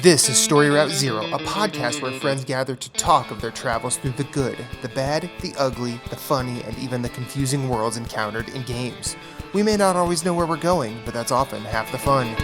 This is Story Route Zero, a podcast where friends gather to talk of their travels through the good, the bad, the ugly, the funny, and even the confusing worlds encountered in games. We may not always know where we're going, but that's often half the fun.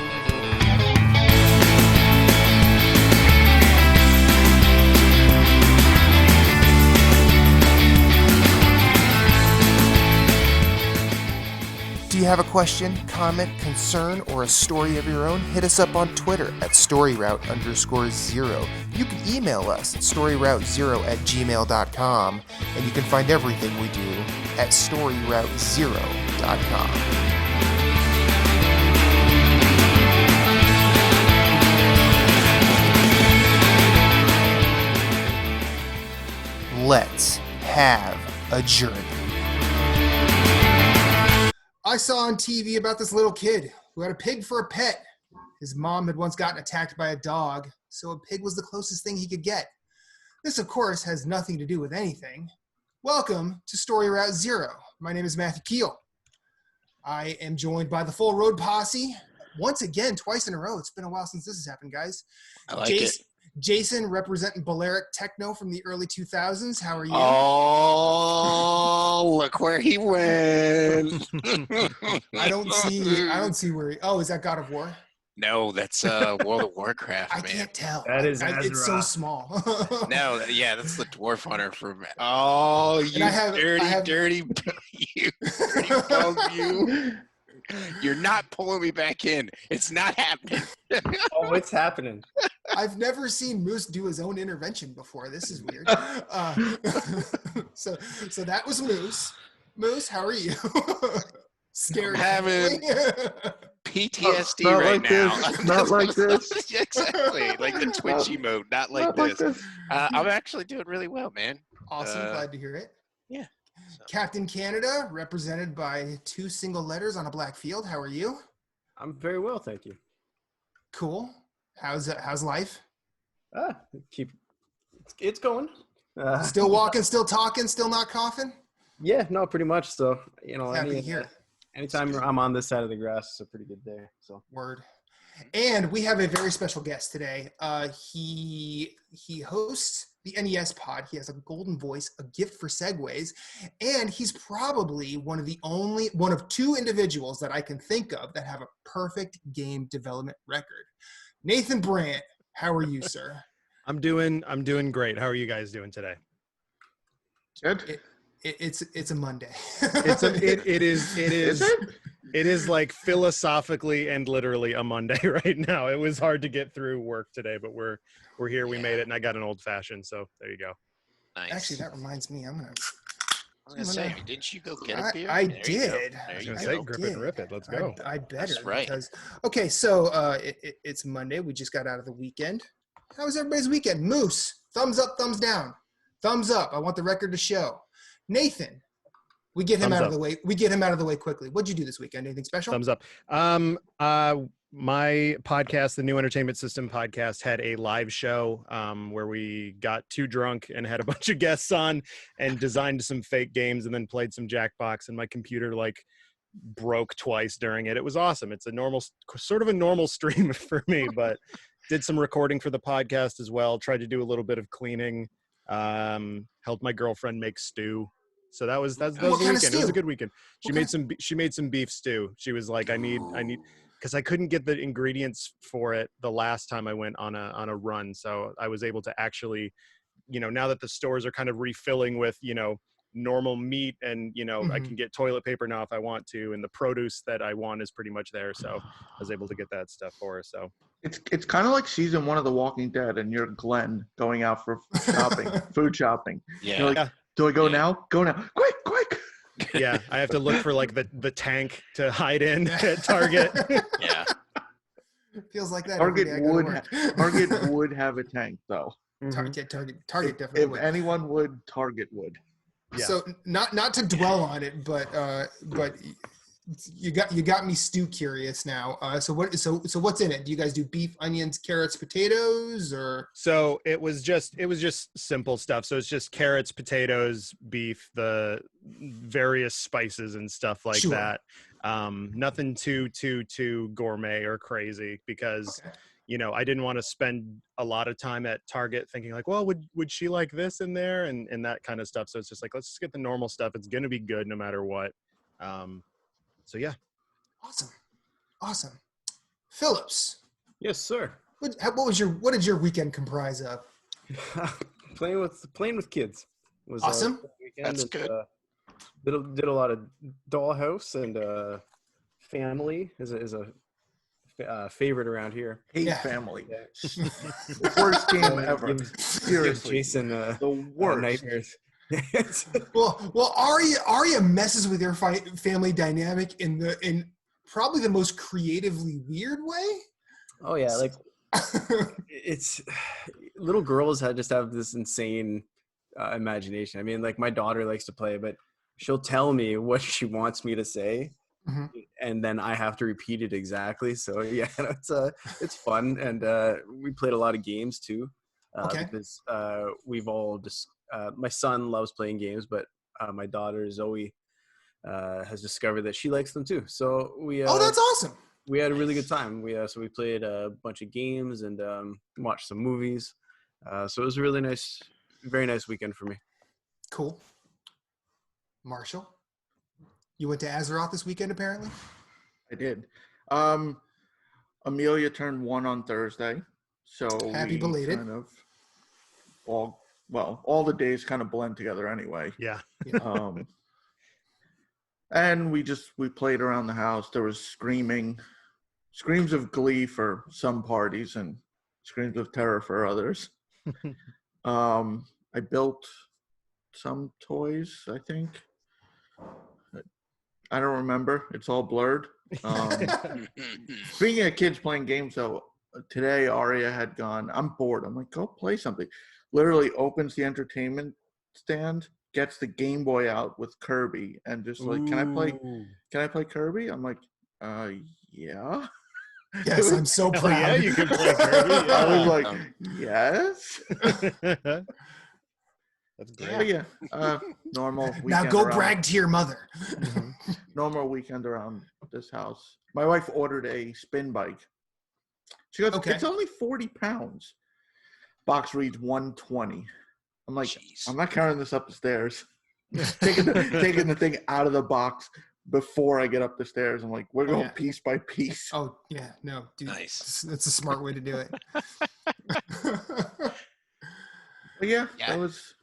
Do you have a question, comment, concern, or a story of your own? Hit us up on Twitter at storyroute_0. You can email us at storyroute0@gmail.com, and you can find everything we do at storyroute0.com. Let's have a journey. I saw on TV about this little kid who had a pig for a pet. His mom had once gotten attacked by a dog, so a pig was the closest thing he could get. This, of course, has nothing to do with anything. Welcome to Story Route Zero. My name is Matthew Keel. I am joined by the full road posse. Once again, twice in a row. It's been a while since this has happened, guys. I like it. Jason, representing Balearic Techno from the early 2000s. How are you? Oh, look where he went. I don't see where is that God of War? No, that's World of Warcraft, I man. can't tell. That is Azeroth. It's so small. No, yeah, that's the Dwarf Hunter from. Oh, you dirty dog, you. You're not pulling me back in. It's not happening. Oh, it's happening. I've never seen Moose do his own intervention before. This is weird. So that was Moose. Moose, how are you? Scared. I'm having PTSD not right like now. This. Not like this. Exactly, like the twitchy mode, not like this. I'm actually doing really well, man. Awesome, glad to hear it. Yeah. So. Captain Canada, represented by 2 single letters on a black field. How are you? I'm very well, thank you. Cool. How's life? It's going. Still walking, still talking, still not coughing? Yeah, no, pretty much. So, Happy to hear it. Anytime I'm on this side of the grass, it's a pretty good day. So word. And we have a very special guest today. He hosts the NES pod. He has a golden voice, a gift for segues, and he's probably one of 2 individuals that I can think of that have a perfect game development record. Nathan Brandt, how are you, sir? I'm doing great. How are you guys doing today? Good. It's a Monday. It is like philosophically and literally a Monday right now. It was hard to get through work today, but we're here. We made it, and I got an old fashioned. So there you go. Nice. Actually, that reminds me. I was gonna say, didn't you go get a beer? I did. I was gonna say, grip it and rip it. Let's go. I better. That's right. Okay, so it's Monday. We just got out of the weekend. How was everybody's weekend? Moose, thumbs up, thumbs down. Thumbs up. I want the record to show. Nathan, we get him out of the way. We get him out of the way quickly. What'd you do this weekend? Anything special? Thumbs up. My podcast, the New Entertainment System podcast, had a live show where we got too drunk and had a bunch of guests on and designed some fake games and then played some Jackbox, and my computer broke twice during it. It was awesome. It's sort of a normal stream for me, but did some recording for the podcast as well. Tried to do a little bit of cleaning. Helped my girlfriend make stew. So that was the weekend. It was a good weekend. She made some beef stew. She was like, I need because I couldn't get the ingredients for it the last time I went on a run. So I was able to actually, now that the stores are kind of refilling with, normal meat and, I can get toilet paper now if I want to, and the produce that I want is pretty much there. So I was able to get that stuff for her. So It's kind of like season 1 of The Walking Dead, and you're Glenn going out for shopping, food shopping. Yeah. You're like, do I go now? Go now. Quick. Yeah, I have to look for the tank to hide in at Target. Yeah. Feels like that. Target would have a tank, though. Target definitely If would. anyone would, Target would. Yeah. So not to dwell on it, but you got me stew curious now. So what's in it? Do you guys do beef, onions, carrots, potatoes, or? So it was just simple stuff. So it's just carrots, potatoes, beef, the various spices and stuff like Sure. that. Nothing too gourmet or crazy because, I didn't want to spend a lot of time at Target thinking like, well, would she like this in there and that kind of stuff. So it's just like, let's just get the normal stuff. It's going to be good no matter what. So yeah. Awesome. Phillips. Yes, sir. What did your weekend comprise of? playing with kids was awesome. That's good. Did a lot of Dollhouse and Family is a favorite around here. Family. The worst game ever. Seriously, Jason, the worst. Nightmares. well, Arya messes with your family dynamic in probably the most creatively weird way. Oh yeah, like it's little girls just have this insane imagination. I mean, like my daughter likes to play, but she'll tell me what she wants me to say, and then I have to repeat it exactly. So yeah, it's fun, and we played a lot of games too. Because we've all just my son loves playing games, but my daughter Zoe has discovered that she likes them too. So we that's awesome. We had a really good time. We played a bunch of games and watched some movies. So it was a really nice, very nice weekend for me. Cool. Marshall, you went to Azeroth this weekend apparently? I did. Amelia turned 1 on Thursday. So happy belated. Kind of all the days kind of blend together anyway. Yeah. And we played around the house. There was screams of glee for some parties and screams of terror for others. I built some toys, I think. I don't remember. It's all blurred. Speaking of kids playing games, though, today Aria had gone, I'm bored. I'm like, go play something. Literally opens the entertainment stand, gets the Game Boy out with Kirby, and just like, can I play Kirby? I'm like, yeah. Yes, I'm so proud. Yeah, you can play Kirby. Yeah. I was like, yes. That's great. Yeah. Normal weekend. Now go brag to your mother. Normal weekend around this house. My wife ordered a spin bike. She goes, it's only 40 pounds. Box reads 120. I'm like, jeez. I'm not carrying this up the stairs. taking the thing out of the box before I get up the stairs. I'm like, we're going piece by piece. Oh, yeah. No, dude. Nice. That's a smart way to do it. But yeah,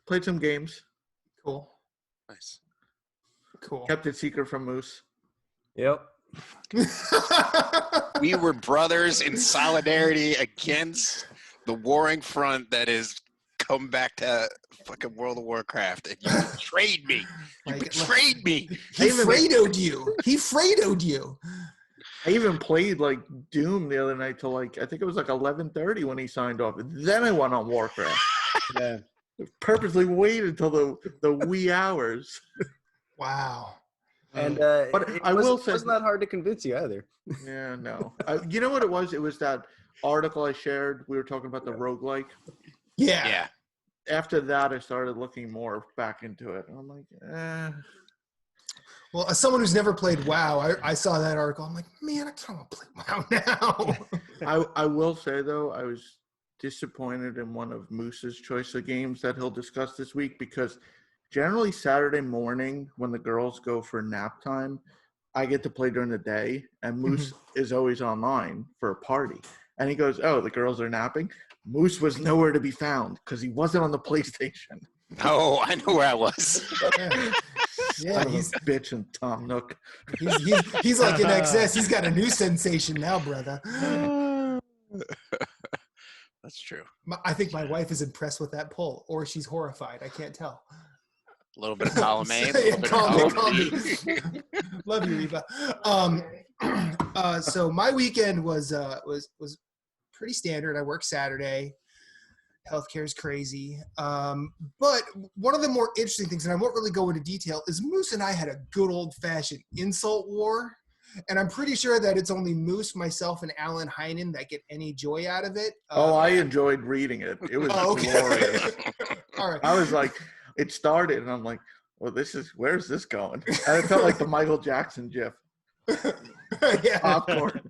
played some games. Cool. Nice. Cool. Kept it secret from Moose. Yep. We were brothers in solidarity against the warring front that is come back to fucking World of Warcraft, and you betrayed me. You betrayed me. He Fredoed you. He Fredoed you. I even played like Doom the other night till like I think it was like 11:30 when he signed off. Then I went on Warcraft. Yeah, purposely waited till the wee hours. Wow. And but I will say it wasn't that hard to convince you either. Yeah, no. You know what it was? It was that article I shared. We were talking about the roguelike. Yeah. After that, I started looking more back into it. And I'm like, Well, as someone who's never played WoW, I saw that article. I'm like, man, I kind of want to play WoW now. I will say, though, I was disappointed in one of Moose's choice of games that he'll discuss this week because generally Saturday morning when the girls go for nap time, I get to play during the day, and Moose is always online for a party. And he goes, oh, the girls are napping? Moose was nowhere to be found because he wasn't on the PlayStation. Oh, I know where I was. Yeah, he's a bitch and Tom Nook. He's like in excess. He's got a new sensation now, brother. That's true. I think my wife is impressed with that poll, or she's horrified. I can't tell. A little bit of column A, a little bit of column B. Love you, Reba. So my weekend was pretty standard. I worked Saturday. Healthcare is crazy. But one of the more interesting things, and I won't really go into detail, is Moose and I had a good old-fashioned insult war. And I'm pretty sure that it's only Moose, myself, and Alan Heinen that get any joy out of it. I enjoyed reading it. It was glorious. All right. I was like, it started, and I'm like, well, where's this going? And it felt like the Michael Jackson gif. Yeah. Popcorn.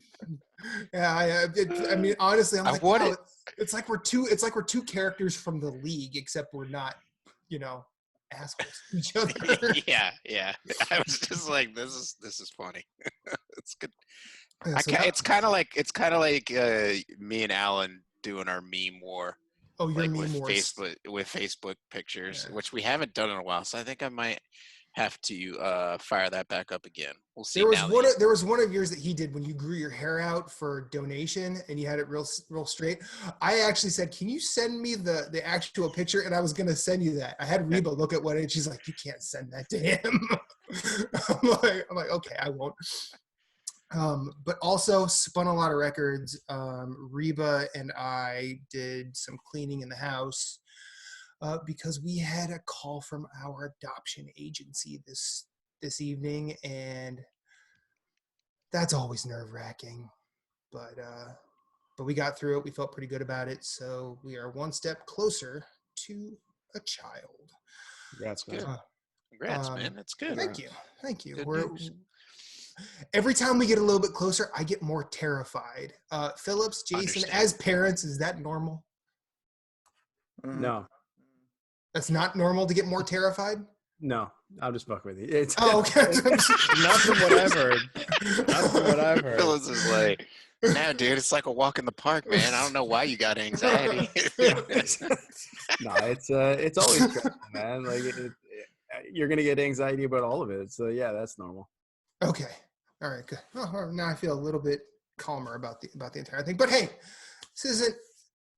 Yeah, I mean, honestly, I'm like, want wow, it. it's like we're two characters from the league, except we're not, assholes to each other. Yeah. I was just like, this is funny. It's good. Yeah, It's kind of like me and Alan doing our meme war. Oh, your Like meme with wars. Facebook pictures, Yeah. which we haven't done in a while. So I think I might have to fire that back up again. We'll see. There was one of yours that he did when you grew your hair out for donation and you had it real straight. I actually said, "Can you send me the actual picture?" And I was gonna send you that. I had Reba look at what, and she's like, "You can't send that to him." I'm like, okay, I won't. But also spun a lot of records. Reba and I did some cleaning in the house because we had a call from our adoption agency this evening, and that's always nerve-wracking. But we got through it. We felt pretty good about it. So we are one step closer to a child. Congrats, man. Congrats, man. That's good. Thank you. Good Every time we get a little bit closer, I get more terrified. Phillips, Jason, as parents, is that normal? No. That's not normal to get more terrified? No, I'll just fuck with you. Okay. Not from what I've heard. Phyllis is like, no, dude, it's like a walk in the park, man. I don't know why you got anxiety. No, it's always stressful, man. Like you're gonna get anxiety about all of it. So yeah, that's normal. Okay. All right. Good. Well, now I feel a little bit calmer about the entire thing. But hey, this isn't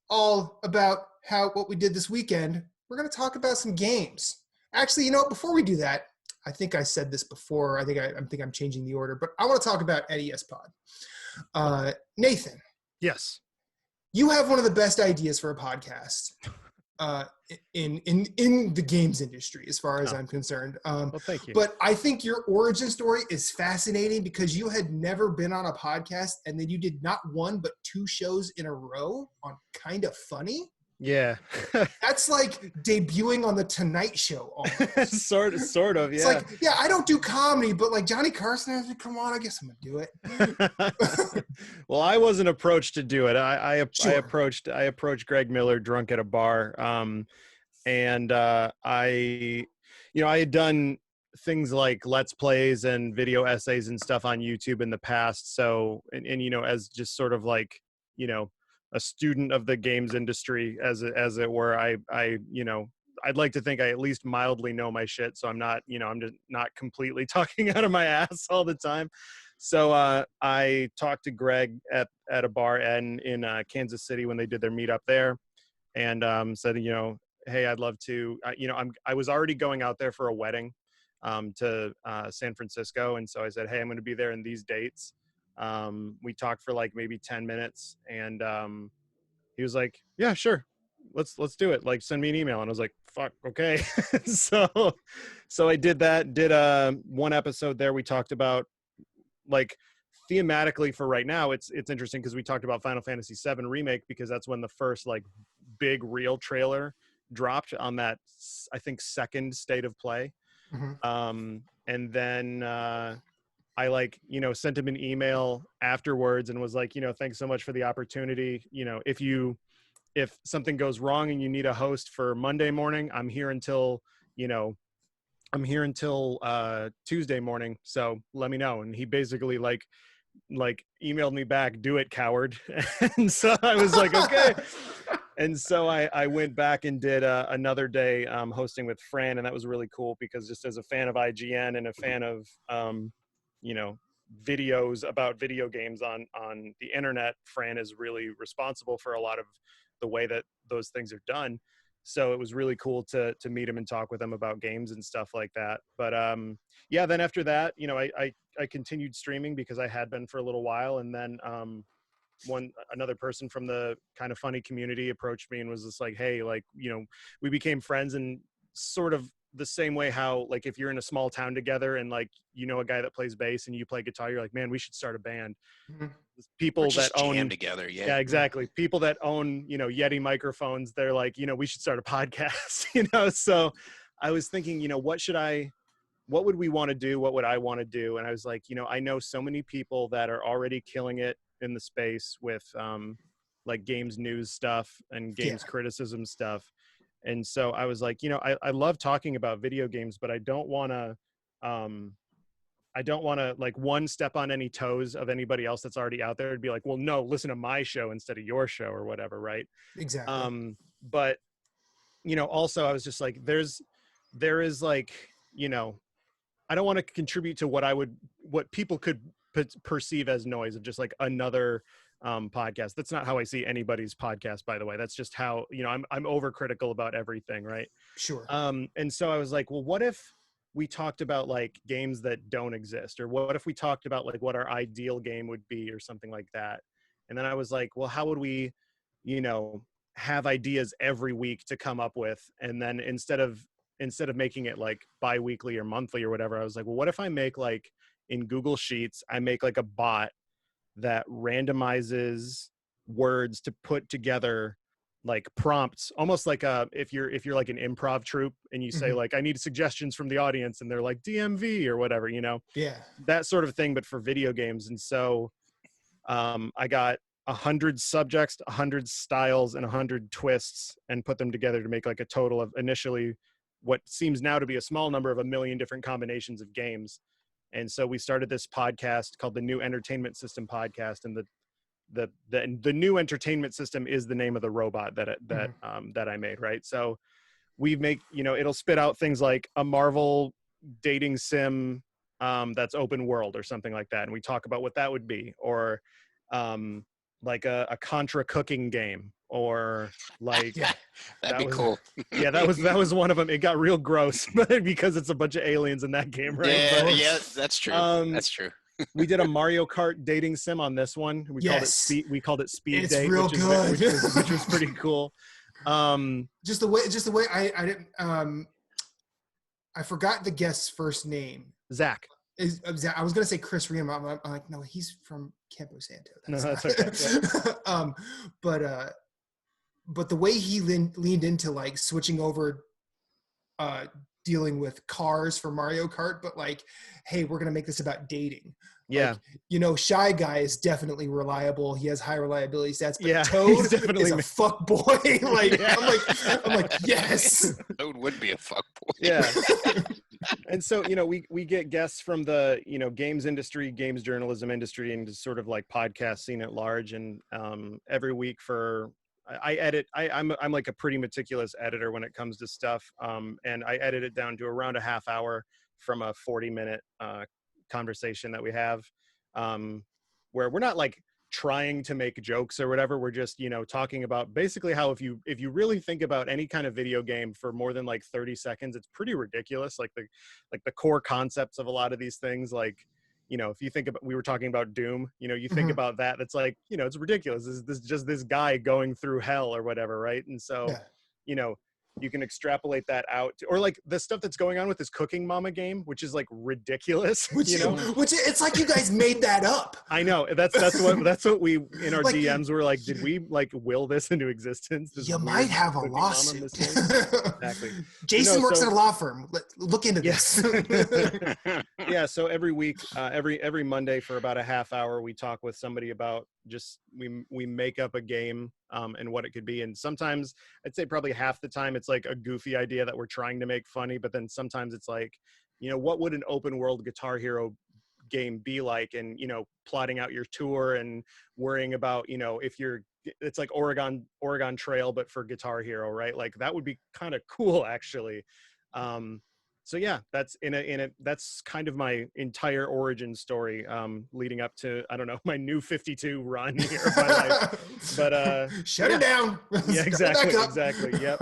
all about what we did this weekend. We're going to talk about some games. Actually, before we do that, I think I said this before. I think I'm changing the order, but I want to talk about ES Pod. Nathan. Yes. You have one of the best ideas for a podcast in the games industry, as far as I'm concerned. Well, thank you. But I think your origin story is fascinating because you had never been on a podcast, and then you did not one but two shows in a row on Kind of Funny. Yeah. That's like debuting on the Tonight Show. sort of, yeah. It's like, yeah, I don't do comedy, but like Johnny Carson has me come on, I guess I'm gonna do it. Well, I wasn't approached to do it. I approached Greg Miller drunk at a bar. And I had done things like Let's Plays and video essays and stuff on YouTube in the past. So, and as just sort of like, a student of the games industry, as it were, I'd like to think I at least mildly know my shit. So I'm not, I'm just not completely talking out of my ass all the time. So I talked to Greg at a bar in Kansas City when they did their meetup there, and said, hey, I'd love to, I was already going out there for a wedding to San Francisco. And so I said, hey, I'm going to be there in these dates. We talked for like maybe 10 minutes, and he was like, yeah, sure. Let's do it. Like, send me an email. And I was like, fuck, okay. So I did that, one episode there. We talked about, like, thematically for right now, it's interesting because we talked about Final Fantasy VII Remake, because that's when the first like big real trailer dropped on that, I think, second State of Play. Mm-hmm. And then I sent him an email afterwards and was like, thanks so much for the opportunity. If something goes wrong and you need a host for Monday morning, I'm here until Tuesday morning. So let me know. And he basically like emailed me back, do it, coward. And so I was like, okay. And so I went back and did another day hosting with Fran, and that was really cool because just as a fan of IGN and a fan of videos about video games on the internet, Fran is really responsible for a lot of the way that those things are done. So it was really cool to meet him and talk with him about games and stuff like that. But then after that, I continued streaming because I had been for a little while, and then another person from the Kind of Funny community approached me and was just like, hey, like, we became friends, and sort of the same way how, like, if you're in a small town together and like, a guy that plays bass and you play guitar, you're like, man, we should start a band. Mm-hmm. People that own together. Yeah, exactly. People that own, Yeti microphones, they're like, we should start a podcast, So I was thinking, what should I what would we want to do? What would I want to do? And I was like, I know so many people that are already killing it in the space with like games news stuff and games criticism stuff. And so I was like, I love talking about video games, but I don't want to like one step on any toes of anybody else that's already out there. It'd be like, well, no, listen to my show instead of your show or whatever. Right. Exactly. But also I was just like, there is like, I don't want to contribute to what people could perceive as noise of just like another podcast. That's not how I see anybody's podcast, by the way. That's just how, I'm overcritical about everything. Right. Sure. And so I was like, well, what if we talked about like games that don't exist, or what if we talked about like what our ideal game would be or something like that? And then I was like, well, how would we, have ideas every week to come up with? And then instead of making it like bi-weekly or monthly or whatever, I was like, well, what if I make like in Google Sheets, I make like a bot that randomizes words to put together like prompts, almost like if you're like an improv troupe and you say like, I need suggestions from the audience, and they're like DMV or whatever, that sort of thing, but for video games. And so I got 100 subjects, 100 styles, and 100 twists, and put them together to make like a total of initially what seems now to be a small number of 1 million different combinations of games. And so we started this podcast called the New Entertainment System Podcast, and the New Entertainment System is the name of the robot that I made, right? So we make, it'll spit out things like a Marvel dating sim that's open world or something like that, and we talk about what that would be, or like a Contra cooking game, or like that'd be cool. Yeah, that was one of them. It got real gross because it's a bunch of aliens in that game, right? Yeah, that's true. That's true. We did a Mario Kart dating sim on this one. We called it Speed it's Date, real good. which was pretty cool. Just the way I didn't I forgot the guest's first name. Zach. I was gonna say Chris Riem. I'm like, no, he's from Campo Santo. That's okay. Yeah. But the way he leaned into like switching over, dealing with cars for Mario Kart, but like, hey, we're gonna make this about dating. Yeah. Like, Shy Guy is definitely reliable. He has high reliability stats, but Toad is a fuck boy. Like, I'm like, yes. Toad would be a fuck boy. Yeah. And so, we get guests from the, games industry, games journalism industry, and just sort of like podcast scene at large. And every week I edit, I'm like a pretty meticulous editor when it comes to stuff. And I edit it down to around a half hour from a 40-minute conversation that we have, where we're not like trying to make jokes or whatever. We're just, talking about basically how if you really think about any kind of video game for more than like 30 seconds, it's pretty ridiculous. Like the core concepts of a lot of these things, like, if you think about, we were talking about Doom, you think about that, that's like, it's ridiculous. This is just this guy going through hell or whatever. Right. And so, you can extrapolate that out to, or like the stuff that's going on with this Cooking Mama game, which is like ridiculous, which it's like you guys made that up. I know that's what we in our like, DMs were like, did we like will this into existence? This you might have a lawsuit. Exactly. Jason works at a law firm. Look into this. Yeah. So every week, every Monday for about a half hour, we talk with somebody about just, we make up a game and what it could be. And sometimes I'd say probably half the time it's like a goofy idea that we're trying to make funny, but then sometimes it's like, what would an open world Guitar Hero game be like? And, plotting out your tour and worrying about, if it's like Oregon Trail, but for Guitar Hero, right? Like that would be kind of cool actually. So yeah, that's that's kind of my entire origin story, leading up to, I don't know, my new 52 run here of my life. But shut it down. Yeah, exactly. Yep.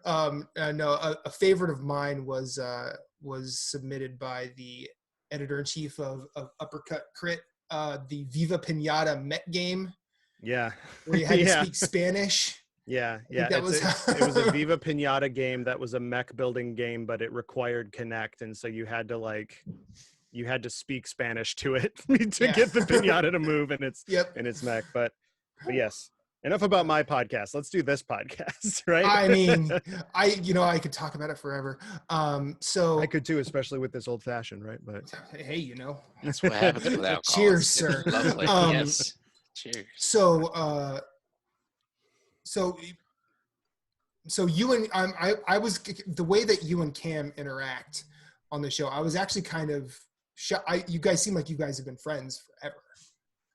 No, a favorite of mine was submitted by the editor-in-chief of Uppercut Crit, the Viva Pinata Met game. Yeah. Where you had to speak Spanish. Yeah. It was a Viva Pinata game that was a mech building game, but it required Connect, and so you had to speak Spanish to it to get the pinata to move in its mech. But yes, Enough about my podcast. Let's do this podcast, right? I mean, I could talk about it forever. So I could too, especially with this old fashioned, right? But hey, that's what happens with alcohol. Cheers, sir. Lovely. Yes. Cheers. So you and I was the way that you and Cam interact on the show. I was actually kind of you guys seem like you guys have been friends forever.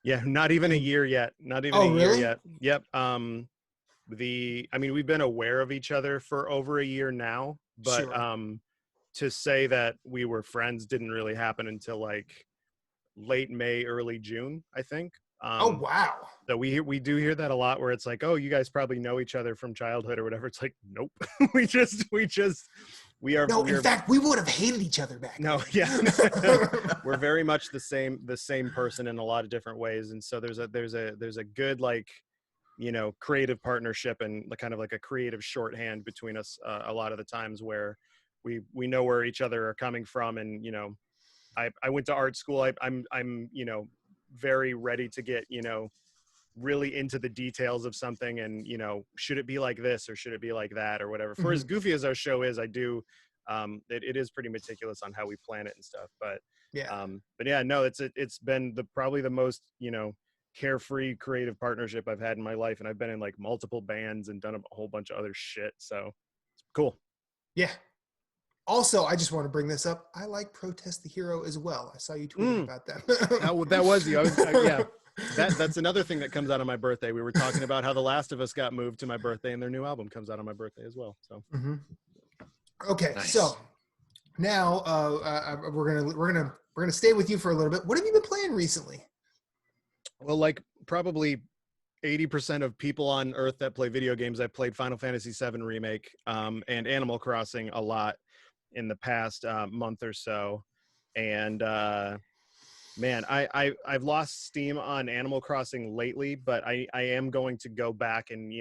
Yeah, not even a year yet. Not even a year yet. Yep. We've been aware of each other for over a year now, but sure. To say that we were friends didn't really happen until like late May, early June, I think. Oh wow! So we do hear that a lot, where it's like, oh, you guys probably know each other from childhood or whatever. It's like, nope. we are. No, in fact, we would have hated each other back then. No, yeah, we're very much the same person in a lot of different ways, and so there's a good creative partnership and kind of like a creative shorthand between us a lot of the times where we know where each other are coming from, and I went to art school. I'm very ready to get really into the details of something, and should it be like this or should it be like that or whatever. For as goofy as our show is, I do it is pretty meticulous on how we plan it and stuff, but it's been probably the most carefree creative partnership I've had in my life, and I've been in like multiple bands and done a whole bunch of other shit, so it's cool. Yeah. Also, I just want to bring this up. I like Protest the Hero as well. I saw you tweeting about that. That was you. Yeah. That's another thing that comes out on my birthday. We were talking about how The Last of Us got moved to my birthday, and their new album comes out on my birthday as well. So. Mm-hmm. Okay, nice. So now we're gonna stay with you for a little bit. What have you been playing recently? Well, like probably 80% of people on Earth that play video games, I played Final Fantasy VII Remake and Animal Crossing a lot in the past month or so, and man, I've lost steam on Animal Crossing lately, but I am going to go back and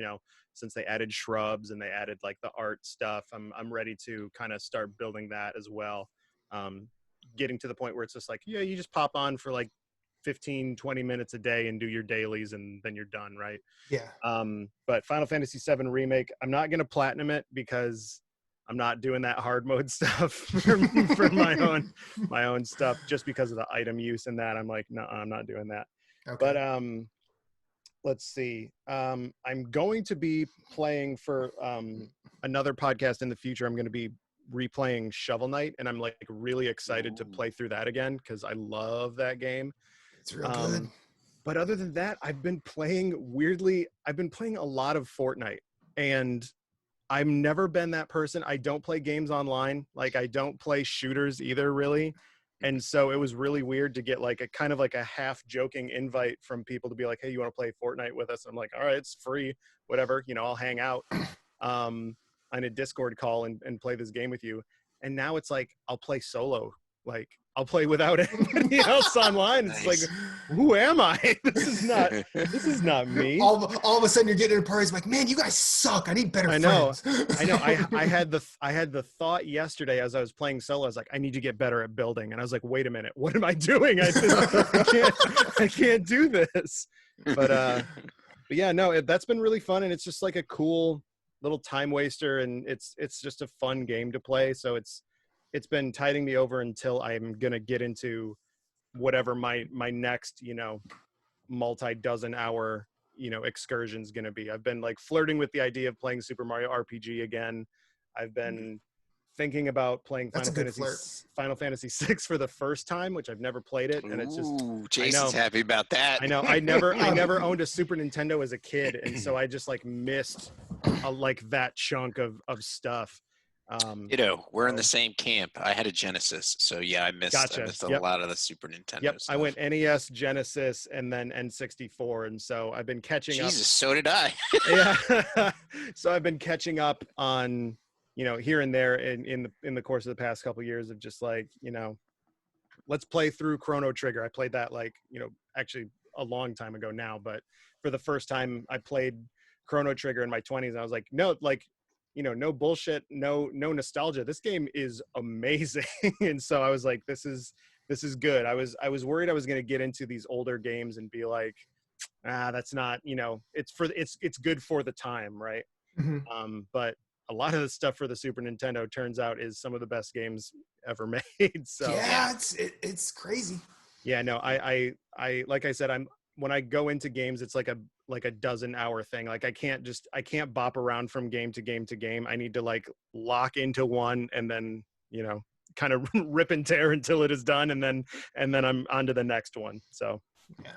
since they added shrubs and they added like the art stuff, I'm ready to kind of start building that as well. Getting to the point where it's just like, yeah, you just pop on for like 15-20 minutes a day and do your dailies and then you're done, right? Yeah. But Final Fantasy VII Remake, I'm not gonna platinum it because I'm not doing that hard mode stuff for my own stuff, just because of the item use and that. I'm like, no, I'm not doing that. Okay. But let's see. I'm going to be playing for another podcast in the future. I'm going to be replaying Shovel Knight, and I'm like really excited to play through that again because I love that game. It's real good. But other than that, I've been playing a lot of Fortnite, and I've never been that person. I don't play games online. Like I don't play shooters either, really. And so it was really weird to get like a kind of like a half joking invite from people to be like, hey, you want to play Fortnite with us? I'm like, all right, it's free, whatever, I'll hang out on a Discord call and play this game with you. And now it's like, I'll play solo. Like I'll play without anybody else online. It's nice. Like, who am I? This is not me. All of a sudden you're getting in a party. It's like, man, you guys suck. I need better friends. I know. I had the thought yesterday as I was playing solo. I was like, I need to get better at building. And I was like, wait a minute, what am I doing? I can't do this. But yeah, no, that's been really fun, and it's just like a cool little time waster, and it's just a fun game to play. So it's been tiding me over until I'm going to get into whatever my next, multi-dozen hour, excursion's going to be. I've been like flirting with the idea of playing Super Mario RPG again. I've been thinking about playing Final Fantasy VI for the first time, which I've never played it. And it's just, Jason's happy about that. I know. I never owned a Super Nintendo as a kid. And so I just like missed like that chunk of stuff. We're in the same camp. I had a Genesis, so yeah, I missed a lot of the Super Nintendo stuff. I went NES, Genesis, and then N64, and so I've been catching up. Jesus, so did I. Yeah, so I've been catching up on here and there in the course of the past couple of years of just like let's play through Chrono Trigger. I played that like actually a long time ago now, but for the first time I played Chrono Trigger in my 20s, and I was like, no, like. No bullshit, no nostalgia. This game is amazing. And so I was like, this is good. I was worried I was going to get into these older games and be like, that's not, it's good for the time, right? Mm-hmm. But a lot of the stuff for the Super Nintendo turns out is some of the best games ever made. So yeah, it's crazy. Yeah, no, I like I said, when I go into games, it's like a dozen-hour thing. Like I can't bop around from game to game to game. I need to like lock into one and then, kind of rip and tear until it is done, and then I'm on to the next one. So yeah,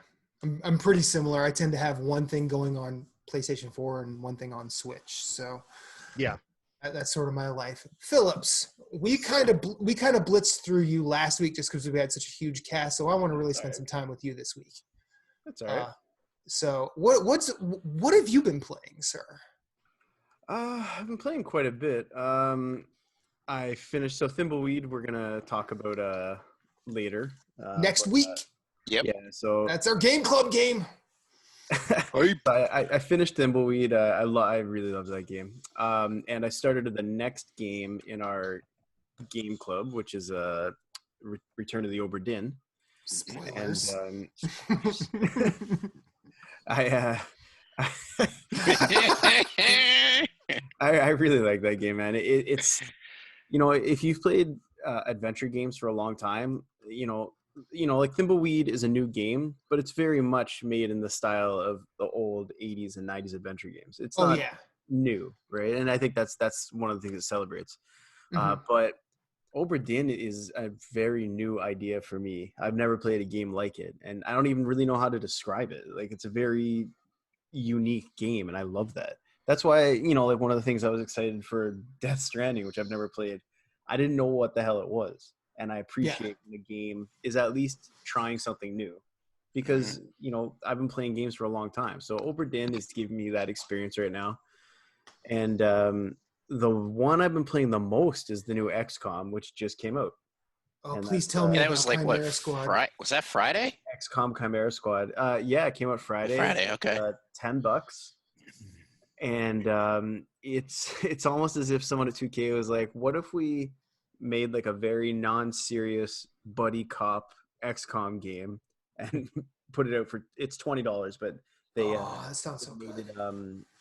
I'm pretty similar. I tend to have one thing going on PlayStation 4 and one thing on Switch. So yeah, that's sort of my life. Phillips, we kind of blitzed through you last week just because we had such a huge cast. So I want to really spend some time with you this week. That's all right. So what have you been playing, sir? I've been playing quite a bit. I finished Thimbleweed. We're gonna talk about later next week. Yep. Yeah. So that's our game club game. I finished Thimbleweed. I really love that game. And I started the next game in our game club, which is Return to the Obra Dinn. Spoilers. And I really like that game, man. It's if you've played adventure games for a long time, like Thimbleweed is a new game, but it's very much made in the style of the old 80s and 90s adventure games. It's not new, right? And I think that's one of the things it celebrates. But Obra Dinn is a very new idea for me. I've never played a game like it, and I don't even really know how to describe it. Like, it's a very unique game, and I love that. That's why, like one of the things I was excited for Death Stranding, which I've never played. I didn't know what the hell it was. And I appreciate when the game is at least trying something new, because, I've been playing games for a long time. So Obra Dinn is giving me that experience right now. And the one I've been playing the most is the new XCOM, which just came out. Oh, and please tell me that about was like Chimera what? Squad. Was that Friday? XCOM Chimera Squad. Yeah, it came out Friday. Okay. $10. And it's almost as if someone at 2K was like, what if we made like a very non-serious buddy cop XCOM game and put it out for, it's $20, but they that sounds so made good. it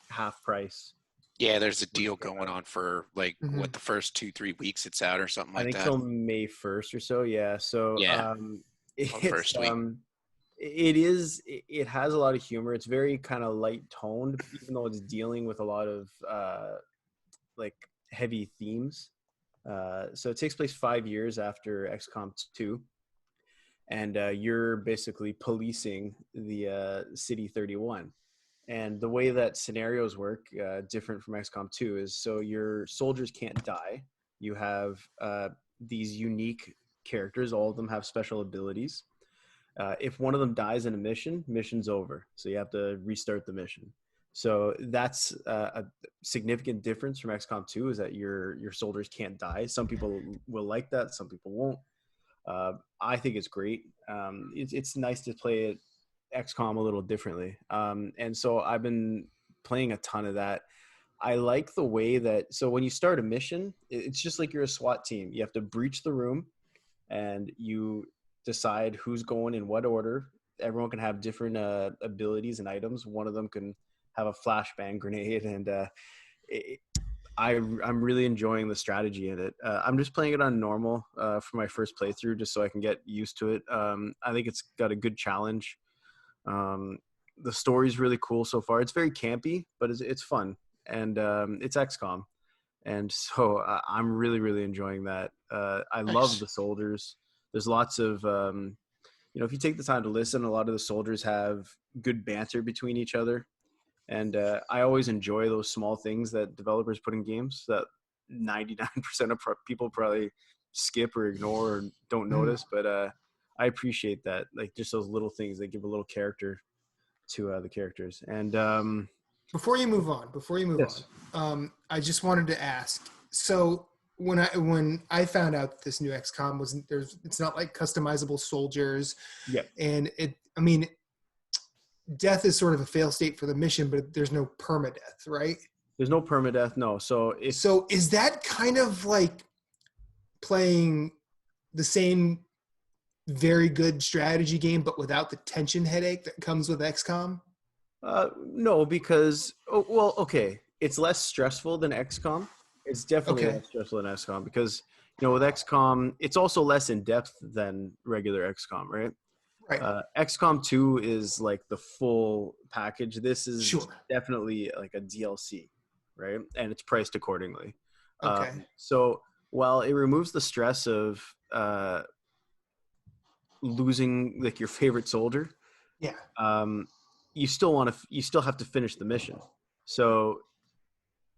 half price. Yeah, there's a deal going on for like the first 2-3 weeks it's out or something like that. I think till May 1st or so. Yeah. So first week. It has a lot of humor. It's very kind of light toned, even though it's dealing with a lot of like heavy themes. So it takes place 5 years after XCOM 2, and you're basically policing the City 31. And the way that scenarios work, different from XCOM 2, is so your soldiers can't die. You have these unique characters. All of them have special abilities. If one of them dies in a mission's over. So you have to restart the mission. So that's a significant difference from XCOM 2, is that your soldiers can't die. Some people will like that. Some people won't. I think it's great. It's nice to play XCOM a little differently. And so I've been playing a ton of that. I like the way that, so when you start a mission, it's just like you're a SWAT team. You have to breach the room and you decide who's going in what order. Everyone can have different abilities and items. One of them can have a flashbang grenade, and I'm really enjoying the strategy in it. I'm just playing it on normal for my first playthrough, just so I can get used to it. I think it's got a good challenge. The story's really cool so far. It's very campy, but it's fun, and it's XCOM, and so I'm really, really enjoying that. I love the soldiers. There's lots of, if you take the time to listen, a lot of the soldiers have good banter between each other. And I always enjoy those small things that developers put in games that 99% of people probably skip or ignore or don't notice. But I appreciate that, like just those little things that give a little character to the characters. And before you move on, I just wanted to ask. So when I found out that this new XCOM it's not like customizable soldiers. Yeah. And death is sort of a fail state for the mission, but there's no permadeath, right? There's no permadeath, no. So is that kind of like playing the same very good strategy game, but without the tension headache that comes with XCOM? No, because okay, it's less stressful than XCOM. It's definitely less stressful than XCOM because with XCOM, it's also less in depth than regular XCOM, right? Right. XCOM 2 is like the full package. This is definitely like a DLC, right? And it's priced accordingly. Okay. So while it removes the stress of losing like your favorite soldier, you still have to finish the mission. So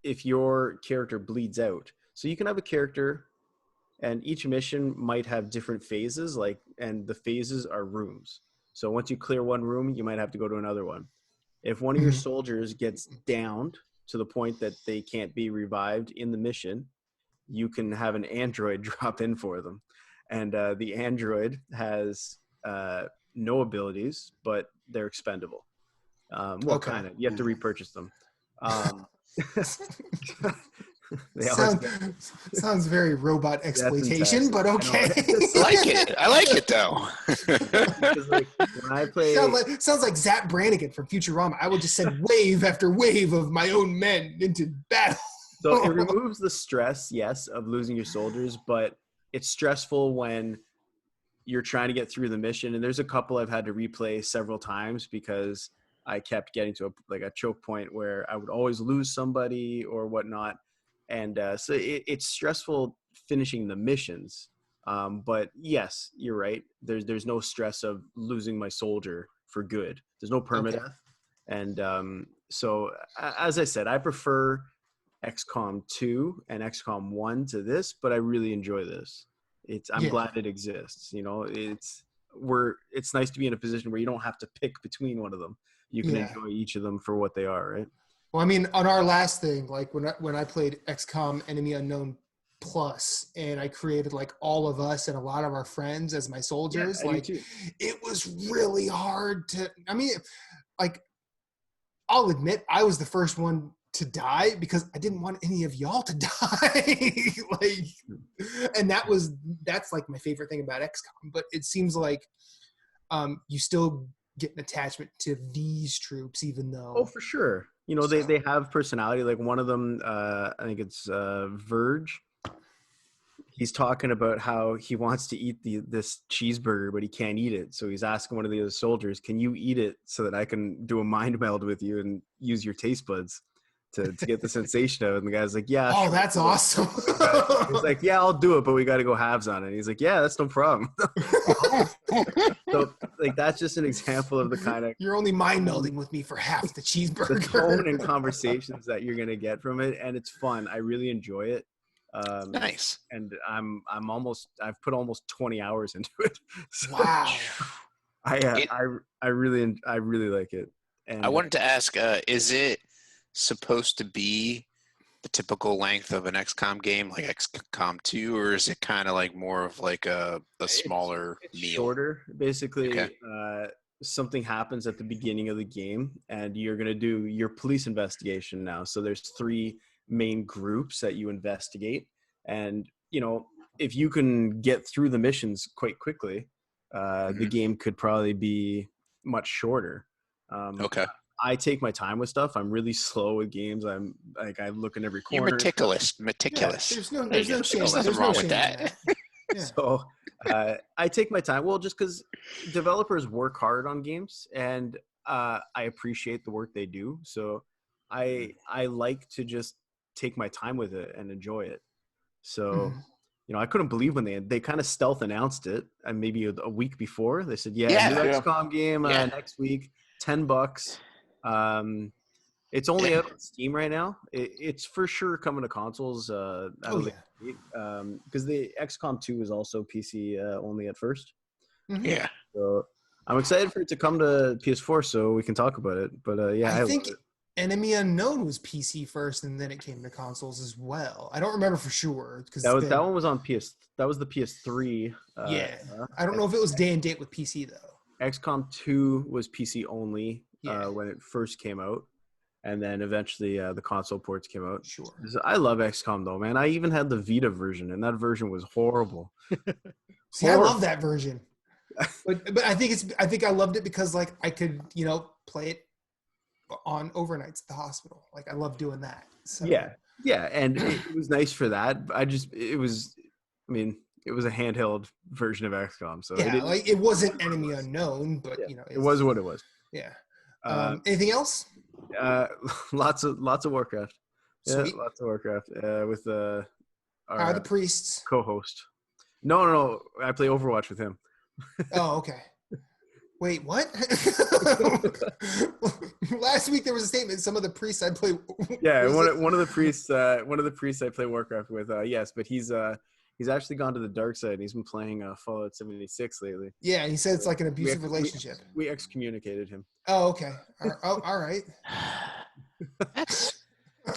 if your character bleeds out, so you can have a character and each mission might have different phases, and the phases are rooms. So once you clear one room, you might have to go to another one. If one of your soldiers gets downed to the point that they can't be revived in the mission, you can have an android drop in for them. And the android has no abilities, but they're expendable. Kind of. You have to repurchase them. Sounds very robot exploitation, but okay. I like it though. When I play, sounds like Zap Brannigan from Futurama. I will just send wave after wave of my own men into battle. So it removes the stress, yes, of losing your soldiers, but it's stressful when you're trying to get through the mission. And there's a couple I've had to replay several times because I kept getting to a choke point where I would always lose somebody or whatnot. And so it's stressful finishing the missions. But yes, you're right. There's no stress of losing my soldier for good. There's no permadeath. And so, as I said, I prefer XCOM 2 and XCOM 1 to this, but I really enjoy this. I'm glad it exists. It's nice to be in a position where you don't have to pick between one of them. You can enjoy each of them for what they are, right? Well, I mean, on our last thing, like when I played XCOM Enemy Unknown Plus, and I created like all of us and a lot of our friends as my soldiers, it was really hard to. I mean, like, I'll admit I was the first one to die because I didn't want any of y'all to die. And that's like my favorite thing about XCOM. But it seems like you still get an attachment to these troops, even though. Oh, for sure. They have personality. Like one of them, I think it's Verge. He's talking about how he wants to eat this cheeseburger, but he can't eat it. So he's asking one of the other soldiers, "Can you eat it so that I can do a mind meld with you and use your taste buds to get the sensation of it?" And the guy's like, "Yeah." Oh, that's awesome. He's like, "Yeah, I'll do it, but we got to go halves on it." And he's like, "Yeah, that's no problem." So, like, that's just an example of the kind of you're only mind melding with me for half the cheeseburger. The tone and conversations that you're gonna get from it, and it's fun. I really enjoy it. Nice. And I've put almost 20 hours into it. So wow. I really like it. And I wanted to ask, is it supposed to be the typical length of an XCOM game, like XCOM 2, or is it kind of like more of like a smaller it's meal? Shorter, basically. Something happens at the beginning of the game, and you're gonna do your police investigation now. So there's 3 main groups that you investigate, and if you can get through the missions quite quickly, the game could probably be much shorter. I take my time with stuff. I'm really slow with games. I'm like, I look in every corner. You're meticulous. Yeah, there's no shame. Nothing wrong with that. Yeah. So I take my time. Well, just because developers work hard on games, and I appreciate the work they do. So I like to just take my time with it and enjoy it. So I couldn't believe when they kind of stealth announced it, and maybe a week before they said, new XCOM game next week, $10. It's only out on Steam right now. It's for sure coming to consoles. Because the XCOM 2 is also PC only at first. Yeah. So I'm excited for it to come to PS4 so we can talk about it. But I think Enemy Unknown was PC first, and then it came to consoles as well. I don't remember for sure because that one was on PS. That was the PS3. I don't know if it was day and date with PC though. XCOM 2 was PC only when it first came out, and then eventually the console ports came out. Sure. I love XCOM though, man. I even had the Vita version, and that version was horrible. See, I love that version. But I think I loved it because like I could, play it on overnights at the hospital. Like I love doing that. So Yeah, and it was nice for that. It was a handheld version of XCOM, so it wasn't enemy unknown, but it was what it was. Yeah. Anything else? Lots of Warcraft. Sweet. Yeah, lots of Warcraft with How are the priests? co-host. No, I play Overwatch with him. Oh, okay. Wait, what? Last week there was a statement. Some of the priests I play. Yeah, one of the priests I play Warcraft with. Yes, but he's actually gone to the dark side. He's been playing Fallout 76 lately. Yeah, he said it's like an abusive relationship. We excommunicated him. Oh, okay. All right.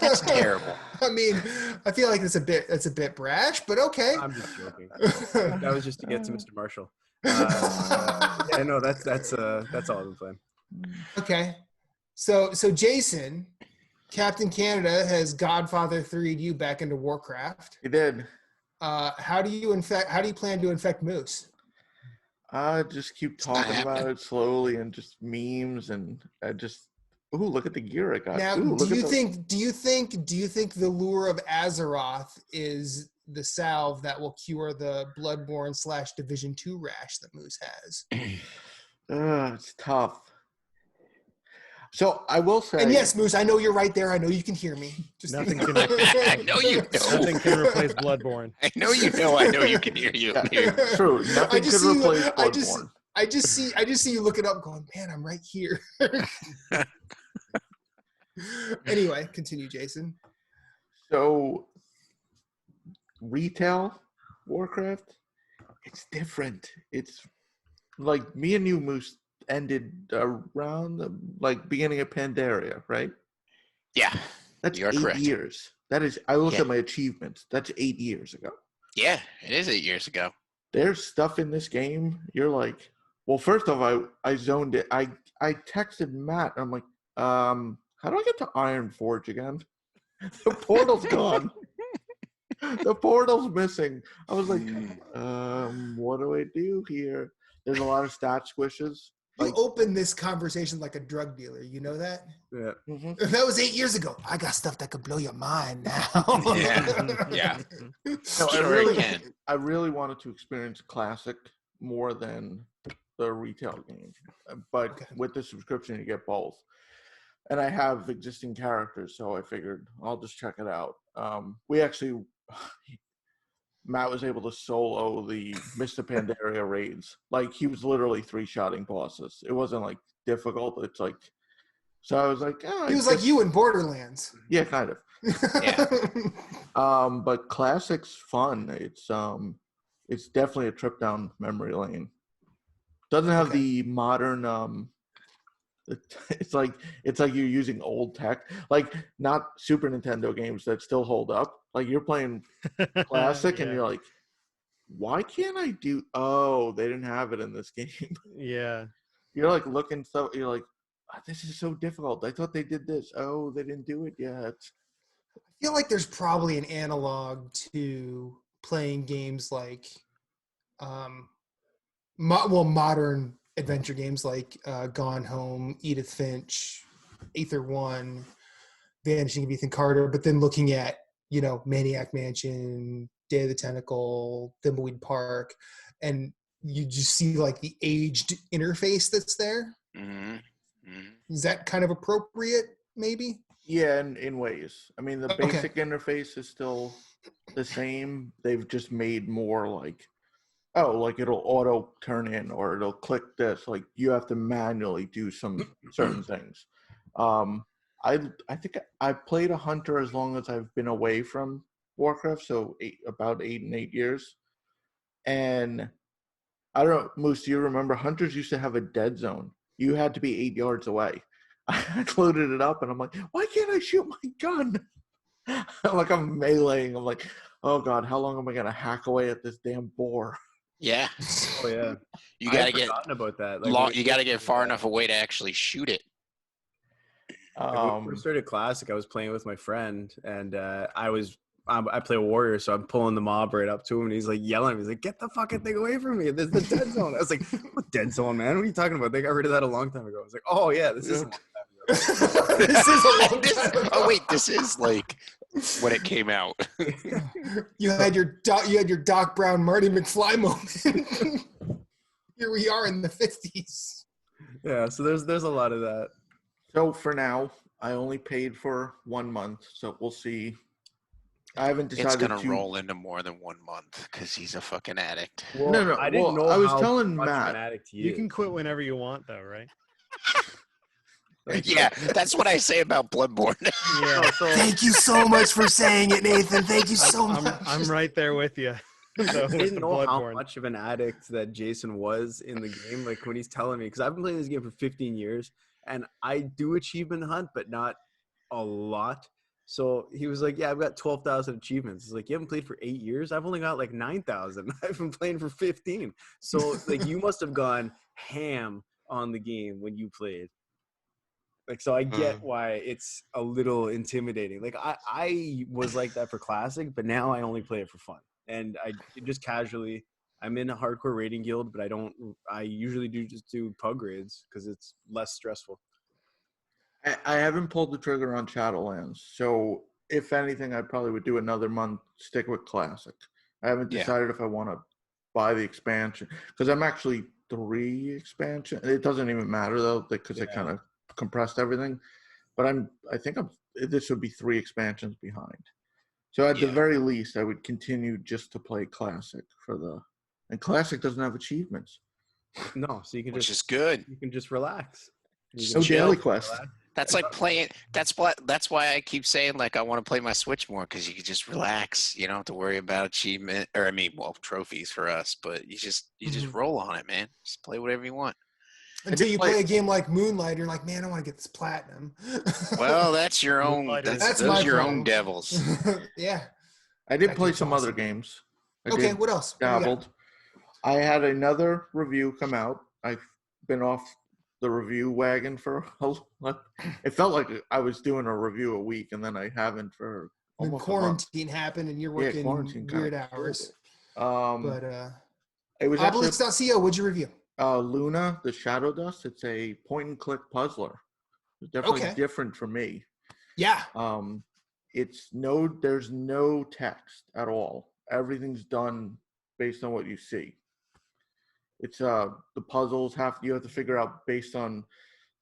That's terrible. I mean, I feel like it's a bit brash, but okay. I'm just joking. That was just to get to Mr. Marshall. Yeah, no, that's all I've been playing. Okay, so Jason, Captain Canada has Godfather 3'd you back into Warcraft. He did. How do you plan to infect Moose? I just keep talking about it slowly and just memes and look at the gear I got. Now, do you think the lure of Azeroth is the salve that will cure the Bloodborne / Division 2 rash that Moose has? It's tough. So I will say, and yes, Moose, I know you're right there. I know you can hear me. Nothing can. I know you know. Nothing can replace Bloodborne. I know you know. I know you can hear you. Yeah, true. Nothing can replace Bloodborne. I just see you looking up, going, man, I'm right here. Anyway, continue, Jason. So, retail Warcraft, it's different. It's like me and you, Moose, ended around the beginning of Pandaria, right? Yeah, that's you're 8 correct. years. That is. I looked at my achievements. That's 8 years ago. Yeah, it is 8 years ago. There's stuff in this game. You're like, well, first off, I zoned it. I texted Matt. I'm like, how do I get to Iron Forge again? The portal's gone. The portal's missing. I was like, what do I do here? There's a lot of stat squishes. You open this conversation like a drug dealer. You know that? Yeah. Mm-hmm. That was 8 years ago. I got stuff that could blow your mind now. Yeah. No, I really wanted to experience Classic more than the retail game. But with the subscription, you get both. And I have existing characters, so I figured I'll just check it out. Matt was able to solo the Mr. Pandaria raids. Like, he was literally 3-shotting bosses. It wasn't, difficult. It's so I was like, he was like you in Borderlands. Yeah, kind of. Yeah. But Classic's fun. It's definitely a trip down memory lane. Doesn't have the modern, it's like you're using old tech, not Super Nintendo games that still hold up. Like, you're playing Classic and you're like, why can't I do? Oh, they didn't have it in this game. Yeah. You're looking stuff. You're like, oh, this is so difficult. I thought they did this. Oh, they didn't do it yet. I feel like there's probably an analog to playing games like, modern adventure games like Gone Home, Edith Finch, Aether 1, Vanishing of Ethan Carter, but then looking at, Maniac Mansion, Day of the Tentacle, Thimbleweed Park, and you just see the aged interface that's there. Mm-hmm. Mm-hmm. Is that kind of appropriate, maybe? Yeah, in ways. I mean, the basic interface is still the same. They've just made more it'll auto turn in, or it'll click this. You have to manually do some certain things. I think I played a hunter as long as I've been away from Warcraft, so about 8 years. And I don't know, Moose, do you remember hunters used to have a dead zone? You had to be 8 yards away. I loaded it up and I'm like, why can't I shoot my gun? I'm meleeing. I'm like, oh God, how long am I going to hack away at this damn boar? Yeah. Oh yeah. You got to get about that. you got to get far enough away to actually shoot it. When we started Classic, I was playing with my friend, and I was I play a warrior, so I'm pulling the mob right up to him, and he's like yelling at me. He's like, "Get the fucking thing away from me! There's the dead zone." I was like, "What dead zone, man? What are you talking about? They got rid of that a long time ago." I was like, "Oh yeah, this is a long time ago." This is a long time ago. Oh wait, this is like when it came out. You had your Doc Brown, Marty McFly moment. Here we are in the 50s. Yeah, so there's a lot of that. So for now, I only paid for 1 month, so we'll see. I haven't decided. It's gonna roll into more than 1 month because he's a fucking addict. Well, No. I didn't know. I was how telling much of Matt. an addict he You is. can quit whenever you want, though, right? Yeah, that's what I say about Bloodborne. Yeah. Thank you so much for saying it, Nathan. Thank you so much. I'm right there with you. I didn't know how much of an addict that Jason was in the game. Like when he's telling me, because I've been playing this game for 15 years, and I do achievement hunt, but not a lot. So he was like, "Yeah, I've got 12,000 achievements." He's like, "You haven't played for 8 years? I've only got like 9,000. I've been playing for 15. So like, you must have gone ham on the game when you played." Like, so I get why it's a little intimidating. Like I was like that for Classic, but now I only play it for fun. And I just casually, I'm in a hardcore raiding guild, but I usually just do pug raids because it's less stressful. I haven't pulled the trigger on Shadowlands, so if anything, I probably would do another month, stick with Classic. I haven't decided if I want to buy the expansion, because I'm actually 3 expansion. It doesn't even matter though, because I kind of compressed everything. But I think this would be 3 expansions behind. So at the very least, I would continue just to play Classic and Classic doesn't have achievements. No, so you can Which is good. You can just relax. No daily quest. That's like playing. That's why I keep saying like I want to play my Switch more, because you can just relax. You don't have to worry about achievement, or trophies for us. But you just roll on it, man. Just play whatever you want. Until you play a game like Moonlight, you're like, man, I want to get this platinum. Well, that's your own. Those are your own devils. Yeah. I did play some other games. Okay, what else? Dabbled. I had another review come out. I've been off the review wagon for it felt like I was doing a review a week, and then I haven't for almost quarantine happened, and you're working weird hours. But it was Obelisk.co. What'd you review? Luna, the Shadow Dust. It's a point-and-click puzzler. It's definitely different for me. Yeah. There's no text at all. Everything's done based on what you see. It's the puzzles you have to figure out based on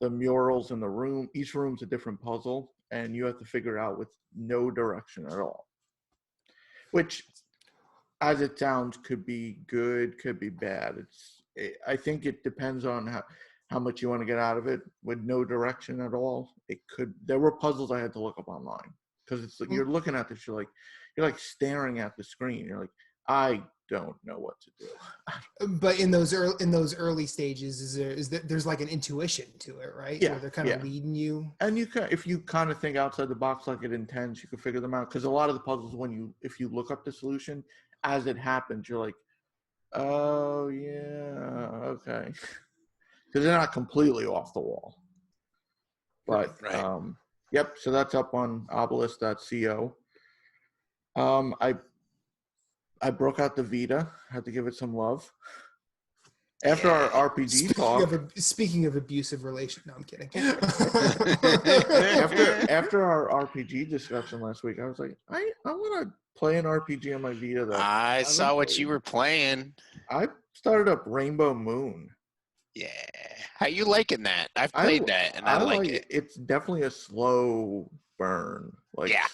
the murals in the room. Each room's a different puzzle, and you have to figure out with no direction at all. Which, as it sounds, could be good, could be bad. I think it depends on how much you want to get out of it. With no direction at all, there were puzzles I had to look up online, because it's like you're looking at this, you're like staring at the screen. You're like, I don't know what to do. But in those early stages, there's like an intuition to it, right? Yeah, where they're kind of leading you. And if you kind of think outside the box like it intends, you can figure them out. Because a lot of the puzzles, if you look up the solution as it happens, you're like, oh yeah, okay, because they're not completely off the wall. But yep. So that's up on obelisk.co. I broke out the Vita. Had to give it some love. After our RPG talk. Speaking of abusive relation, no, I'm kidding. after our RPG discussion last week, I was like, I want to play an RPG on my Vita. I saw what you were playing. I started up Rainbow Moon. Yeah. How you liking that? I've played that, and I like it. It's definitely a slow burn.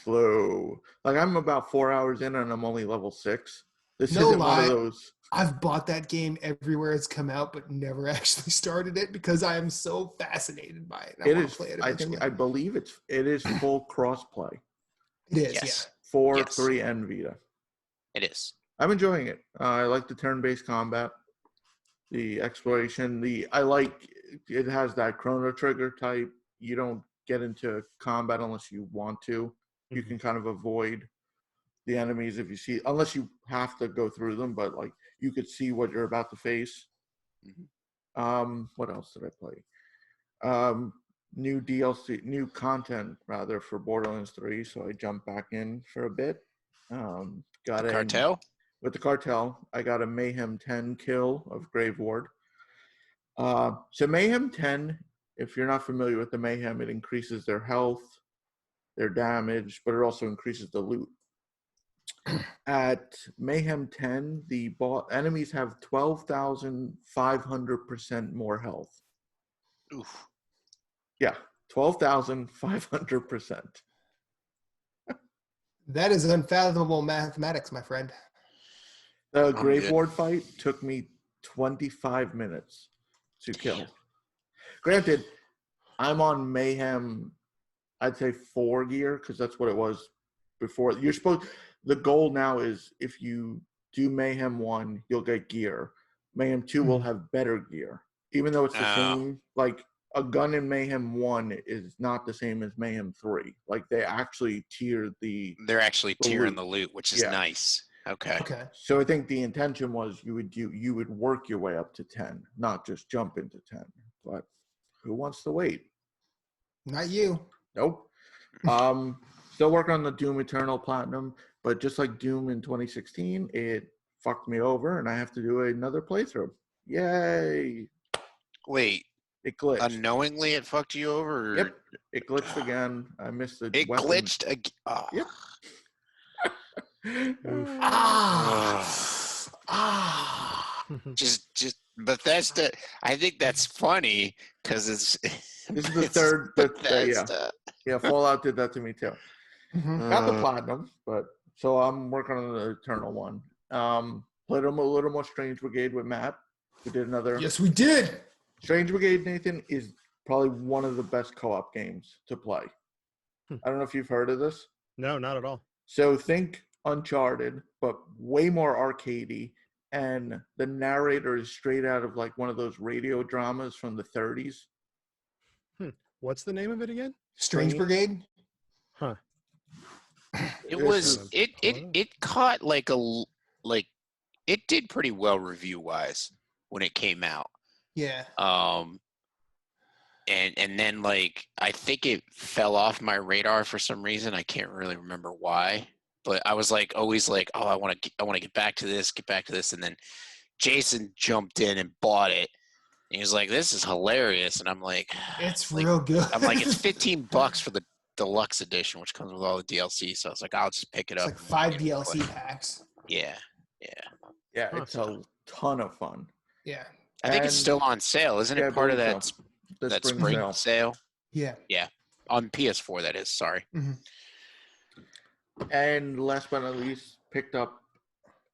Slow. Like, I'm about 4 hours in, and I'm only level 6. This isn't one of those. I've bought that game everywhere it's come out, but never actually started it because I am so fascinated by it. I want to play it. I believe it is full crossplay. It is, yes. 4, 3, and Vita. It is. I'm enjoying it. I like the turn-based combat, the exploration. It has that Chrono Trigger type. You don't get into combat unless you want to. You can kind of avoid the enemies if you see, unless you have to go through them, but like you could see what you're about to face. What else did I play? New DLC, new content rather, for Borderlands 3, so I jumped back in for a bit. Got the cartel? With the cartel, I got a Mayhem 10 kill of Grave Ward. So Mayhem 10, if you're not familiar with the Mayhem, it increases their health, their damage, but it also increases the loot. At Mayhem 10, the enemies have 12,500% more health. Oof. Yeah, 12,500%. That is unfathomable mathematics, my friend. The Grave Ward fight took me 25 minutes to kill. Granted, I'm on Mayhem, I'd say 4 gear, because that's what it was before. The goal now is if you do Mayhem 1, you'll get gear. Mayhem 2 will have better gear. Even though it's the same, like a gun in Mayhem 1 is not the same as Mayhem 3. Like they actually tier They're actually tiering the loot, which is nice. Okay. So I think the intention was you would work your way up to 10, not just jump into 10. But who wants to wait? Not you. Nope. Still working on the Doom Eternal Platinum, but just like Doom in 2016, it fucked me over, and I have to do another playthrough. Yay! Wait. It glitched. Unknowingly, it fucked you over? Or? Yep. It glitched again. I missed the weapon. Glitched again. Oh. Yep. Just Bethesda. I think that's funny because this is the third. Yeah. Fallout did that to me too. Not the platinum, but so I'm working on the Eternal one. Played a little more Strange Brigade with Matt. We did another. Yes, we did. Strange Brigade, Nathan, is probably one of the best co-op games to play. I don't know if you've heard of this. No, not at all. So think Uncharted, but way more arcadey, and the narrator is straight out of like one of those radio dramas from the 30s. What's the name of it again? Strange Brigade. Huh. It caught it did pretty well review wise when it came out. Yeah. And then like I think it fell off my radar for some reason. I can't really remember why, but I was like always like, oh, I want to get back to this, and then Jason jumped in and bought it. And he was like, "This is hilarious," and I'm like, "It's real good." I'm like, "It's $15 for the deluxe edition, which comes with all the DLC." So I was like, "I'll just pick it up." Like 5 DLC packs. Yeah. It's a ton of fun. Yeah. I think it's still on sale, isn't it? Part of that spring sale. Yeah. Yeah. On PS4, that is. Sorry. Mm-hmm. And last but not least, picked up.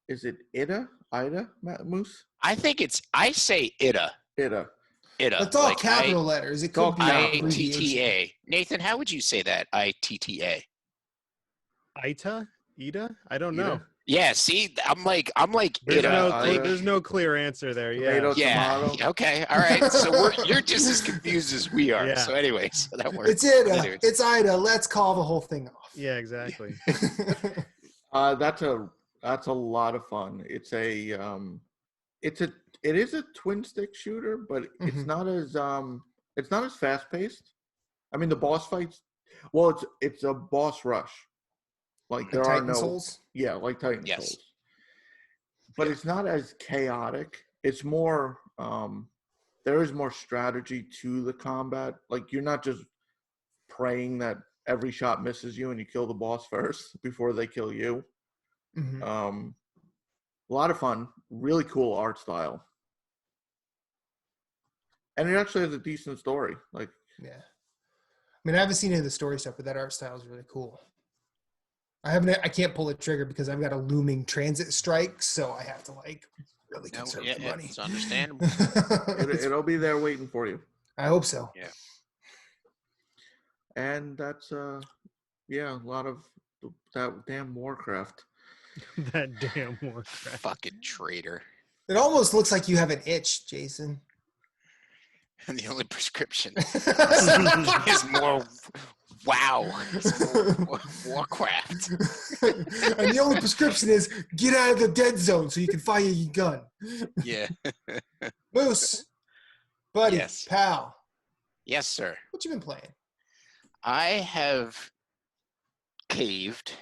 Is it Ida, Moose? I say Ida. Ida. It's all like capital letters. It could be ITTA. Nathan, how would you say that? ITTA. Ida? I don't know. Yeah, see, I'm like there's no clear answer there. Yeah. Okay. All right. So you're just as confused as we are. Yeah. So anyway, so that works. It's Ida. It's Ida. Let's call the whole thing off. Yeah, exactly. That's a lot of fun. It is a twin stick shooter, but it's not as fast paced. I mean, the boss fights. Well, it's a boss rush. Like there are no Souls? Yeah, like Titan Souls. But it's not as chaotic. It's more there is more strategy to the combat. Like you're not just praying that every shot misses you and you kill the boss first before they kill you. Mm-hmm. A lot of fun, really cool art style. And it actually has a decent story. Like I mean, I haven't seen any of the story stuff, but that art style is really cool. I can't pull the trigger because I've got a looming transit strike, so I have to really conserve the money. It's understandable. It'll be there waiting for you. I hope so. Yeah. And that's a lot of that damn Warcraft. That damn Warcraft. Fucking traitor. It almost looks like you have an itch, Jason. And the only prescription is more Warcraft. And the only prescription is get out of the dead zone so you can fire your gun. Yeah. Moose, buddy, pal. Yes, sir. What you been playing? I have caved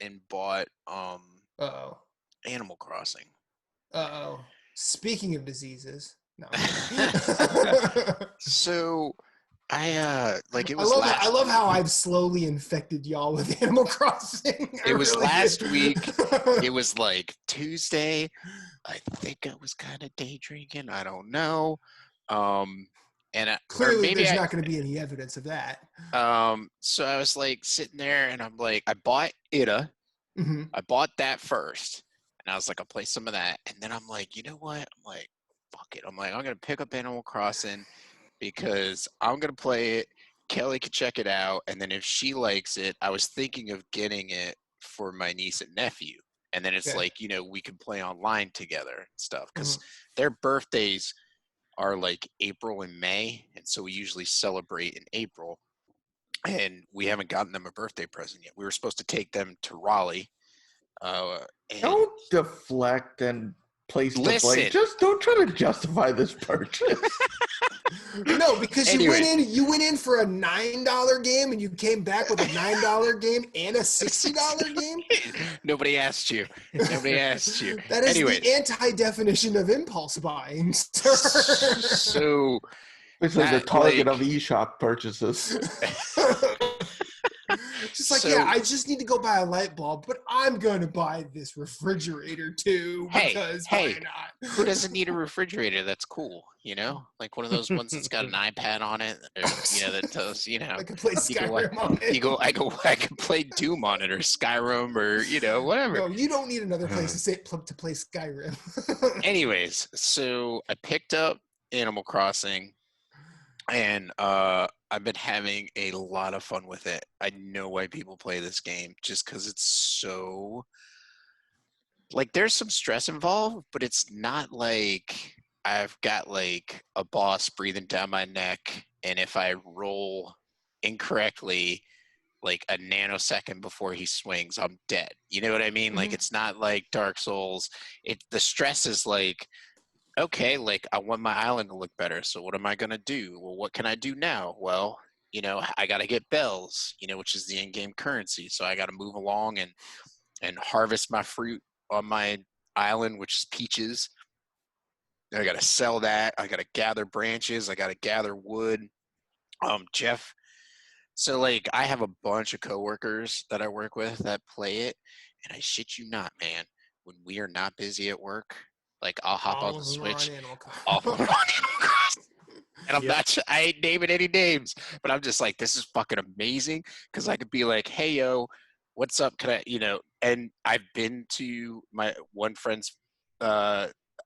and bought Uh-oh. Animal Crossing. Uh-oh. Speaking of diseases. No. So I I love how I've slowly infected y'all with Animal Crossing. It was really last did. week. It was like Tuesday. I think I was kind of day drinking. I don't know. Clearly there's not going to be any evidence of that. So I was like sitting there and I'm like, I bought Ida. Mm-hmm. I bought that first. And I was like, I'll play some of that. And then I'm like, you know what? I'm like, fuck it. I'm like, I'm going to pick up Animal Crossing because I'm going to play it. Kelly could check it out. And then if she likes it, I was thinking of getting it for my niece and nephew. And then it's like, you know, we can play online together and stuff because their birthdays are like April and May. And so we usually celebrate in April. And we haven't gotten them a birthday present yet. We were supposed to take them to Raleigh. Don't deflect and place the blame. Listen. Just don't try to justify this purchase. No, because you went in for a $9 game and you came back with a $9 game and a $60 game. Nobody asked you. That is the anti-definition of impulse buying, sir. So it's like the target of eShop purchases. Just like, yeah, I just need to go buy a light bulb, but I'm going to buy this refrigerator too. Because why not? Who doesn't need a refrigerator? That's cool, you know? Like one of those ones that's got an iPad on it, or, you know, that tells, you know. I can play Skyrim on it. I can play Doom on it, or Skyrim, or, you know, whatever. No, you don't need another place to play Skyrim. Anyways, so I picked up Animal Crossing, and I've been having a lot of fun with it. I know why people play this game, just because it's so, like, there's some stress involved, but it's not like I've got like a boss breathing down my neck, and if I roll incorrectly like a nanosecond before he swings, I'm dead. You know what I mean? Like, it's not like Dark Souls. The stress is like, okay, like, I want my island to look better, so what am I going to do? Well, what can I do now? Well, you know, I got to get bells, you know, which is the in-game currency. So I got to move along and harvest my fruit on my island, which is peaches. I got to sell that. I got to gather branches. I got to gather wood. Jeff. So, like, I have a bunch of coworkers that I work with that play it, and I shit you not, man, when we are not busy at work, like, I'll hop on the Switch, I'll run Animal Crossing. And I ain't naming any names, but I'm just like, this is fucking amazing, because I could be like, hey, yo, what's up? Can I, you know, and I've been to my one friend's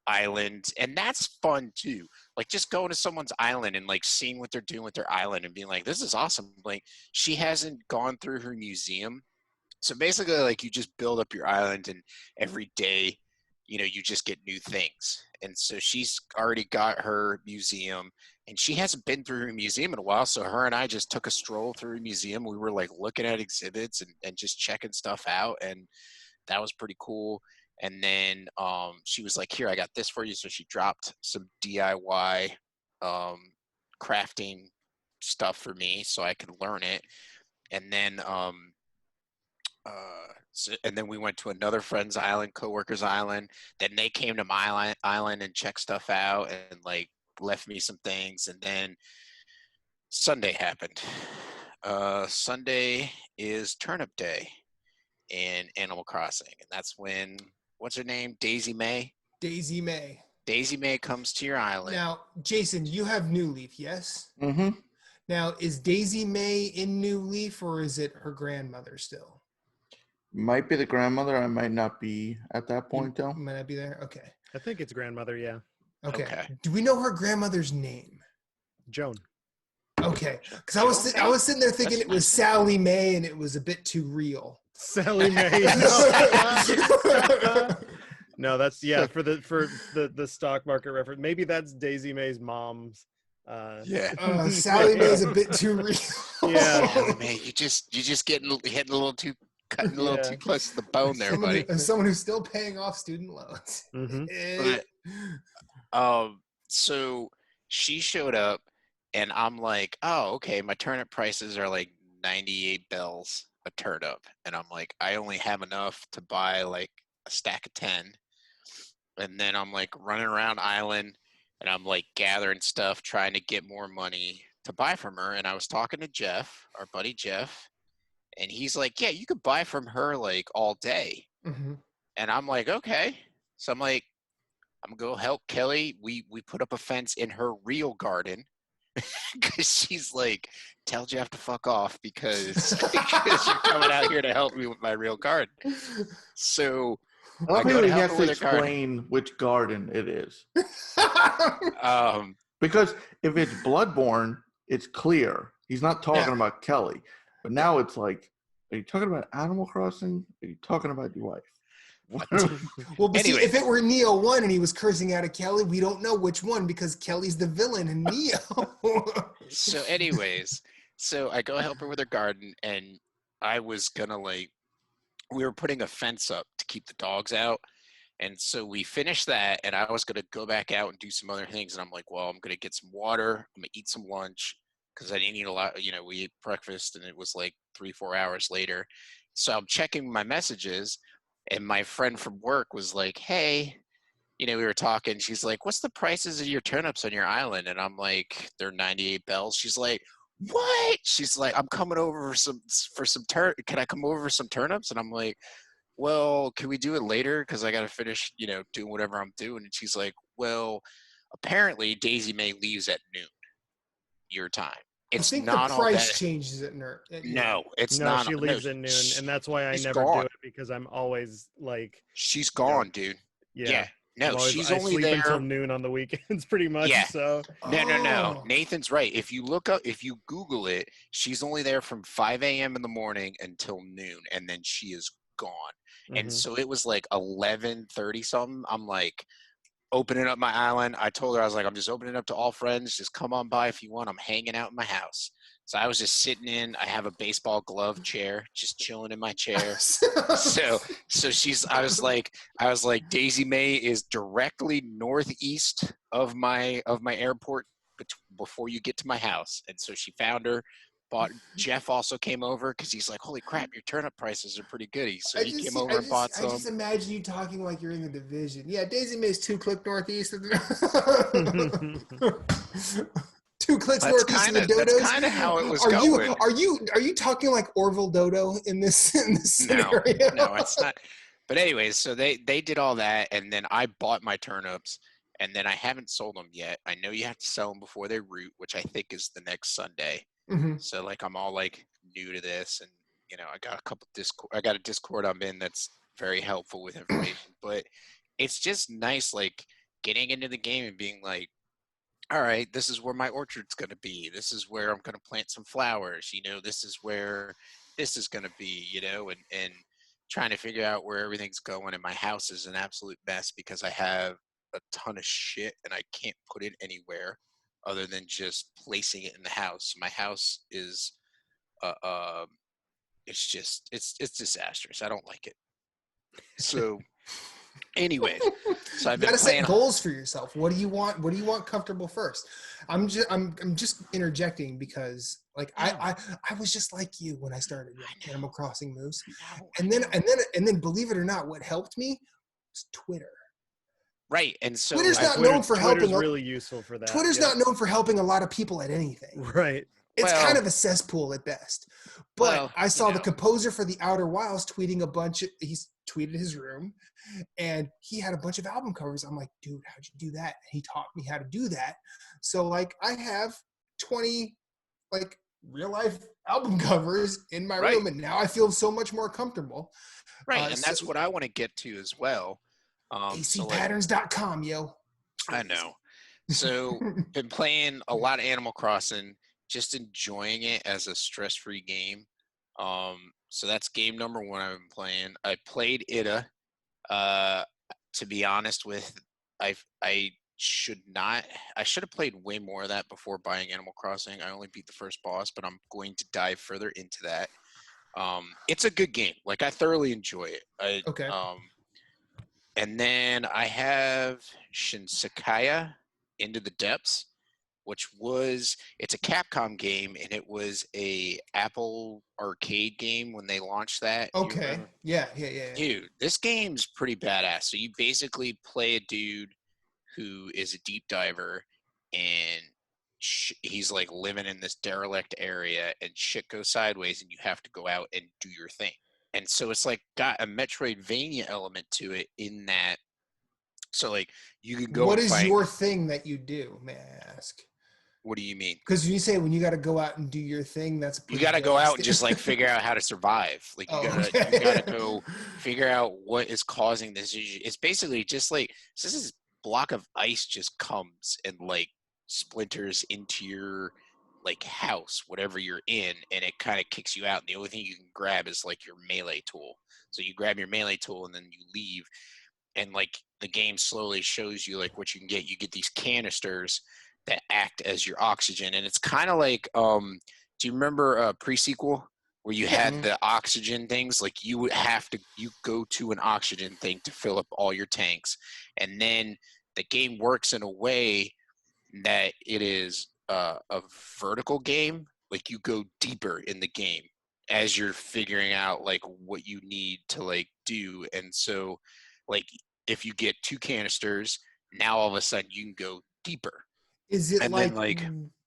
island, and that's fun too. Like, just going to someone's island and like seeing what they're doing with their island and being like, this is awesome. Like, she hasn't gone through her museum. So basically, like, you just build up your island, and every day, you know, you just get new things. And so she's already got her museum, and she hasn't been through her museum in a while. So her and I just took a stroll through a museum. We were like looking at exhibits and just checking stuff out. And that was pretty cool. And then she was like, here, I got this for you. So she dropped some DIY crafting stuff for me so I could learn it. And then and then we went to another friend's island, coworker's island. Then they came to my island and checked stuff out and like left me some things. And then Sunday happened. Sunday is turnip day in Animal Crossing, and that's when, what's her name? Daisy May. Daisy May. Daisy May comes to your island. Now, Jason, you have New Leaf, yes? Mm-hmm. Now, is Daisy May in New Leaf, or is it her grandmother still? Might be the grandmother. I might not be at that point, though. Might not be there? Okay. I think it's grandmother, yeah. Okay. Do we know her grandmother's name? Joan. Okay. Because I was sitting there thinking it was Sally Mae, and it was a bit too real. Sally Mae. No, that's for the stock market reference. Maybe that's Daisy Mae's mom's. Sally Mae's a bit too real. Yeah, Sally Mae, you just hitting a little too. Cutting a little too close to the bone there, buddy. As someone who's still paying off student loans. Mm-hmm. But, so she showed up, and I'm like, oh, okay, my turnip prices are like 98 bells. a turnip. And I'm like, I only have enough to buy like a stack of 10. And then I'm like running around island and I'm like gathering stuff, trying to get more money to buy from her. And I was talking to Jeff, our buddy Jeff, and he's like, yeah, you could buy from her like all day. Mm-hmm. And I'm like, okay. So I'm like, I'm gonna go help Kelly. We put up a fence in her real garden because she's like, tell Jeff to fuck off because you're coming out here to help me with my real garden. So I love go how to he help has her to with her garden. explain which garden it is. Because if it's Bloodborne, it's clear. He's not talking about Kelly. But now it's like, are you talking about Animal Crossing? Are you talking about your wife? Well, but see, if it were Neo 1 and he was cursing out at Kelly, we don't know which one because Kelly's the villain in Neo. So anyways, so I go help her with her garden, and I was gonna like, we were putting a fence up to keep the dogs out. And so we finished that, and I was going to go back out and do some other things. And I'm like, well, I'm going to get some water. I'm going to eat some lunch because I didn't eat a lot. You know, we ate breakfast, and it was like 3-4 hours later. So I'm checking my messages, and my friend from work was like, hey, you know, we were talking. She's like, what's the prices of your turnips on your island? And I'm like, they're 98 bells. She's like, what? She's like, I'm coming over for some Can I come over for some turnips? And I'm like, well, can we do it later? Because I got to finish, you know, doing whatever I'm doing. And she's like, well, apparently Daisy May leaves at noon your time. It's I think not the all price that. changes at noon. No, it's no, not. she leaves at noon, and that's why I never do it because I'm always like, she's gone, dude. Yeah. No, she's only sleep there until noon on the weekends, pretty much. Yeah. So No. Nathan's right. If you Google it, she's only there from 5 a.m. in the morning until noon, and then she is gone. And so it was like 11:30 something. I'm like opening up my island. I told her, I was like, I'm just opening up to all friends. Just come on by if you want. I'm hanging out in my house. So I was just sitting in. I have a baseball glove chair, just chilling in my chair. So I was like, Daisy May is directly northeast of my airport before you get to my house. And so she found her. Jeff also came over because he's like, holy crap, your turnip prices are pretty good. He came over and bought some. I just imagine you talking like you're in the division. Yeah, Daisy May's 2 clicks northeast of the 2 clicks northeast of the Dodos. That's kind of how it was going. Are you talking like Orville Dodo in this scenario? No, it's not. But anyways, so they did all that, and then I bought my turnips, and then I haven't sold them yet. I know you have to sell them before they root, which I think is the next Sunday. Mm-hmm. So like I'm all like new to this, and you know I got a Discord I'm in that's very helpful with information. But it's just nice like getting into the game and being like, all right, this is where my orchard's gonna be. This is where I'm gonna plant some flowers. You know, this is where this is gonna be. You know, and trying to figure out where everything's going. And my house is an absolute mess because I have a ton of shit and I can't put it anywhere other than just placing it in the house. My house is, it's disastrous. I don't like it. So, anyways, so I've been playing. Set goals for yourself. What do you want? What do you want comfortable first? I'm just interjecting because like I was just like you when I started Animal Crossing moves, and then believe it or not, what helped me was Twitter. Right, and so Twitter's not known for helping. Twitter's really useful for that. Twitter's not known for helping a lot of people at anything. Right. It's kind of a cesspool at best. But I saw the composer for the Outer Wilds tweeting he's tweeted his room, and he had a bunch of album covers. I'm like, dude, how'd you do that? And he taught me how to do that. So like I have 20 like real life album covers in my room, and now I feel so much more comfortable. Right, and that's what I want to get to as well. ACpatterns.com, yo. I know. So been playing a lot of Animal Crossing, just enjoying it as a stress-free game. So that's game number 1 I've been playing. I played Ida. To be honest with, I should have played way more of that before buying Animal Crossing. I only beat the first boss, but I'm going to dive further into that. It's a good game. Like I thoroughly enjoy it. Okay. And then I have Shinsekai Into the Depths, it's a Capcom game, and it was a Apple arcade game when they launched that. Do you Okay. remember? Yeah. Dude, this game's pretty badass. So you basically play a dude who is a deep diver, and he's like living in this derelict area, and shit goes sideways, and you have to go out and do your thing. And so it's like got a Metroidvania element to it in that. So like you can go. What and is find, your thing that you do? May I ask? What do you mean? Because when you say when you got to go out and do your thing, that's You got to go out and just like figure out how to survive. Like you gotta go figure out what is causing this issue. It's basically just like this block of ice just comes and like splinters into your like house, whatever you're in, and it kind of kicks you out. And the only thing you can grab is like your melee tool. So you grab your melee tool and then you leave, and like the game slowly shows you like what you can get. You get these canisters that act as your oxygen, and it's kind of like do you remember pre-sequel where you had the oxygen things? Like you go to an oxygen thing to fill up all your tanks, and then the game works in a way that it is a vertical game. Like you go deeper in the game as you're figuring out like what you need to like do. And so like if you get 2 canisters, now all of a sudden you can go deeper. Is it and like, then, like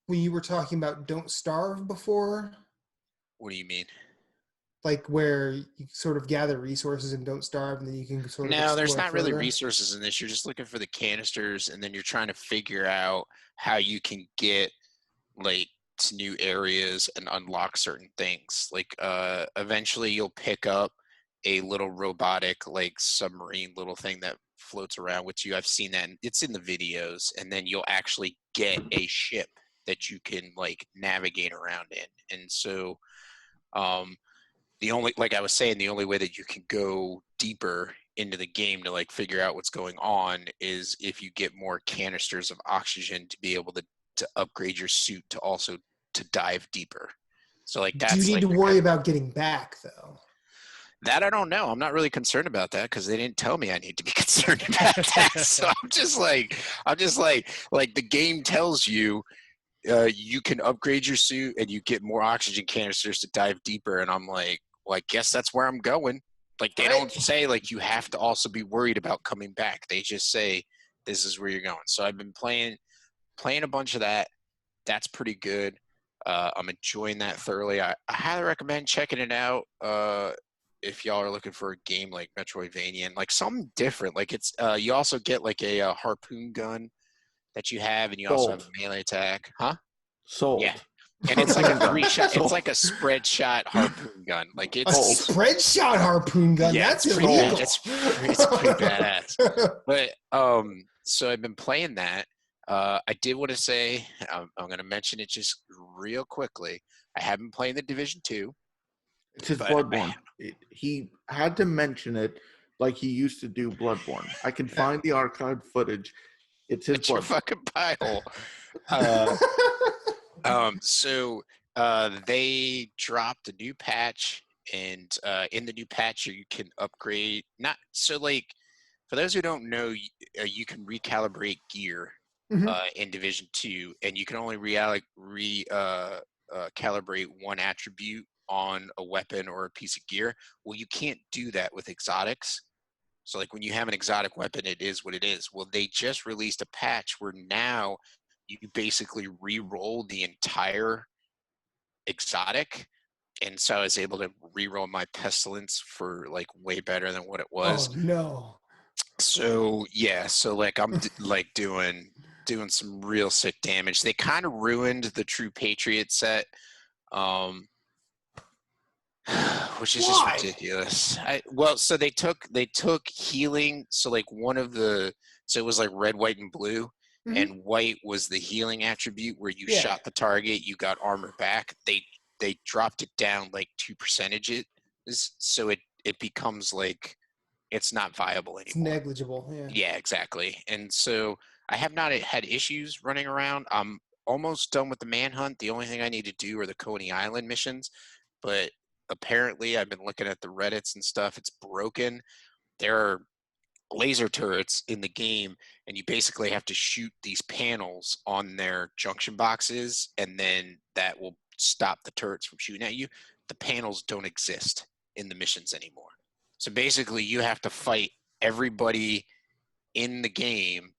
when you were talking about Don't Starve before? What do you mean? Like where you sort of gather resources and Don't Starve, and then you can sort of No, there's not further? really resources in this. You're just looking for the canisters, and then you're trying to figure out how you can get like to new areas and unlock certain things. Like eventually you'll pick up a little robotic like submarine little thing that floats around with you. I've seen that, and it's in the videos. And then you'll actually get a ship that you can like navigate around in. And so the only, like I was saying, the only way that you can go deeper into the game to like figure out what's going on is if you get more canisters of oxygen to be able to upgrade your suit to also to dive deeper. So like that's, do you need like, to worry about getting back though? That I don't know. I'm not really concerned about that because they didn't tell me I need to be concerned about that. So I'm just like the game tells you you can upgrade your suit and you get more oxygen canisters to dive deeper. And I'm like, well, I guess that's where I'm going. Like they don't say like you have to also be worried about coming back. They just say this is where you're going. So I've been playing a bunch of that. That's pretty good. I'm enjoying that thoroughly. I highly recommend checking it out. If y'all are looking for a game like Metroidvania and like something different, like it's you also get like a harpoon gun that you have, and you also have a melee attack, huh? Sold. Yeah, and it's like a 3-shot. It's like a spread shot harpoon gun. Like it's a spread shot harpoon gun. Yeah, that's illegal. It's pretty badass. But so I've been playing that. I did want to say I'm going to mention it just real quickly. I have been playing the Division 2. It's his Bloodborne. He had to mention it like he used to do Bloodborne. I can find the archived footage. It's his Bloodborne. Your fucking pie hole. So they dropped a new patch, and in the new patch you can upgrade. Not so like for those who don't know, you can recalibrate gear in Division 2, and you can only calibrate one attribute on a weapon or a piece of gear. Well, you can't do that with exotics. So like when you have an exotic weapon, it is what it is. Well, they just released a patch where now you basically re-roll the entire exotic. And so I was able to re-roll my pestilence for like way better than what it was. Oh no. So yeah, so like I'm like doing some real sick damage. They kind of ruined the True Patriot set. Which is just ridiculous. So they took healing. So like so it was like red, white, and blue, and white was the healing attribute where you shot the target, you got armor back. They dropped it down like 2%, so it becomes like it's not viable anymore. It's negligible. Yeah. Yeah, exactly. And so I have not had issues running around. I'm almost done with the manhunt. The only thing I need to do are the Coney Island missions, but apparently I've been looking at the Reddits and stuff. It's broken. There are laser turrets in the game, and you basically have to shoot these panels on their junction boxes, and then that will stop the turrets from shooting at you. The panels don't exist in the missions anymore. So basically you have to fight everybody in the game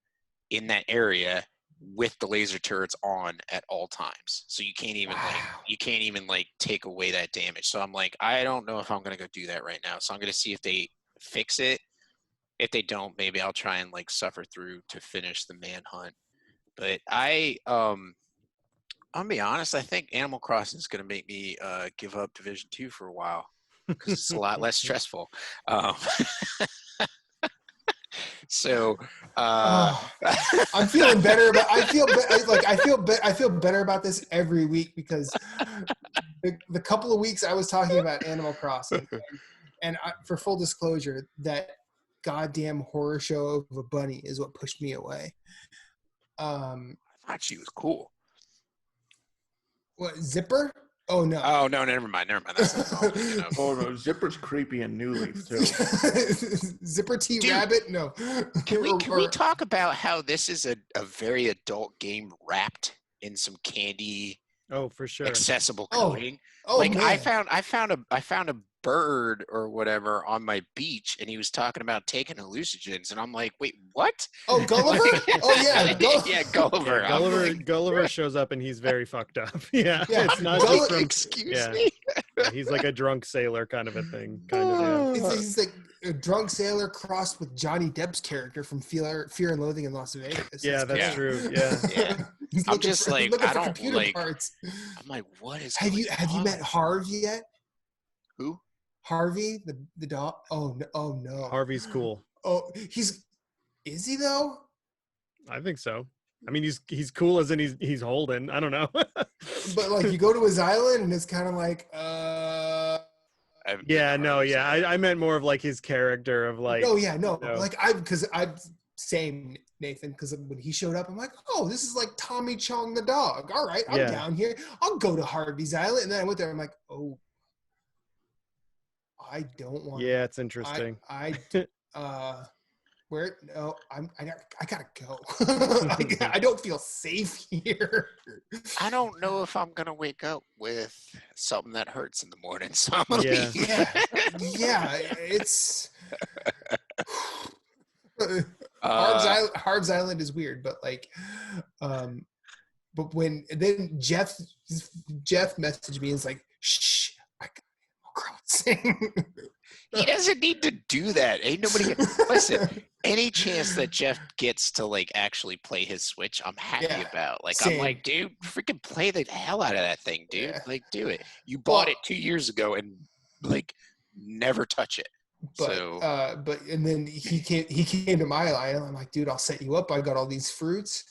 in that area with the laser turrets on at all times. So you can't even take away that damage. So I'm like, I don't know if I'm going to go do that right now. So I'm going to see if they fix it. If they don't, maybe I'll try and like suffer through to finish the manhunt. But I'll be honest, I think Animal Crossing is going to make me give up Division 2 for a while because it's a lot less stressful. So I'm feeling better about. I feel better about this every week because the couple of weeks I was talking about Animal Crossing, and for full disclosure, that goddamn horror show of a bunny is what pushed me away. I thought she was cool. What, Zipper? Oh no. Oh no, never mind. That's not Oh no, Zipper's creepy in New Leaf too. Zipper T Rabbit? No. Can we talk about how this is a very adult game wrapped in some candy? Oh, for sure. Accessible coding. Oh, like man. I found a bird or whatever on my beach, and he was talking about taking hallucinogens, and I'm like, wait, what? Oh, Gulliver? Oh yeah, Gulliver. Yeah, Gulliver shows up and he's very fucked up. Yeah, it's not just from. Excuse me. Yeah, he's like a drunk sailor kind of a thing. Kind of. Yeah. He's like a drunk sailor crossed with Johnny Depp's character from Fear and Loathing in Las Vegas. Yeah, that's true. Yeah. I'm just like, I don't like. Parts. I'm like, what is? Have you met Harv yet? Who? Harvey, the dog. Oh no. Harvey's cool. Oh, is he though? I think so. I mean, he's cool as in he's Holden. I don't know. But like, you go to his island and it's kind of like, Yeah, no, yeah. I meant more of like his character of like. Oh yeah, no. You know. Like same Nathan, because when he showed up, I'm like, oh, this is like Tommy Chong the dog. All right, I'm down here. I'll go to Harvey's Island, and then I went there. I'm like, oh. I don't want. Yeah, it's interesting. Where? No, I gotta go. I don't feel safe here. I don't know if I'm gonna wake up with something that hurts in the morning, so I'm gonna leave. Yeah, it's. Harb's Island is weird, but like, but when then Jeff messaged me and is like, shh. Crossing. He doesn't need to do that. Ain't nobody. Listen, any chance that Jeff gets to like actually play his Switch, I'm happy about. Like, same. I'm like, dude, freaking play the hell out of that thing, dude. Yeah. Like, do it. You bought it 2 years ago and like never touch it. But and then he came to my island. I'm like, dude, I'll set you up. I got all these fruits.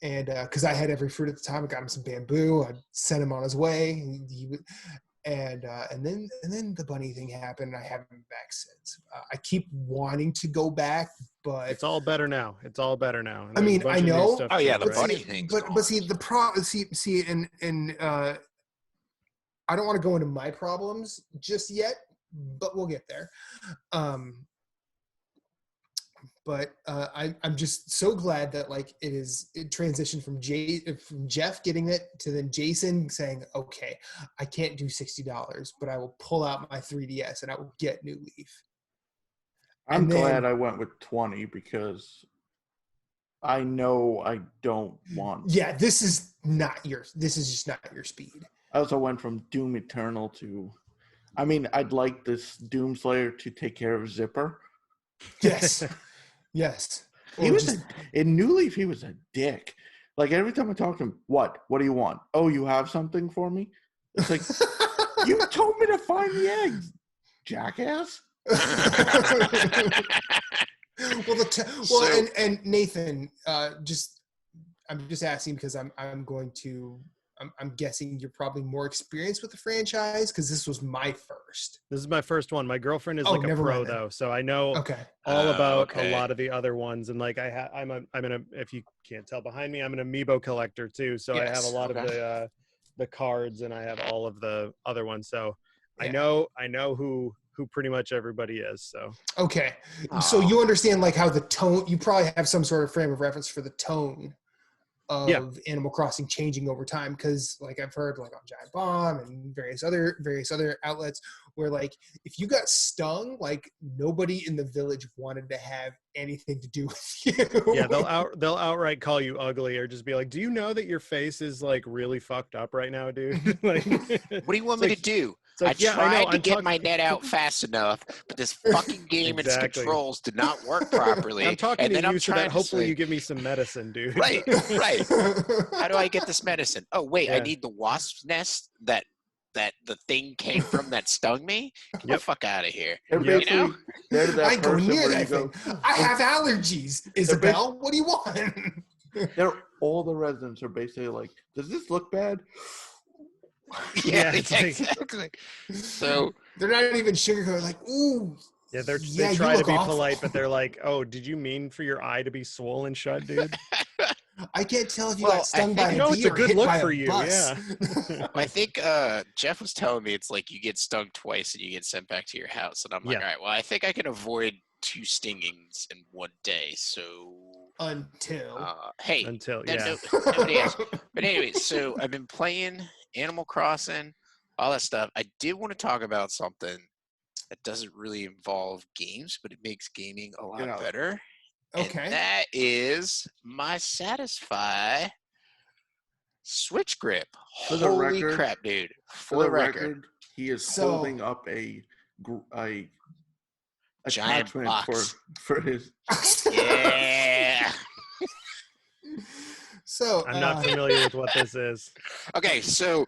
And because I had every fruit at the time, I got him some bamboo. I sent him on his way. And then the bunny thing happened, and I haven't been back since. I keep wanting to go back, but it's all better now. And I mean, I know. Oh yeah, the bunny thing. But see, the problem. See, and I don't want to go into my problems just yet, but we'll get there. But I'm just so glad that like it transitioned from Jeff getting it to then Jason saying, okay, I can't do $60, but I will pull out my 3DS and I will get New Leaf. I'm glad I went with 20 because I know I don't want. Yeah, this is just not your speed. I also went from Doom Eternal to, I mean, I'd like this Doomslayer to take care of Zipper. Yes. Yes. In New Leaf, he was a dick. Like, every time I talk to him, what do you want? Oh, you have something for me? It's like, you told me to find the eggs, jackass. And Nathan, I'm just asking because I'm guessing you're probably more experienced with the franchise because this was my first. This is my first one. My girlfriend is like a pro though, so I know all about a lot of the other ones. And like if you can't tell behind me, I'm an amiibo collector too. So I have a lot of the cards, and I have all of the other ones. So I know who who pretty much everybody is. So okay, so you understand like how the tone. You probably have some sort of frame of reference for the tone of Animal Crossing changing over time, because like I've heard like on Giant Bomb and various other outlets where like if you got stung, like nobody in the village wanted to have anything to do with you. Yeah, they'll outright call you ugly, or just be like, "Do you know that your face is like really fucked up right now, dude?" Like, what do you want me to do? Like, I tried to get my net out fast enough, but this fucking game and its controls did not work properly. I'm talking and to then you so that hopefully say, you give me some medicine, dude. Right. How do I get this medicine? Oh, wait, I need the wasp's nest that the thing came from that stung me? Get the fuck out of here. You know? I go near that thing. I have allergies. Isabel, what do you want? All the residents are basically like, does this look bad? Yeah, exactly. So they're not even sugarcoating, like, ooh. Yeah, they try to be polite, but they're like, "Oh, did you mean for your eye to be swollen shut, dude?" I can't tell if you got stung by a bee it's a or good hit look by for a you. bus. Yeah. I think Jeff was telling me it's like you get stung twice and you get sent back to your house, and I'm like, all right, well, I think I can avoid 2 stingings in one day. So until nobody asked. But anyway, so I've been playing Animal Crossing, all that stuff. I did want to talk about something that doesn't really involve games, but it makes gaming a lot better. Okay. And that is my Satisfy Switch grip. Holy crap, dude. For the record, he is holding up a giant box for his. Yeah. So I'm not familiar with what this is. Okay, so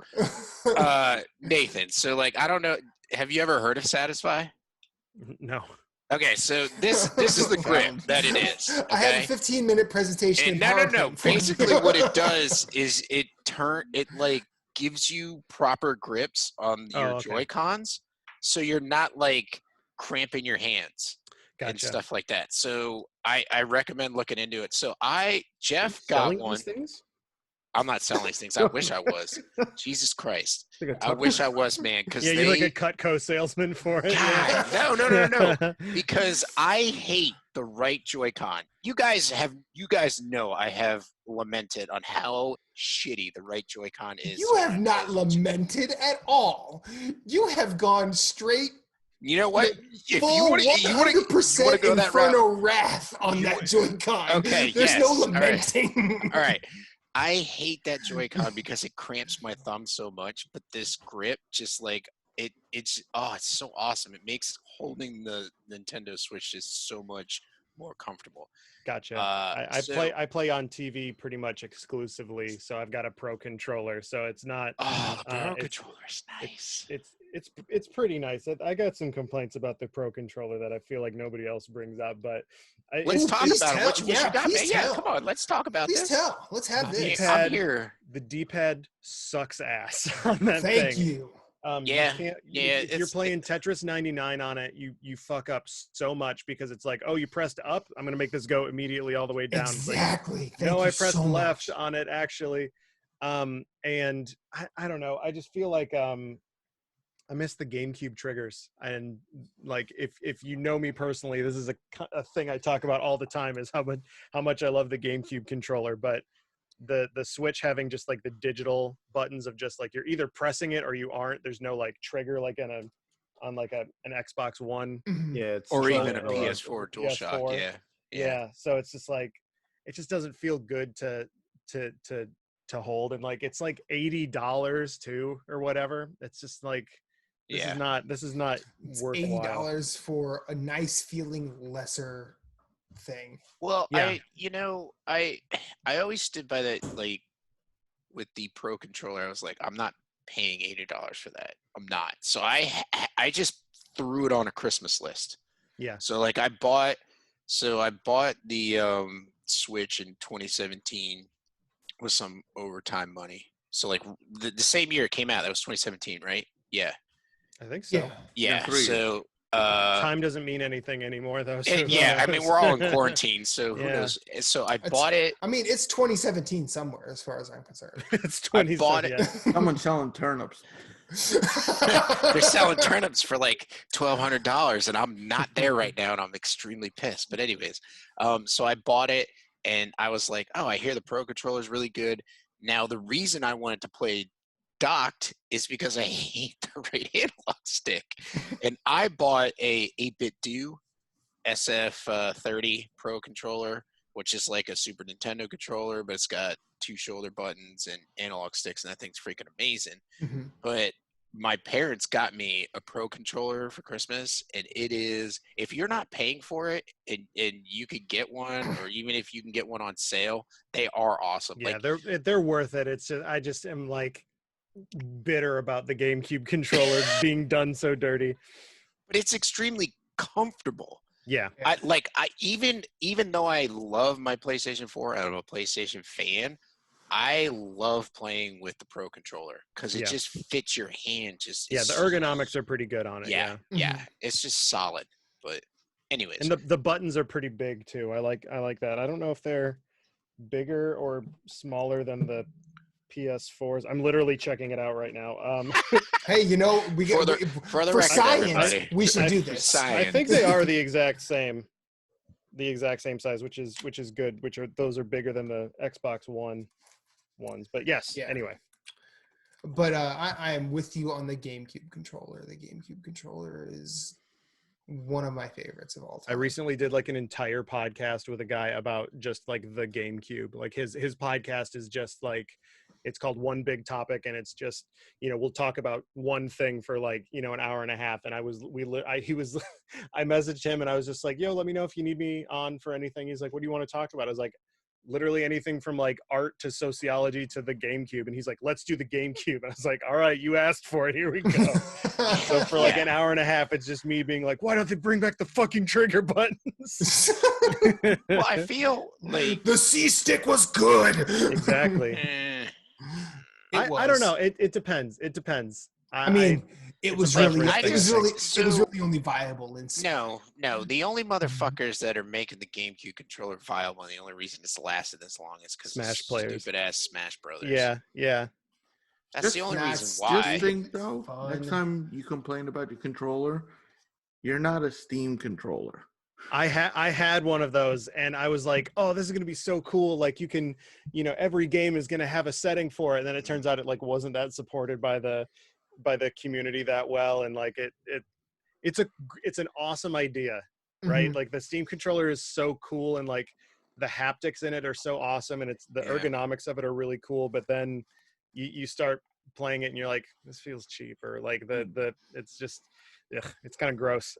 Nathan, so like I don't know, have you ever heard of Satisfy? No. Okay, so this is the grip that it is. Okay? I have a 15-minute presentation. And no. Basically, what it does is it like gives you proper grips on your Joy-Cons, so you're not like cramping your hands and stuff like that. So I recommend looking into it. So Jeff got one. I'm not selling these things. I wish I was. Jesus Christ. I wish I was, man. Because you're like a Cutco salesman for it. God, no. Because I hate the right Joy-Con. You guys know I have lamented on how shitty the right Joy-Con is. You have not lamented at all. You have gone straight. You know what? If you want to go that route, wrath on that Joy-Con. Okay, there's no lamenting. All right. I hate that Joy-Con because it cramps my thumb so much, but this grip just like it's so awesome. It makes holding the Nintendo Switch just so much more comfortable. Gotcha. I play on TV pretty much exclusively, so I've got a Pro controller, so it's not. Oh, the Pro controller is nice. It's pretty nice. I got some complaints about the Pro controller that I feel like nobody else brings up, but let's talk about it. What you got, man? Yeah, come on, let's talk about this. Please tell. Let's have this. I'm here. The D-pad sucks ass on that thing. Thank you. If you're playing Tetris 99 on it, you fuck up so much because it's like, oh, you pressed up, I'm gonna make this go immediately all the way down. Exactly. Like, no, I pressed left on it actually. And I don't know. I just feel like I miss the GameCube triggers, and like if you know me personally, this is a thing I talk about all the time is how much I love the GameCube controller, but the Switch having just like the digital buttons of just like you're either pressing it or you aren't. There's no like trigger like on like an Xbox One, or even a PS4 DualShock. Yeah. So it's just like it just doesn't feel good to hold, and like it's like $80 too or whatever. It's just like. This is not worthwhile. $80 for a nice feeling lesser thing. Well, I always stood by that. Like with the Pro controller, I was like, I'm not paying $80 for that. I'm not. So I just threw it on a Christmas list. Yeah. So like I bought the Switch in 2017 with some overtime money. So like the same year it came out, that was 2017, right? Yeah. I think so. Yeah. So time doesn't mean anything anymore, though. So I mean, we're all in quarantine, so who knows? So I bought it. I mean, it's 2017 somewhere, as far as I'm concerned. It's 2017. Someone's selling turnips. They're selling turnips for like $1,200, and I'm not there right now, and I'm extremely pissed. But anyways, so I bought it, and I was like, oh, I hear the Pro Controller is really good. Now, the reason I wanted to play docked is because I hate the right analog stick. And I bought a 8-bit Do SF30 Pro Controller, which is like a Super Nintendo controller, but it's got 2 shoulder buttons and analog sticks, and that thing's freaking amazing. Mm-hmm. But my parents got me a Pro Controller for Christmas, and it is, if you're not paying for it and you could get one, or even if you can get one on sale, they are awesome. Yeah, like, they're worth it. It's just, I just am like bitter about the GameCube controller being done so dirty. But it's extremely comfortable. Yeah. I even though I love my PlayStation 4, I'm a PlayStation fan, I love playing with the Pro Controller because it just fits your hand. The ergonomics are pretty good on it. Yeah, it's just solid. But anyways, and the buttons are pretty big too. I like that. I don't know if they're bigger or smaller than the PS4s. I'm literally checking it out right now. Hey, you know, for record, science, we should do this. I think they are the exact same size, which is good. Those are bigger than the Xbox One ones. But yes, anyway. But I am with you on the GameCube controller. The GameCube controller is one of my favorites of all time. I recently did like an entire podcast with a guy about just like the GameCube. Like his podcast is just like, it's called One Big Topic, and it's just, you know, we'll talk about one thing for like, you know, an hour and a half. And I messaged him and I was just like, yo, let me know if you need me on for anything. He's like, what do you want to talk about? I was like, literally anything from like art to sociology to the GameCube. And he's like, let's do the GameCube. And I was like, all right, you asked for it. Here we go. So for like an hour and a half, it's just me being like, why don't they bring back the fucking trigger buttons? Well, I feel like the C stick was good. Exactly. I don't know. It depends. I mean, it was really only viable in No. The only motherfuckers that are making the GameCube controller viable, and the only reason it's lasted this long is because Smash players, stupid ass Smash Brothers. Yeah. That's the only reason why. Just think though, next time you complain about your controller, you're not a Steam controller. I had one of those, and I was like, oh, this is gonna be so cool. Like, you can, you know, every game is gonna have a setting for it. And then it turns out it like wasn't that supported by the community that well. And like it's an awesome idea, right? Mm-hmm. Like the Steam controller is so cool, and like the haptics in it are so awesome, and it's the ergonomics of it are really cool. But then you start playing it and you're like, this feels cheap, or like the it's just, ugh, it's kind of gross.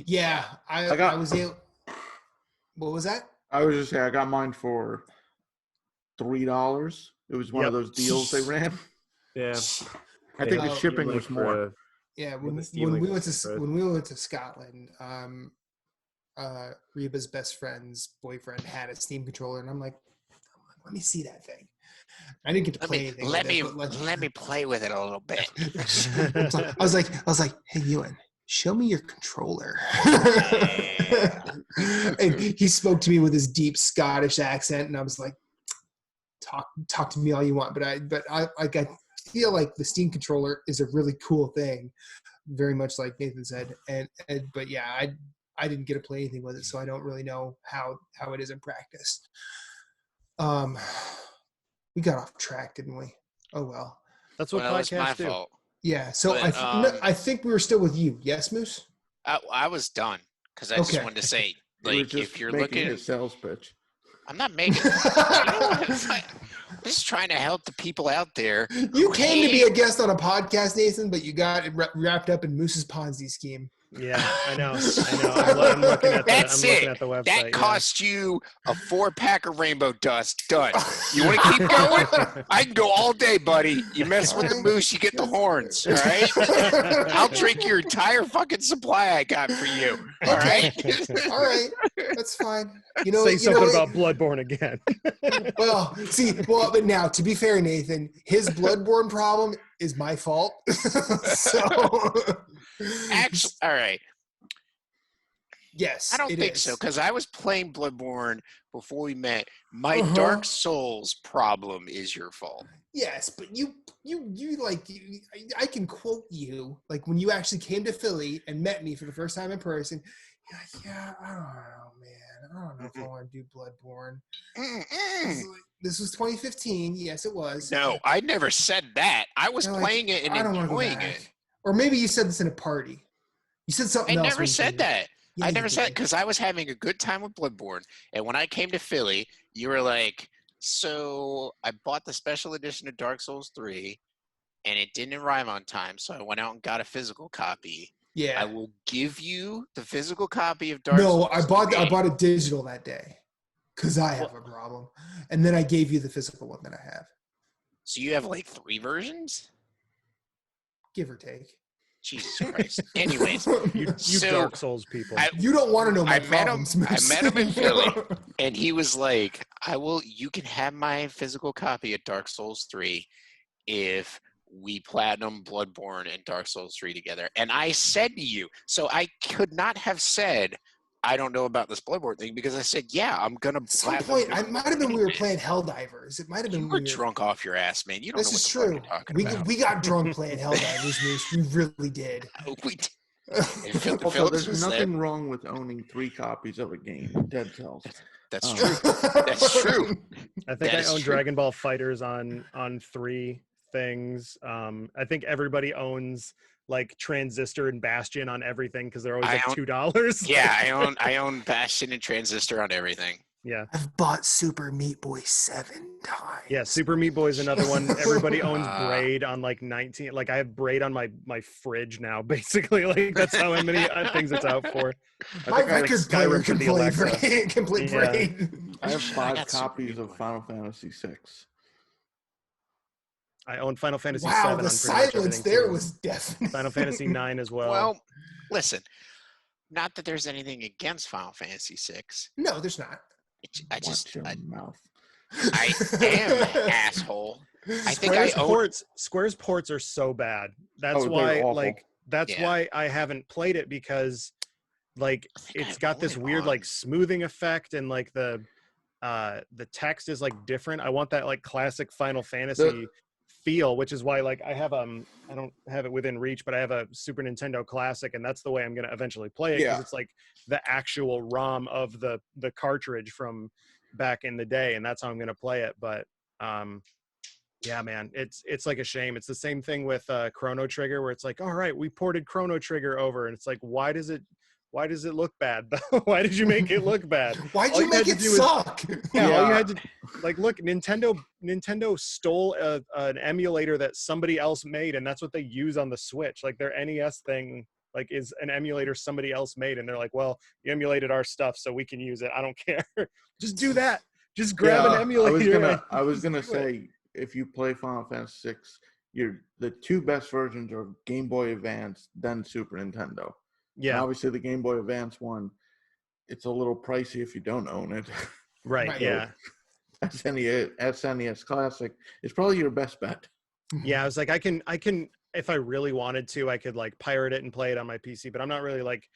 Yeah, I was able. What was that? I was just saying, I got mine for $3. It was one of those deals they ran. Yeah, I think the shipping was more. Yeah, when we went to Scotland, Reba's best friend's boyfriend had a Steam controller, and I'm like, let me see that thing. I didn't get to play anything. Let me play with it a little bit. I was like, hey, Ewan, show me your controller. And he spoke to me with his deep Scottish accent, and I was like, talk to me all you want. But I feel like the Steam controller is a really cool thing, very much like Nathan said. But yeah, I didn't get to play anything with it, so I don't really know how it is in practice. We got off track, didn't we? Oh well. That's what podcasts do. It's my fault. Yeah. So I think we were still with you. Yes, Moose? I was done because I just wanted to say, like, if you're looking at sales pitch. I'm not making I'm just trying to help the people out there. You came to be a guest on a podcast, Nathan, but you got wrapped up in Moose's Ponzi scheme. Yeah, I know. I'm looking at the website. That cost you a 4-pack of Rainbow Dust. Done. You want to keep going? I can go all day, buddy. You mess with the moose, you get the horns. All right? I'll drink your entire fucking supply I got for you. All right? All right. That's fine. Say something about Bloodborne again. But now, to be fair, Nathan, his Bloodborne problem is my fault. So actually, all right. Yes, I don't think so, because I was playing Bloodborne before we met. My Dark Souls problem is your fault. Yes, but I can quote you, like when you actually came to Philly and met me for the first time in person. You're like, yeah, I don't know, man. I don't know if I want to do Bloodborne. This was 2015. Yes, it was. No, I never said that. I was playing it and enjoying it. Or maybe you said this in a party. You said something else. I never said that. Yeah, I never said, because I was having a good time with Bloodborne. And when I came to Philly, you were like, so I bought the special edition of Dark Souls 3, and it didn't arrive on time, so I went out and got a physical copy. Yeah. I will give you the physical copy of Dark Souls 3. I bought a digital that day because I have a problem. And then I gave you the physical one that I have. So you have like 3 versions? Give or take. Jesus Christ. Anyways. You Dark Souls people. You don't want to know my problems. I met him in Philly, and he was like, you can have my physical copy of Dark Souls 3 if we platinum Bloodborne and Dark Souls 3 together. And I said to you, so I could not have said, I don't know about this Bloodborne thing, because I said, yeah, I'm going to platinum. At some point, it might have been we were playing Helldivers. It might have been you were drunk off your ass, man. You don't know what the fuck you're talking about. We got drunk playing Helldivers, Moose. We really did. We did. Also, there's nothing wrong with owning 3 copies of a game. Dead Cells. That's true. That's true. I think I own Dragon Ball Fighters on 3 things. I think everybody owns like Transistor and Bastion on everything because they're always like $2. Yeah, I own Bastion and Transistor on everything. Yeah. I've bought Super Meat Boy 7 times. Yeah, Super Meat Boy is another one. Everybody owns Braid on like 19. Like I have Braid on my fridge now, basically. Like that's how many things it's out for. My record player can play Braid. I have 5 copies of Final Fantasy 6. I own Final Fantasy 7. Wow, the silence there was deafening. Final Fantasy 9 as well. Well, listen, not that there's anything against Final Fantasy 6. No, there's not. Mouth. I am an asshole. I think Square's ports are so bad. That's why why I haven't played it, because like it's got this weird like smoothing effect, and like the text is like different. I want that like classic Final Fantasy feel, which is why like I have I don't have it within reach, but I have a Super Nintendo Classic, and that's the way I'm going to eventually play it, because it's like the actual ROM of the cartridge from back in the day, and that's how I'm going to play it. But yeah, man, it's like a shame. It's the same thing with Chrono Trigger, where it's like, all right, we ported Chrono Trigger over, and it's like, why does it look bad though? Why did you make it look bad? Why'd you make it suck? All you had to like look. Nintendo stole an emulator that somebody else made, and that's what they use on the Switch. Like their NES thing, like is an emulator somebody else made, and they're like, well, you emulated our stuff, so we can use it. I don't care. Just do that. Just grab an emulator. I was gonna say, if you play Final Fantasy VI, the 2 best versions are Game Boy Advance, then Super Nintendo. Yeah, and obviously the Game Boy Advance one, it's a little pricey if you don't own it. Right. Yeah. SNES Classic is probably your best bet. Yeah, I was like, I can, if I really wanted to, I could like pirate it and play it on my PC. But I'm not really like,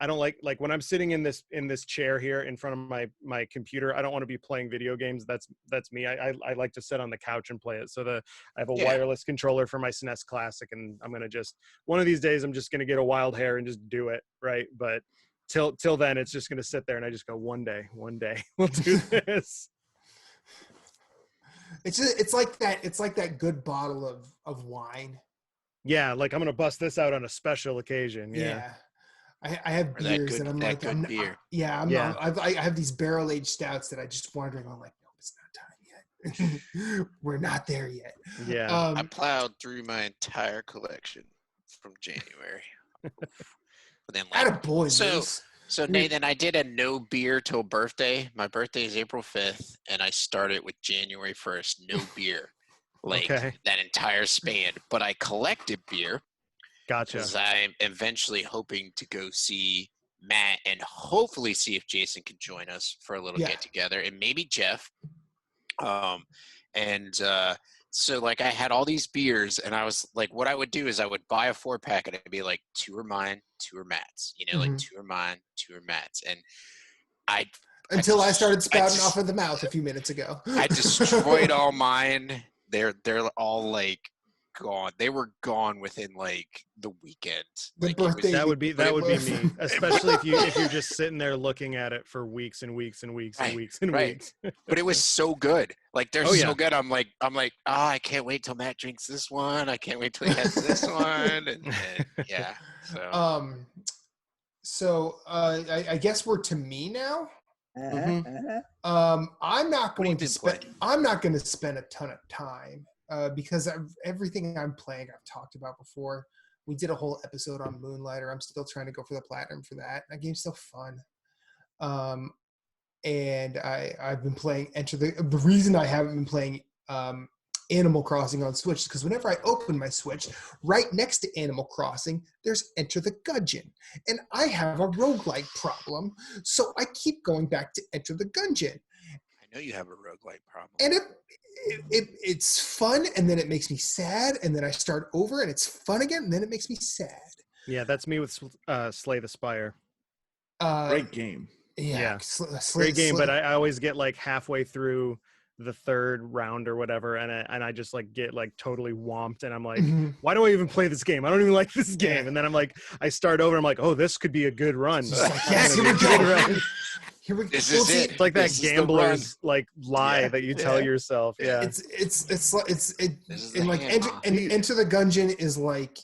I don't like when I'm sitting in this chair here in front of my computer, I don't want to be playing video games. That's me. I like to sit on the couch and play it. So I have a wireless controller for my SNES Classic, and I'm gonna one of these days I'm just gonna get a wild hair and just do it, right? But till then, it's just gonna sit there, and I just go, one day we'll do this. It's like that good bottle of wine. Yeah, like I'm gonna bust this out on a special occasion. Yeah. I have beers and I'm like, I have these barrel-aged stouts that I just want to drink. I'm like, no, it's not time yet. We're not there yet. Yeah. I plowed through my entire collection from January. But then, so Nathan, I did a no beer till birthday. My birthday is April 5th, and I started with January 1st, no beer. That entire span. But I collected beer. Gotcha. Because I'm eventually hoping to go see Matt and hopefully see if Jason can join us for a little get together, and maybe Jeff. So like I had all these beers, and I was like, what I would do is I would buy a 4-pack, and it'd be like 2 are mine, 2 are Matt's. Like 2 are mine, 2 are Matt's, and I started spouting off of the mouth a few minutes ago. I destroyed all mine. they're all like gone. They were gone within like the weekend. The Like, birthday. That would be me, especially if you're just sitting there looking at it for weeks and weeks and weeks and weeks and weeks. But it was so good. Like they're Oh, yeah. so good. I'm like, oh, I can't wait till Matt drinks this one. I can't wait till he has this one. And yeah. So I guess we're to me now. Mhm. I'm not going to playing? I'm not going to spend a ton of time because everything I'm playing I've talked about before. We did a whole episode on Moonlighter. I'm still trying to go for the platinum for that. That game's still fun. And I've been playing the reason I haven't been playing Animal Crossing on Switch is because whenever I open my Switch, right next to Animal Crossing, there's Enter the Gungeon. And I have a roguelike problem, so I keep going back to Enter the Gungeon. I know you have a roguelike problem. And it's fun, and then it makes me sad, and then I start over, and it's fun again, and then it makes me sad. Yeah, that's me with Slay the Spire. Great game. Yeah. Great game, but I always get like halfway through the third round or whatever, and I just like get like totally whomped, and I'm like, why do I even play this game? I don't even like this game. And then I'm like, I start over. I'm like, oh, this could be a good run. Yes, here we go. Here we go. This is it. It's like that gambler's like lie that you tell yourself. Yeah, It's like Enter the Gungeon is like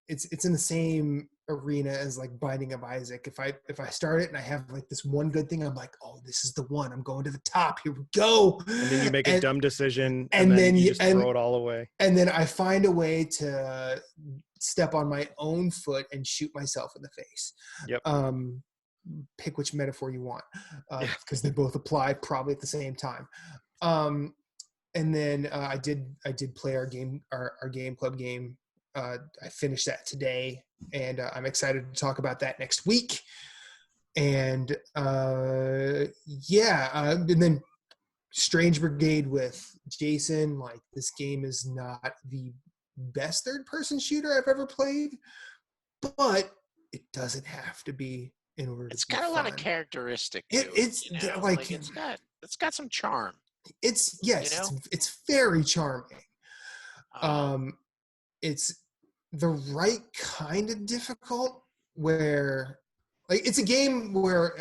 it's in the same arena as like Binding of Isaac. If I start it and I have like this one good thing, I'm like, oh, this is the one. I'm going to the top. Here we go. And then you make a dumb decision, and then you just throw it all away. And then I find a way to step on my own foot and shoot myself in the face. Yep. Pick which metaphor you want, because they both apply probably at the same time. And then I did play our game club game. I finished that today, and I'm excited to talk about that next week. And and then Strange Brigade with Jason. Like, this game is not the best third-person shooter I've ever played, but it doesn't have to be in order. It's got a lot of characteristic. It's like it's got some charm. It's it's very charming. It's the right kind of difficult, where like it's a game where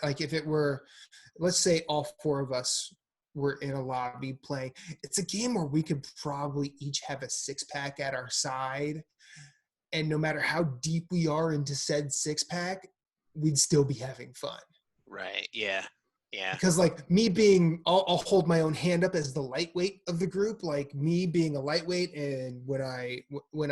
like if it were, let's say all four of us were in a lobby playing, it's a game where we could probably each have a 6-pack at our side, and no matter how deep we are into said 6-pack, we'd still be having fun. Right. Yeah. Yeah. Because like me being, I'll hold my own hand up as the lightweight of the group. Like me being a lightweight, and when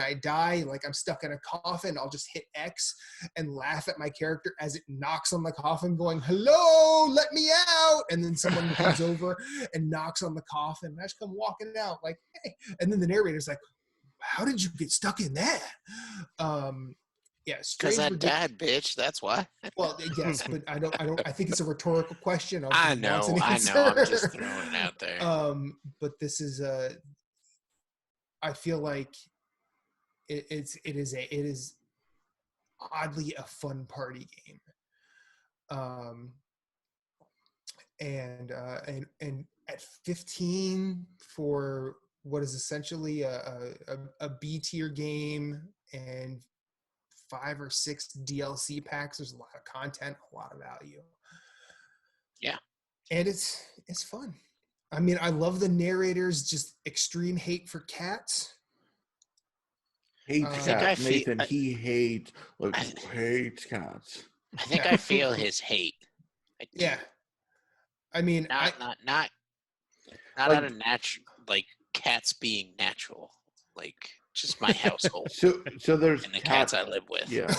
I die, like I'm stuck in a coffin, I'll just hit X and laugh at my character as it knocks on the coffin, going, "Hello, let me out!" And then someone comes over and knocks on the coffin, and I just come walking out like, "Hey!" And then the narrator's like, "How did you get stuck in that?" Because I died, bitch. That's why. Well, yes, but I don't. I think it's a rhetorical question. I know. I'm just throwing it out there. But this is I feel like it is oddly a fun party game. And at 15 for what is essentially a B tier game and 5 or 6 DLC packs. There's a lot of content, a lot of value. Yeah. And it's fun. I mean, I love the narrator's just extreme hate for cats. Hates cats, Nathan. He hates cats. I think I feel his hate. Yeah. I mean, not out of natural, like cats being natural, like just my household. So there's and the cats I live with. Yeah,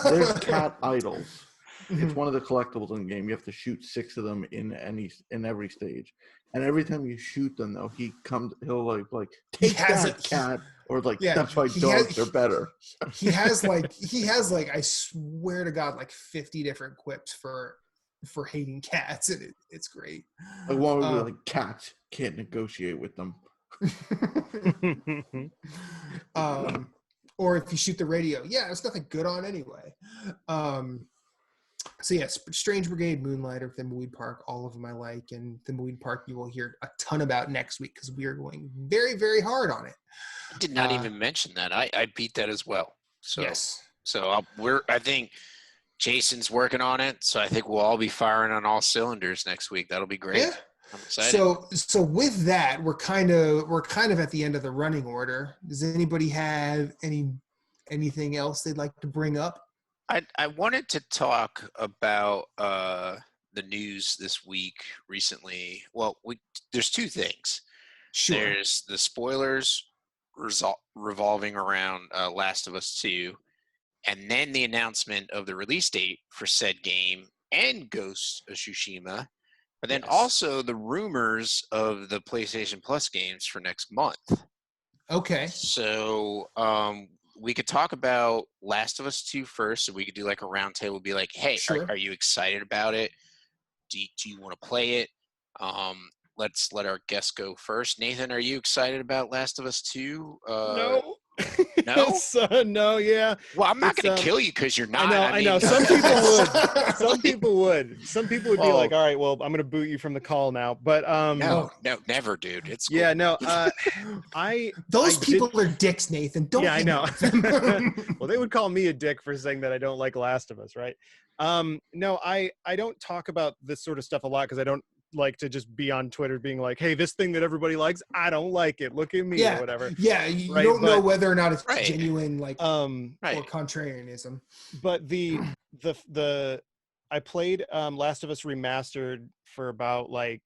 there's cat idols. It's one of the collectibles in the game. You have to shoot 6 of them in every stage, and every time you shoot them, though, he'll like take that cat, or like that's why dogs are better. He has like I swear to God, like 50 different quips for hating cats, and it's great. Like one would be like, cats can't negotiate with them. Or if you shoot the radio, there's nothing good on anyway. So yes, Strange Brigade, Moonlighter, Thimbleweed Park, all of them I like, and Thimbleweed Park you will hear a ton about next week because we are going very, very hard on it. I did not even mention that. I beat that as well. So yes. So I think Jason's working on it. So I think we'll all be firing on all cylinders next week. That'll be great. Yeah. I'm excited. So with that, we're kind of at the end of the running order. Does anybody have anything else they'd like to bring up? I wanted to talk about the news this week recently. Well, there's two things. Sure. There's the spoilers revolving around Last of Us 2, and then the announcement of the release date for said game and Ghost of Tsushima, but then also the rumors of the PlayStation Plus games for next month. Okay. So we could talk about Last of Us 2 first, so we could do like a round table, be like, hey, are you excited about it? Do you want to play it? Let's let our guests go first. Nathan, are you excited about Last of Us 2? No. No? No, yeah. Well, I'm not going to kill you because you're not. I know. Some people would. Some people would be like, all right, well, I'm going to boot you from the call now. But no, never, dude. It's cool. Yeah, no. Those people are dicks, Nathan. Don't. Yeah, I know. Well, they would call me a dick for saying that I don't like Last of Us, right? No, I don't talk about this sort of stuff a lot because I don't like to just be on Twitter being like, hey, this thing that everybody likes, I don't like it. Look at me or whatever. Yeah, you don't know whether or not it's genuine, like, or contrarianism. But I played Last of Us Remastered for about like,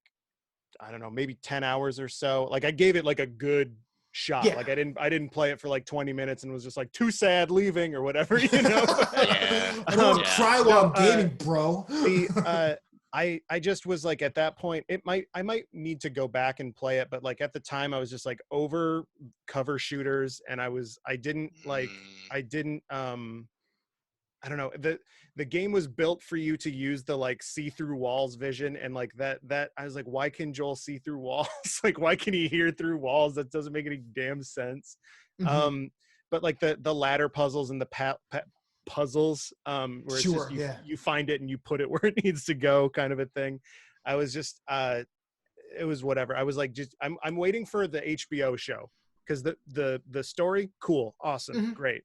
I don't know, maybe 10 hours or so. Like I gave it like a good shot. Like I didn't play it for like 20 minutes and was just like too sad leaving or whatever, you know. I don't cry while I'm gaming, bro. I just was like, at that point, I might need to go back and play it, but like at the time I was just like over cover shooters, and I don't know, the game was built for you to use the like see-through walls vision, and like that I was like, why can Joel see through walls? Like, why can he hear through walls? That doesn't make any damn sense. Mm-hmm. But like the ladder puzzles and the puzzles where it's just you find it and you put it where it needs to go, kind of a thing. I was just it was whatever. I was like, just I'm waiting for the HBO show, because the story, cool, awesome, great.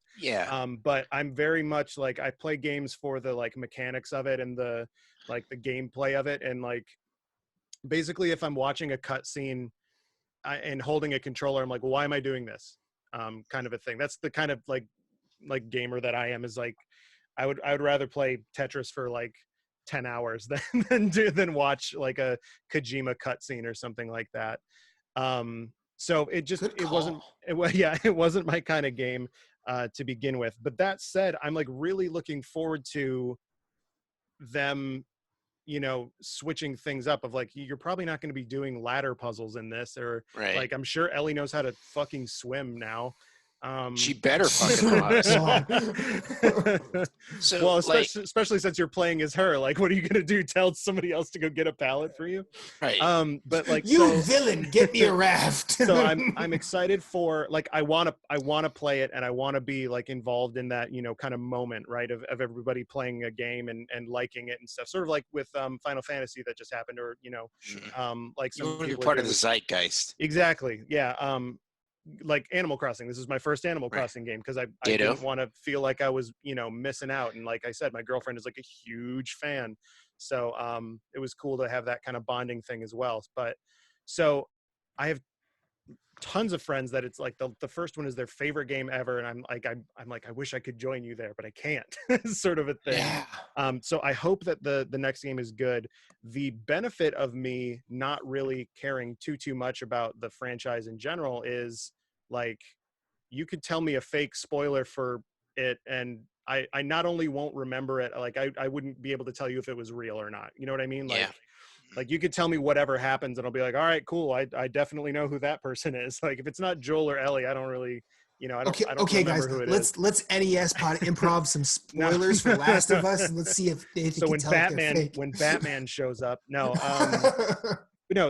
But I'm very much like, I play games for the like mechanics of it and the like the gameplay of it, and like basically if I'm watching a cutscene and holding a controller, I'm like, well, why am I doing this? Kind of a thing. That's the kind of like gamer that I am, is like I would rather play Tetris for like 10 hours than watch like a Kojima cutscene or something like that. So it wasn't my kind of game to begin with. But that said, I'm like really looking forward to them, you know, switching things up, of like, you're probably not going to be doing ladder puzzles in this, or like, I'm sure Ellie knows how to fucking swim now. She better fucking us. So, well, especially since you're playing as her, like, what are you gonna do? Tell somebody else to go get a pallet for you? Right. But like, villain, get me a raft. So I'm excited for, like, I want to play it, and I want to be like involved in that, you know, kind of moment, right, of everybody playing a game and liking it and stuff. Sort of like with Final Fantasy that just happened, or you know, like some you want to be part of the zeitgeist. Exactly. Yeah. Like Animal Crossing. This is my first Animal Crossing game, because I didn't want to feel like I was, you know, missing out. And like I said, my girlfriend is like a huge fan. So it was cool to have that kind of bonding thing as well. But so I have tons of friends that it's like the first one is their favorite game ever, and I'm like I wish I could join you there, but I can't. Sort of a thing. Yeah. So I hope that the next game is good. The benefit of me not really caring too much about the franchise in general is, like, you could tell me a fake spoiler for it, and I not only won't remember it, like I wouldn't be able to tell you if it was real or not. You know what I mean? Like you could tell me whatever happens, and I'll be like, all right, cool. I definitely know who that person is. Like, if it's not Joel or Ellie, I don't really, you know, I don't okay, remember guys, who it is. Let's NES pod improv some spoilers for Last of Us, and let's see if they can tell if they're fake. When Batman shows up, no,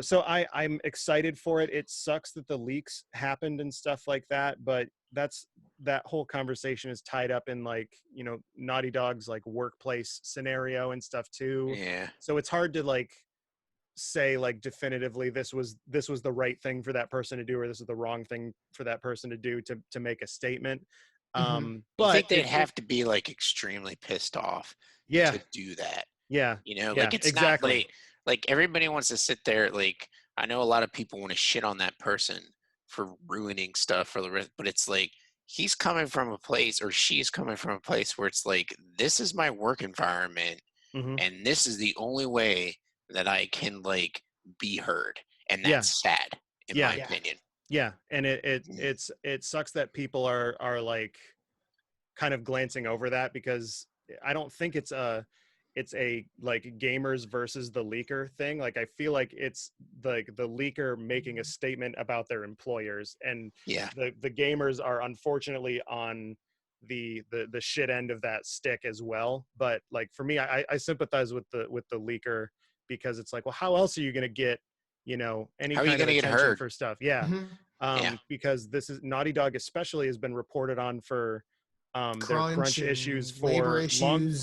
so I'm excited for it. It sucks that the leaks happened and stuff like that, but that's that whole conversation is tied up in like, you know, Naughty Dog's like workplace scenario and stuff too. Yeah. So it's hard to like say like definitively this was the right thing for that person to do, or this is the wrong thing for that person to do to make a statement. But I think they'd have to be like extremely pissed off to do that. Yeah. You know, yeah, like it's exactly. not like everybody wants to sit there. Like I know a lot of people want to shit on that person for ruining stuff for the rest, but it's like he's coming from a place or she's coming from a place where it's like, this is my work environment and this is the only way that I can like be heard. And that's sad in my opinion. Yeah. And it sucks that people are like kind of glancing over that, because I don't think it's a like gamers versus the leaker thing. Like I feel like it's like the leaker making a statement about their employers, and the gamers are unfortunately on the shit end of that stick as well. But like for me, I sympathize with the leaker, because it's like, well, how else are you going to get, you know, any kind of attention for stuff? Because this is Naughty Dog especially has been reported on for their crunch issues for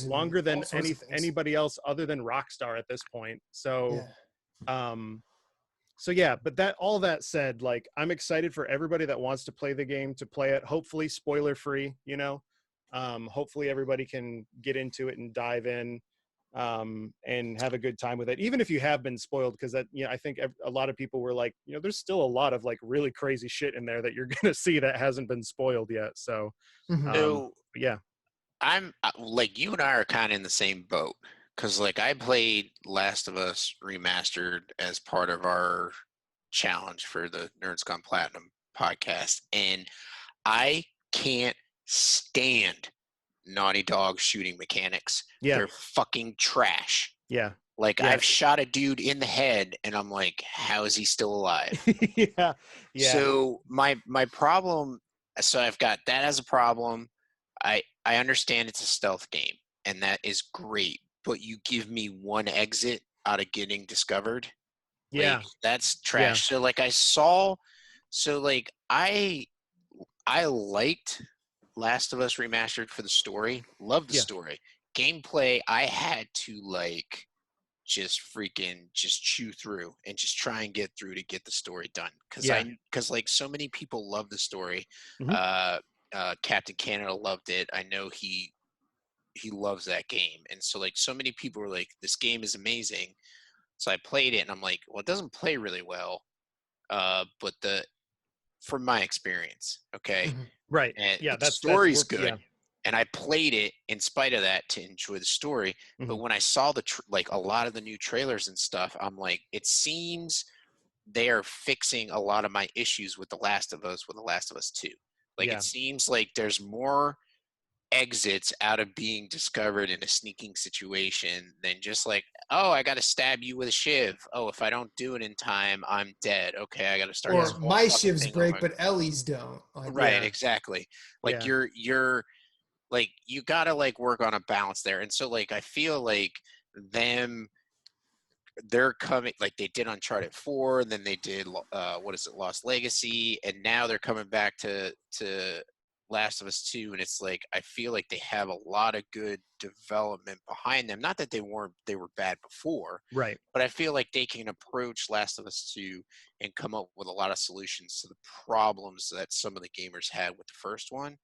longer than anybody else other than Rockstar at this point. So but that all that said, like I'm excited for everybody that wants to play the game to play it, hopefully spoiler free, you know. Hopefully everybody can get into it and dive in and have a good time with it, even if you have been spoiled, because that, you know, I think a lot of people were like, you know, there's still a lot of like really crazy shit in there that you're gonna see that hasn't been spoiled yet. So I'm like, you and I are kind of in the same boat, because like I played Last of Us Remastered as part of our challenge for the Nerds Gone Platinum podcast, and I can't stand Naughty Dog shooting mechanics. They're fucking trash. Like I've shot a dude in the head and I'm like, how is he still alive? So my problem, so I've got that as a problem. I understand it's a stealth game and that is great, but you give me one exit out of getting discovered. Like, that's trash. So like I liked Last of Us Remastered for the story. Love the story. Gameplay, I had to like just chew through and just try and get through to get the story done. Because like so many people love the story. Captain Canada loved it. I know he loves that game. And so like so many people were like, this game is amazing. So I played it and I'm like, well, it doesn't play really well. But from my experience, okay? Right. And the story's good. And I played it in spite of that to enjoy the story. But when I saw like a lot of the new trailers and stuff, I'm like, it seems they are fixing a lot of my issues with The Last of Us 2. Like it seems like there's more exits out of being discovered in a sneaking situation than just like, oh, I got to stab you with a shiv. Oh, if I don't do it in time, I'm dead. Okay, I got to start. Or my shivs break, but Ellie's don't. Like, exactly. Like you're like, you got to like work on a balance there. And so like, I feel like they're coming like they did Uncharted 4, and then they did Lost Legacy, and now they're coming back to Last of Us 2, and it's like I feel like they have a lot of good development behind them. Not that they were bad before, right? But I feel like they can approach Last of Us 2 and come up with a lot of solutions to the problems that some of the gamers had with the first one.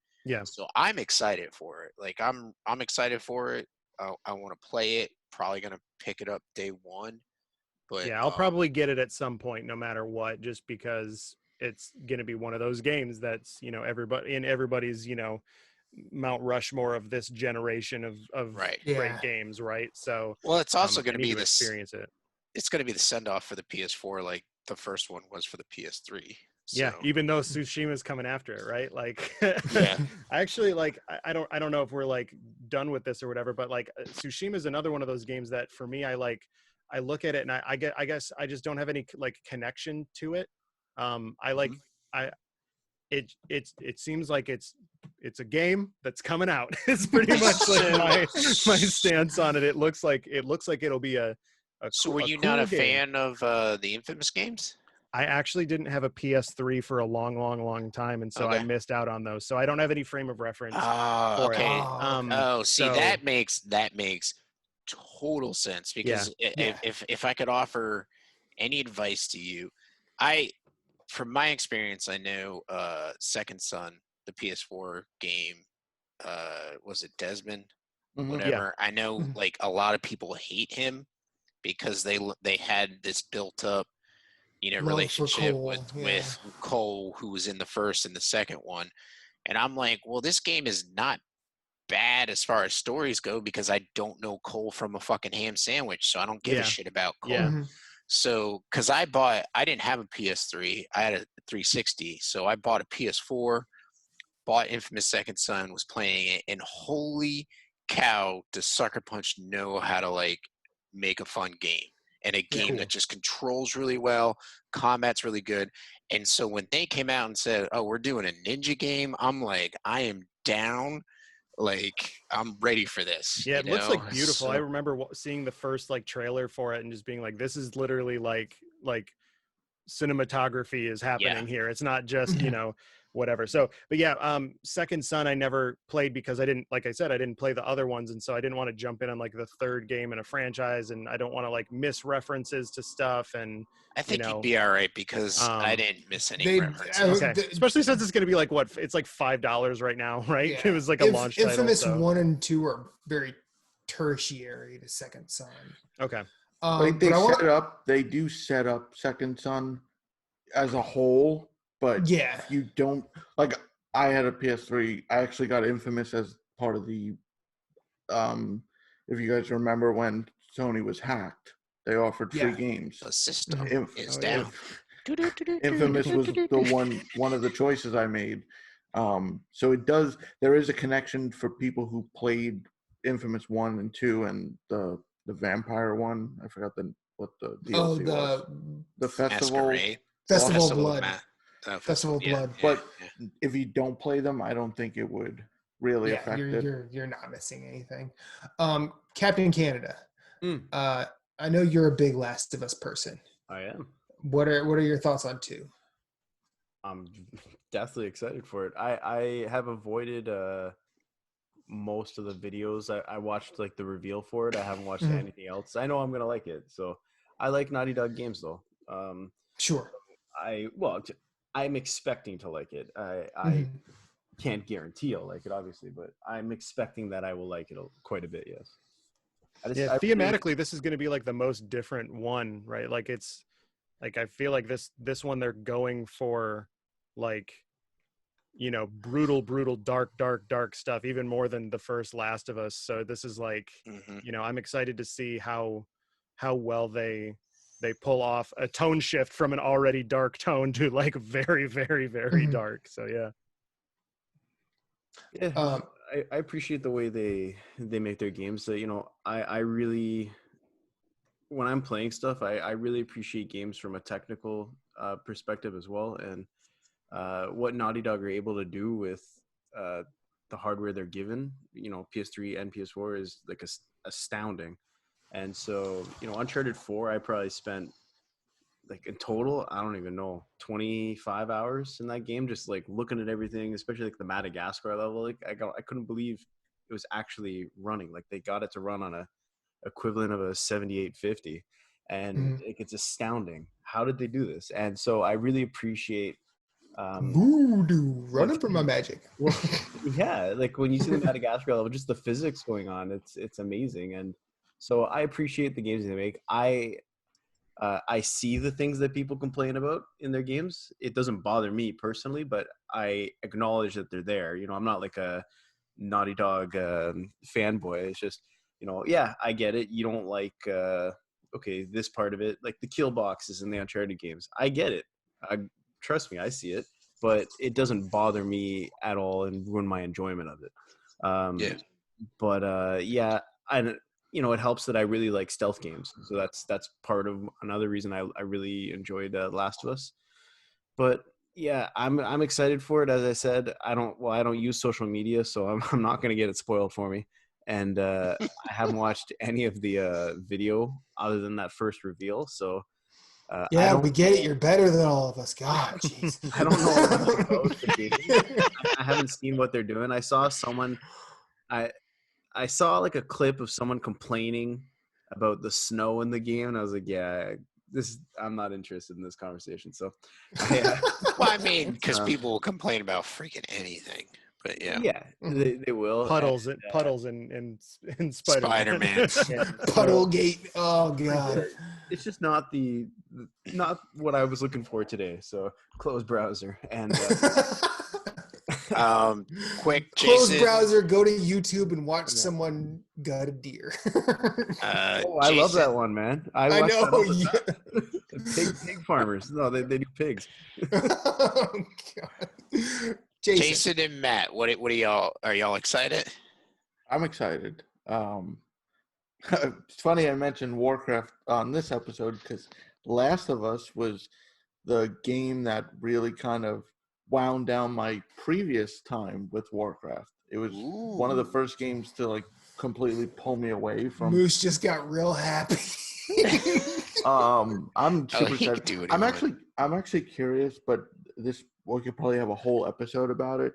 So I'm excited for it. Like I'm excited for it. I want to play it. Probably gonna pick it up day one. But I'll probably get it at some point, no matter what, just because it's gonna be one of those games that's, you know, everybody's, you know, Mount Rushmore of this generation of great games, right? So it's also going to be experience it. It's going to be the send off for the PS4, like the first one was for the PS3. So. Even though Tsushima's coming after it, right? Like, I actually like. I don't know if we're like done with this or whatever, but like Tsushima is another one of those games that for me, I look at it and I guess I just don't have any like connection to it. It seems like it's a game that's coming out. It's pretty much like my stance on it. It looks like it'll be a so were you cool not a game. fan of the Infamous games? I actually didn't have a PS3 for a long time, and so I missed out on those. So I don't have any frame of reference for okay. it. See, so, that makes total sense, because if I could offer any advice to you, from my experience, I know Second Son, the PS4 game, was it Desmond? Whatever. I know like a lot of people hate him because they had this built up, relationship with Cole, who was in the first and the second one. And I'm like, well, this game is not bad as far as stories go, because I don't know Cole from a fucking ham sandwich, so I don't give a shit about Cole. Yeah. So, because I didn't have a PS3, I had a 360, so I bought a PS4, bought Infamous Second Son, was playing it, and holy cow, does Sucker Punch know how to like make a fun game, and a game that just controls really well, combat's really good. And so when they came out and said, oh, we're doing a ninja game, I'm like, I am down. Like, I'm ready for this. Yeah, it looks like beautiful. I remember seeing the first like trailer for it and just being like, this is literally like cinematography is happening here. It's not just, whatever. So, but yeah, Second Son I never played because I didn't play the other ones, and so I didn't want to jump in on like the third game in a franchise, and I don't want to like miss references to stuff. And I think you'd be all right, because I didn't miss any references. Especially since it's going to be like it's like $5 right now, right? Yeah. It was like a launch Infamous title. 1 and 2 are very tertiary to Second Son. Okay. They do set up Second Son as a whole, but if you don't, like, I had a PS3. I actually got Infamous as part of the if you guys remember when Sony was hacked, they offered free games. The system is down. Infamous was the one of the choices I made. So there is a connection for people who played Infamous 1 and 2 and the vampire one. I forgot what the DLC was. The Festival of Blood. Festival of Blood. But if you don't play them, I don't think it would really affect it. You're not missing anything. Captain Canada. I know you're a big Last of Us person. I am. What are your thoughts on 2? I'm definitely excited for it. I have avoided most of the videos. I watched like the reveal for it. I haven't watched anything else. I know I'm gonna like it. So I like Naughty Dog games though. Sure. I'm expecting to like it. I can't guarantee I'll like it, obviously, but I'm expecting that I will like it quite a bit. Yes. Thematically, this is going to be like the most different one, right? Like it's like I feel like this one they're going for like brutal, dark stuff, even more than the first Last of Us. So this is like I'm excited to see how well they pull off a tone shift from an already dark tone to like very, very, very dark. So I appreciate the way they make their games. That I really, when I'm playing stuff, I really appreciate games from a technical perspective as well. And what Naughty Dog are able to do with the hardware they're given, PS3 and PS4 is like astounding. And so, Uncharted 4, I probably spent like in total, I don't even know, 25 hours in that game, just like looking at everything, especially like the Madagascar level. Like I couldn't believe it was actually running. Like they got it to run on a equivalent of a 7850, and it's astounding. How did they do this? And so I really appreciate voodoo running from my magic. Well, yeah, like when you see the Madagascar level, just the physics going on, it's amazing. And so I appreciate the games they make. I see the things that people complain about in their games. It doesn't bother me personally, but I acknowledge that they're there. I'm not like a Naughty Dog fanboy. It's just, I get it. You don't like, this part of it, like the kill boxes in the Uncharted games. I get it. Trust me, I see it, but it doesn't bother me at all and ruin my enjoyment of it. It helps that I really like stealth games. So that's part of another reason I really enjoyed Last of Us. But yeah, I'm excited for it. As I said, I don't use social media, so I'm not going to get it spoiled for me. And I haven't watched any of the video other than that first reveal. So We get it. You're better than all of us. God, jeez. I don't know about the game. I haven't seen what they're doing. I saw someone. I saw like a clip of someone complaining about the snow in the game, and I was like, yeah, I'm not interested in this conversation. So, well, I mean, because people will complain about freaking anything, but yeah, they will. Puddles and Spider-Man. Puddlegate. Oh god, it's just not what I was looking for today. So close browser and. Quick, close Jason. browser, go to YouTube and watch someone gut a deer. I love that one, man. I know. Pig farmers. No, they do pigs. Oh, God. Jason and Matt, what are y'all excited? I'm excited. It's funny I mentioned Warcraft on this episode because Last of Us was the game that really kind of wound down my previous time with Warcraft. It was one of the first games to like completely pull me away from. Moose just got real happy. I'm super excited. I'm actually curious, but we could probably have a whole episode about it.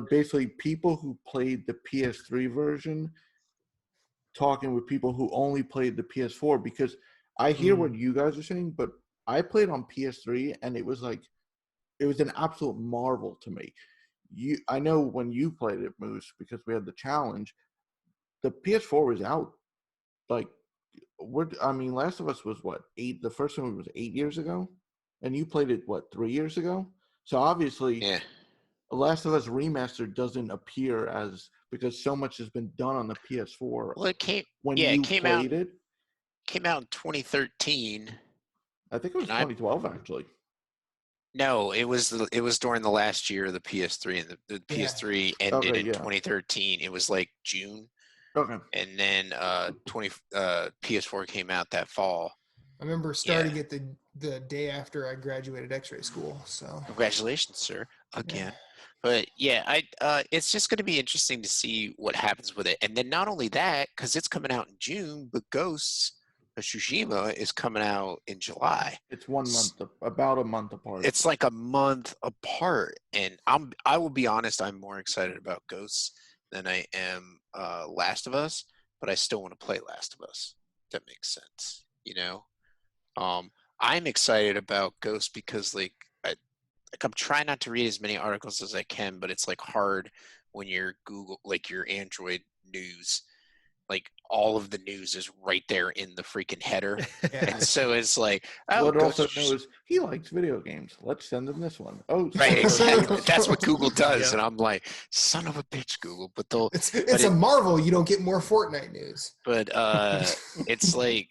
Basically, people who played the PS3 version talking with people who only played the PS4, because I hear what you guys are saying, but I played on PS3 and it was an absolute marvel to me. I know when you played it, Moose, because we had the challenge, the PS4 was out. Last of Us was what, 8? The first one was 8 years ago, and you played it 3 years ago. So obviously, Last of Us Remastered doesn't appear because so much has been done on the PS4. Well, it came out in 2013. I think it was 2012 actually. No, it was during the last year of the PS3, and the PS3 ended in 2013. It was like June. Okay. And then PS4 came out that fall. I remember starting it the day after I graduated X-ray school. So congratulations, sir, again. But it's just going to be interesting to see what happens with it. And then not only that, because it's coming out in June, but Ghosts of Tsushima is coming out in July. It's 1 month, about a month apart. It's like a month apart, and I will be honest, I'm more excited about Ghosts than I am Last of Us, but I still want to play Last of Us. If that makes sense, you know. I'm excited about Ghosts because I'm trying not to read as many articles as I can, but it's like hard when you're Google, like your Android news, like all of the news is right there in the freaking header. And so it's like, what also knows he likes video games. Let's send him this one. Oh, right, exactly. That's what Google does. And I'm like, son of a bitch, Google. But it's a marvel you don't get more Fortnite news. But it's like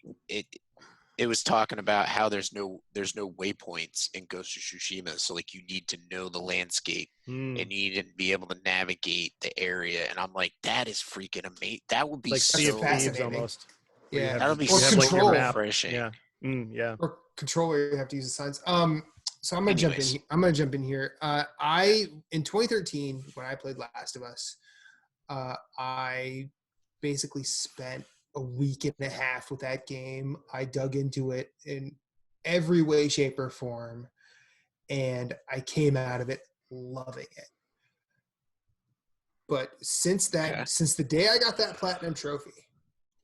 it was talking about how there's no waypoints in Ghost of Tsushima, so like you need to know the landscape and you need to be able to navigate the area. And I'm like, that is freaking amazing. That would be like so fascinating. Almost. Yeah, that would be or so control. refreshing. Yeah. Or control where you have to use the signs. So I'm gonna jump in. I'm gonna jump in here. In 2013 when I played Last of Us, I basically spent a week and a half with that game. I dug into it in every way, shape, or form, and I came out of it loving it. But since the day I got that platinum trophy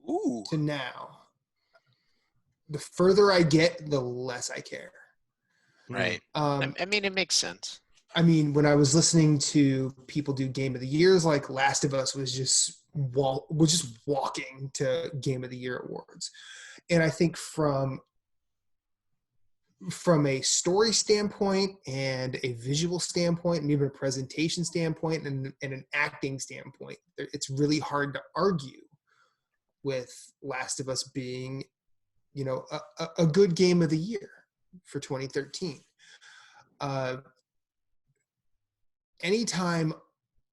to now, the further I get, the less I care. Right. I mean, it makes sense. I mean, when I was listening to people do Game of the Years, like Last of Us was just walking to Game of the Year awards. And I think from a story standpoint and a visual standpoint and even a presentation standpoint and an acting standpoint, it's really hard to argue with Last of Us being, a good Game of the Year for 2013. Anytime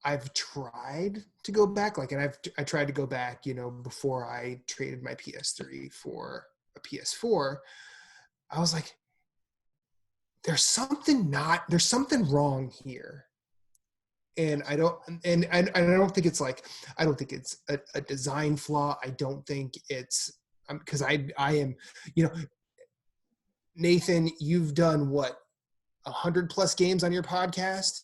I've tried to go back, I tried to go back, before I traded my PS3 for a PS4, I was like, there's something wrong here. And I don't think it's a design flaw. I don't think it's because I am, Nathan, you've done what, 100+ games on your podcast?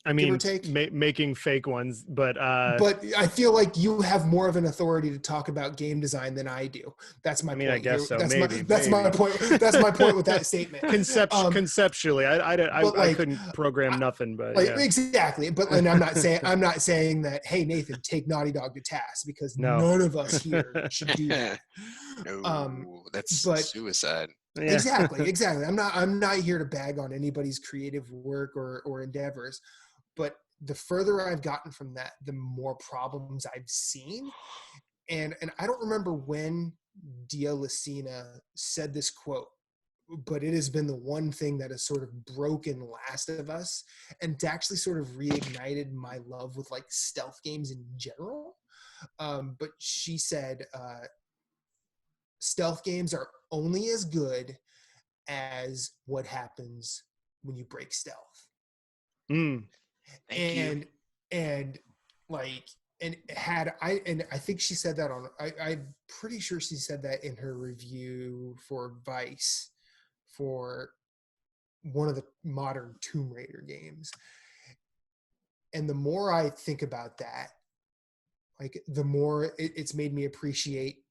I Give or mean, take? making fake ones, but I feel like you have more of an authority to talk about game design than I do. That's my point. I guess so. That's maybe. my point. That's my point with that statement. Conceptually, I couldn't program nothing, but like, yeah. Exactly. But and I'm not saying that. Hey, Nathan, take Naughty Dog to task, because none of us here should do that. No, that's suicide. Yeah. Exactly. I'm not here to bag on anybody's creative work or endeavors. But the further I've gotten from that, the more problems I've seen. And I don't remember when Dia Lucina said this quote, but it has been the one thing that has sort of broken Last of Us and actually sort of reignited my love with like stealth games in general. But she said, stealth games are only as good as what happens when you break stealth. Thank you. And I think she said that I'm pretty sure she said that in her review for Vice for one of the modern Tomb Raider games. And the more I think about that, like the more it's made me appreciate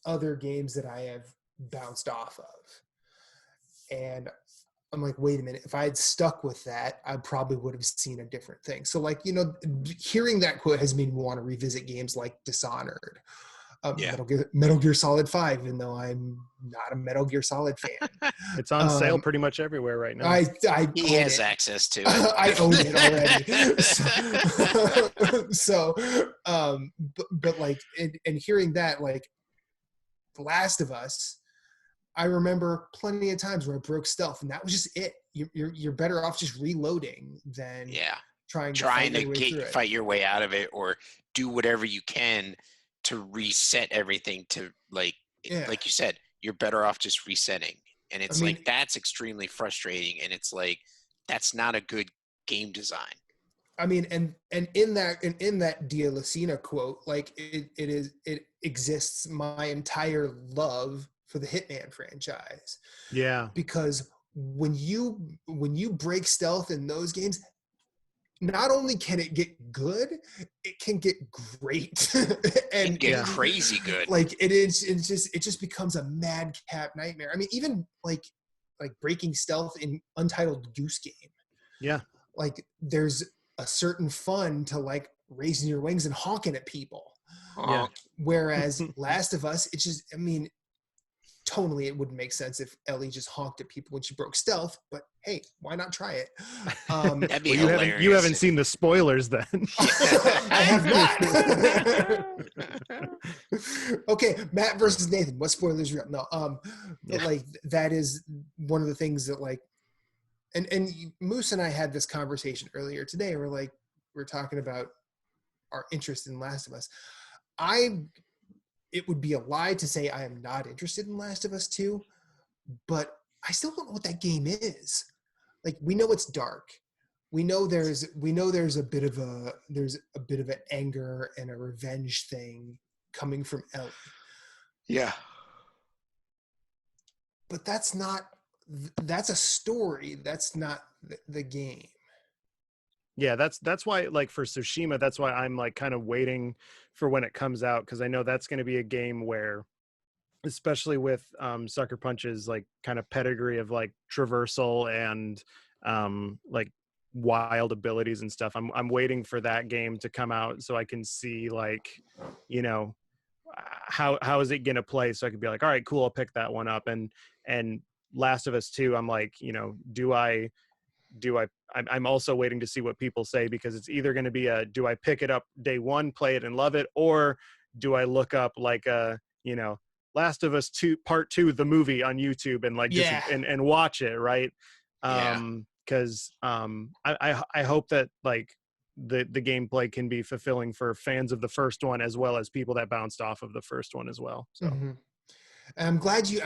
other games that I have bounced off of. And I'm like, wait a minute, if I had stuck with that, I probably would have seen a different thing. So like, hearing that quote has made me want to revisit games like Dishonored, Metal Gear Solid 5, even though I'm not a Metal Gear Solid fan. It's on sale pretty much everywhere right now. He has access to it. I own it already. But like, and hearing that, like, The Last of Us, I remember plenty of times where I broke stealth, and that was just it. You're better off just reloading than trying to fight your way out of it, or do whatever you can to reset everything to like you said, you're better off just resetting. And it's that's extremely frustrating, and it's like that's not a good game design. I mean, and in that Dia Lucina quote, like it exists my entire love for the Hitman franchise. Yeah. Because when you break stealth in those games, not only can it get good, it can get great and get crazy good. Like it just becomes a madcap nightmare. I mean, even like breaking stealth in Untitled Goose Game. Yeah. Like there's a certain fun to like raising your wings and honking at people. Yeah. Whereas Last of Us, it's just, I mean, tonally it wouldn't make sense if Ellie just honked at people when she broke stealth, but hey, why not try it? That'd be hilarious. You haven't seen the spoilers then. I have not. Okay, Matt versus Nathan. What spoilers real? No, but like that is one of the things that like, and Moose and I had this conversation earlier today. We're talking about our interest in Last of Us. It would be a lie to say I am not interested in Last of Us 2, but I still don't know what that game is. Like, we know it's dark. We know there's a bit of an anger and a revenge thing coming from Ellie. Yeah. But that's a story. That's not the game. Yeah, that's why, like for Tsushima, that's why I'm like kind of waiting for when it comes out, because I know that's going to be a game where, especially with Sucker Punch's like kind of pedigree of like traversal and like wild abilities and stuff, I'm waiting for that game to come out so I can see like, how is it going to play, so I could be like, all right, cool, I'll pick that one up. And Last of Us 2, I'm like, I'm also waiting to see what people say, because it's either going to be do I pick it up day one, play it and love it, or do I look up like Last of Us 2 Part 2 the movie on YouTube and like just and watch it, right? Because I hope that like the gameplay can be fulfilling for fans of the first one as well as people that bounced off of the first one as well. So. Mm-hmm. I'm glad you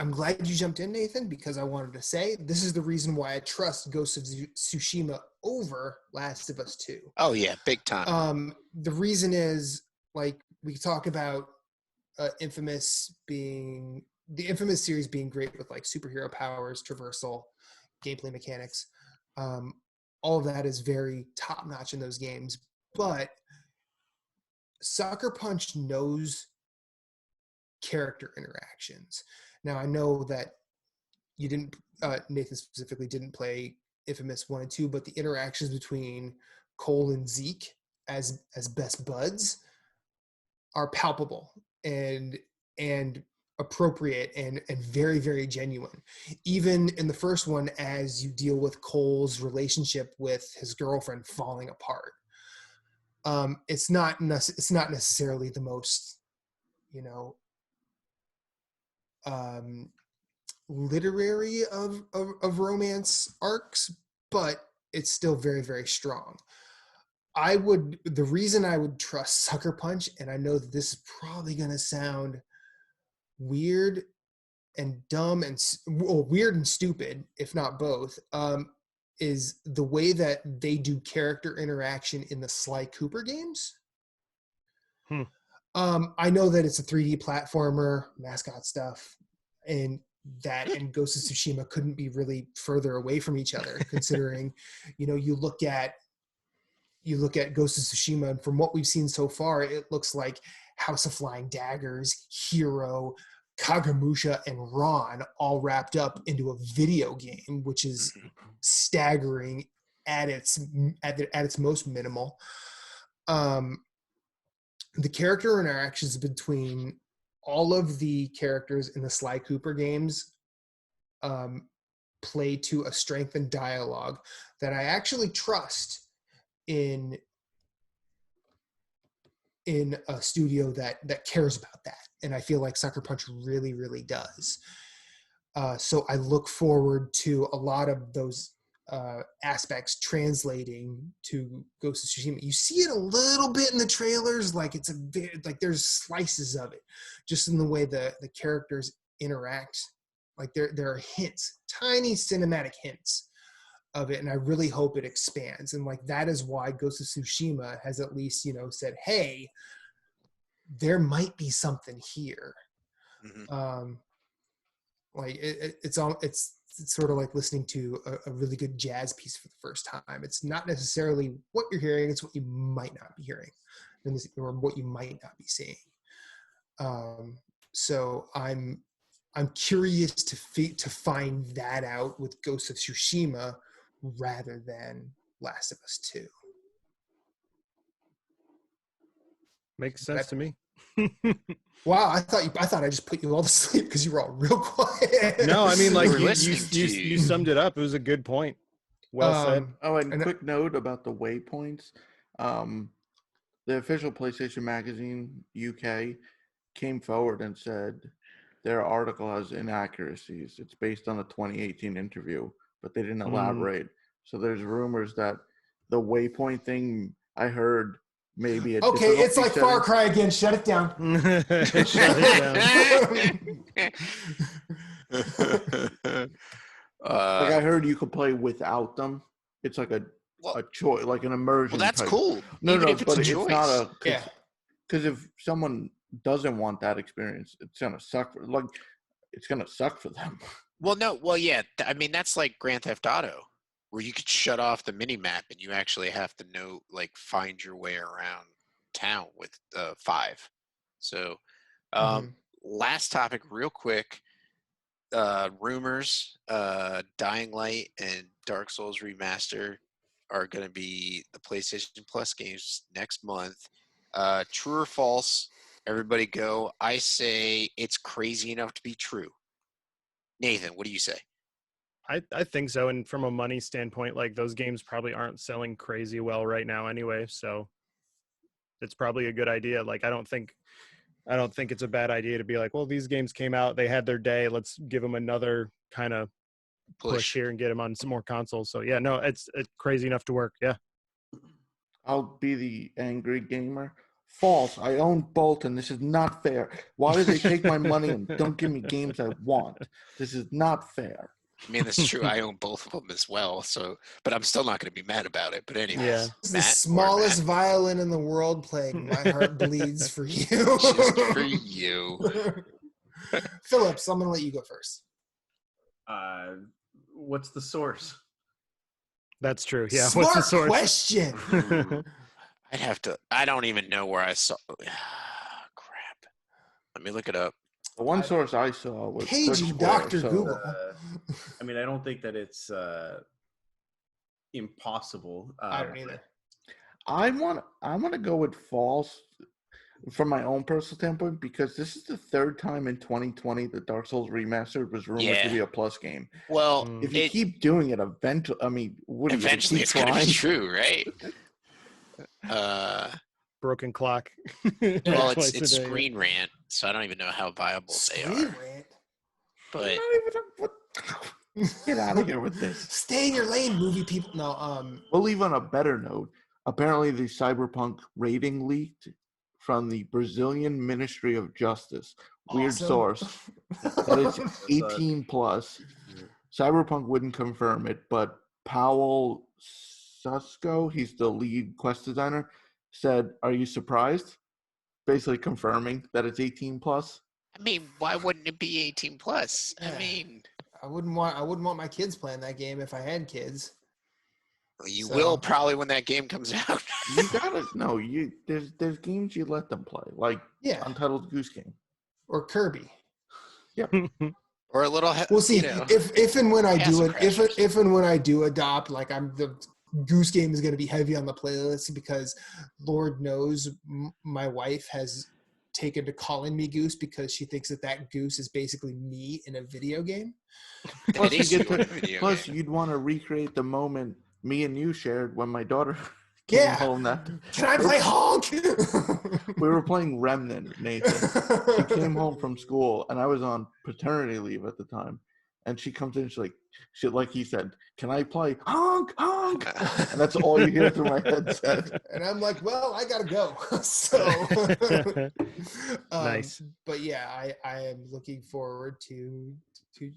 jumped in, Nathan, because I wanted to say this is the reason why I trust Ghost of Tsushima over Last of Us 2. Oh yeah, big time. The reason is, like, we talk about Infamous being the Infamous series being great with like superhero powers, traversal, gameplay mechanics, all of that is very top notch in those games. But Sucker Punch knows character interactions. Now I know that you didn't, Nathan specifically didn't play Infamous 1 and 2, but the interactions between Cole and Zeke as best buds are palpable and appropriate and very, very genuine. Even in the first one, as you deal with Cole's relationship with his girlfriend falling apart, it's not necessarily the most, literary of romance arcs, but it's still very, very strong. The reason I would trust Sucker Punch, and I know that this is probably going to sound weird and dumb weird and stupid, if not both, is the way that they do character interaction in the Sly Cooper games. I know that it's a 3D platformer, mascot stuff, and Ghost of Tsushima couldn't be really further away from each other, considering, you look at Ghost of Tsushima, and from what we've seen so far, it looks like House of Flying Daggers, Hero, Kagemusha, and Ron all wrapped up into a video game, which is staggering at its most minimal. The character interactions between all of the characters in the Sly Cooper games play to a strength and dialogue that I actually trust in a studio that cares about that. And I feel like Sucker Punch really, really does. So I look forward to a lot of those aspects translating to Ghost of Tsushima. You see it a little bit in the trailers, like there's slices of it, just in the way the characters interact. Like there are hints, tiny cinematic hints of it, and I really hope it expands. And like that is why Ghost of Tsushima has at least said, hey, there might be something here. Like it's sort of like listening to a really good jazz piece for the first time. It's not necessarily what you're hearing, it's what you might not be hearing, or what you might not be seeing. So I'm curious to find that out with Ghost of Tsushima rather than Last of Us 2. Makes sense to me. Wow, I thought I just put you all to sleep because you were all real quiet. No, I mean, like you summed it up. It was a good point. Well said. Oh, and quick note about the waypoints. The official PlayStation Magazine UK came forward and said their article has inaccuracies. It's based on a 2018 interview, but they didn't elaborate. So there's rumors that the waypoint thing, I heard, maybe it's like Far Cry again. Shut it down. Shut it down. Like I heard you could play without them. It's like a choice, like an immersion. Well, that's type. cool. No, Even if it's but a choice. It's not because if someone doesn't want that experience, it's gonna suck. It's gonna suck for them. Well, no. Well, yeah. I mean, that's like Grand Theft Auto, where you could shut off the mini map and you actually have to find your way around town with 5. So, last topic, real quick. Rumors, Dying Light and Dark Souls Remaster are going to be the PlayStation Plus games next month. True or false? Everybody go. I say it's crazy enough to be true. Nathan, what do you say? I think so. And from a money standpoint, like those games probably aren't selling crazy well right now anyway. So it's probably a good idea. Like, I don't think it's a bad idea to be like, well, these games came out, they had their day. Let's give them another kind of push here and get them on some more consoles. So yeah, no, it's crazy enough to work. Yeah. I'll be the angry gamer. False. I own both, and this is not fair. Why do they take my money and don't give me games I want? This is not fair. I mean, that's true. I own both of them as well. So, but I'm still not going to be mad about it. But anyway, yeah. It's the smallest violin in the world playing. My heart bleeds for you. Just for you. Phillips, I'm gonna let you go first. What's the source? That's true. Yeah. Smart What's the source? question. I'd have to. I don't even know where I saw. Crap. Let me look it up. The one source I saw was Paging Foursquare, Dr. so- Google. I mean, I don't think that it's impossible. I don't either. I want to go with false from my own personal standpoint because this is the third time in 2020 that Dark Souls Remastered was rumored to be a plus game. Well, If you keep doing it, eventually, I mean, eventually it's going to be true, right? Broken clock. Well, it's Screen Rant, so I don't even know how viable they are. Screen Rant? But get out of here with this. Stay in your lane, movie people. No, We'll leave on a better note. Apparently, the Cyberpunk rating leaked from the Brazilian Ministry of Justice. Weird Awesome. source. That it's 18 plus. Cyberpunk wouldn't confirm it, but Powell Susko, he's the lead quest designer, said, "Are you surprised?" Basically confirming that it's 18 plus. I mean, why wouldn't it be 18 plus? Yeah. I mean, I wouldn't want my kids playing that game if I had kids. you will probably when that game comes out. You gotta no. There's games you let them play, like Untitled Goose Game or Kirby. Yep. Or a little. We'll see if and when I do it. If and when I do adopt, like the Goose Game is going to be heavy on the playlist because Lord knows my wife has taken to calling me Goose because she thinks that goose is basically me in a video game. Plus, you'd want to recreate the moment me and you shared when my daughter came home. Can I play Honk? We were playing Remnant, Nathan. She came home from school, and I was on paternity leave at the time. And she comes in, she's like he said, "Can I play Honk, Honk?" And that's all you hear through my headset. And I'm like, well, I gotta go. So nice. But yeah, I am looking forward to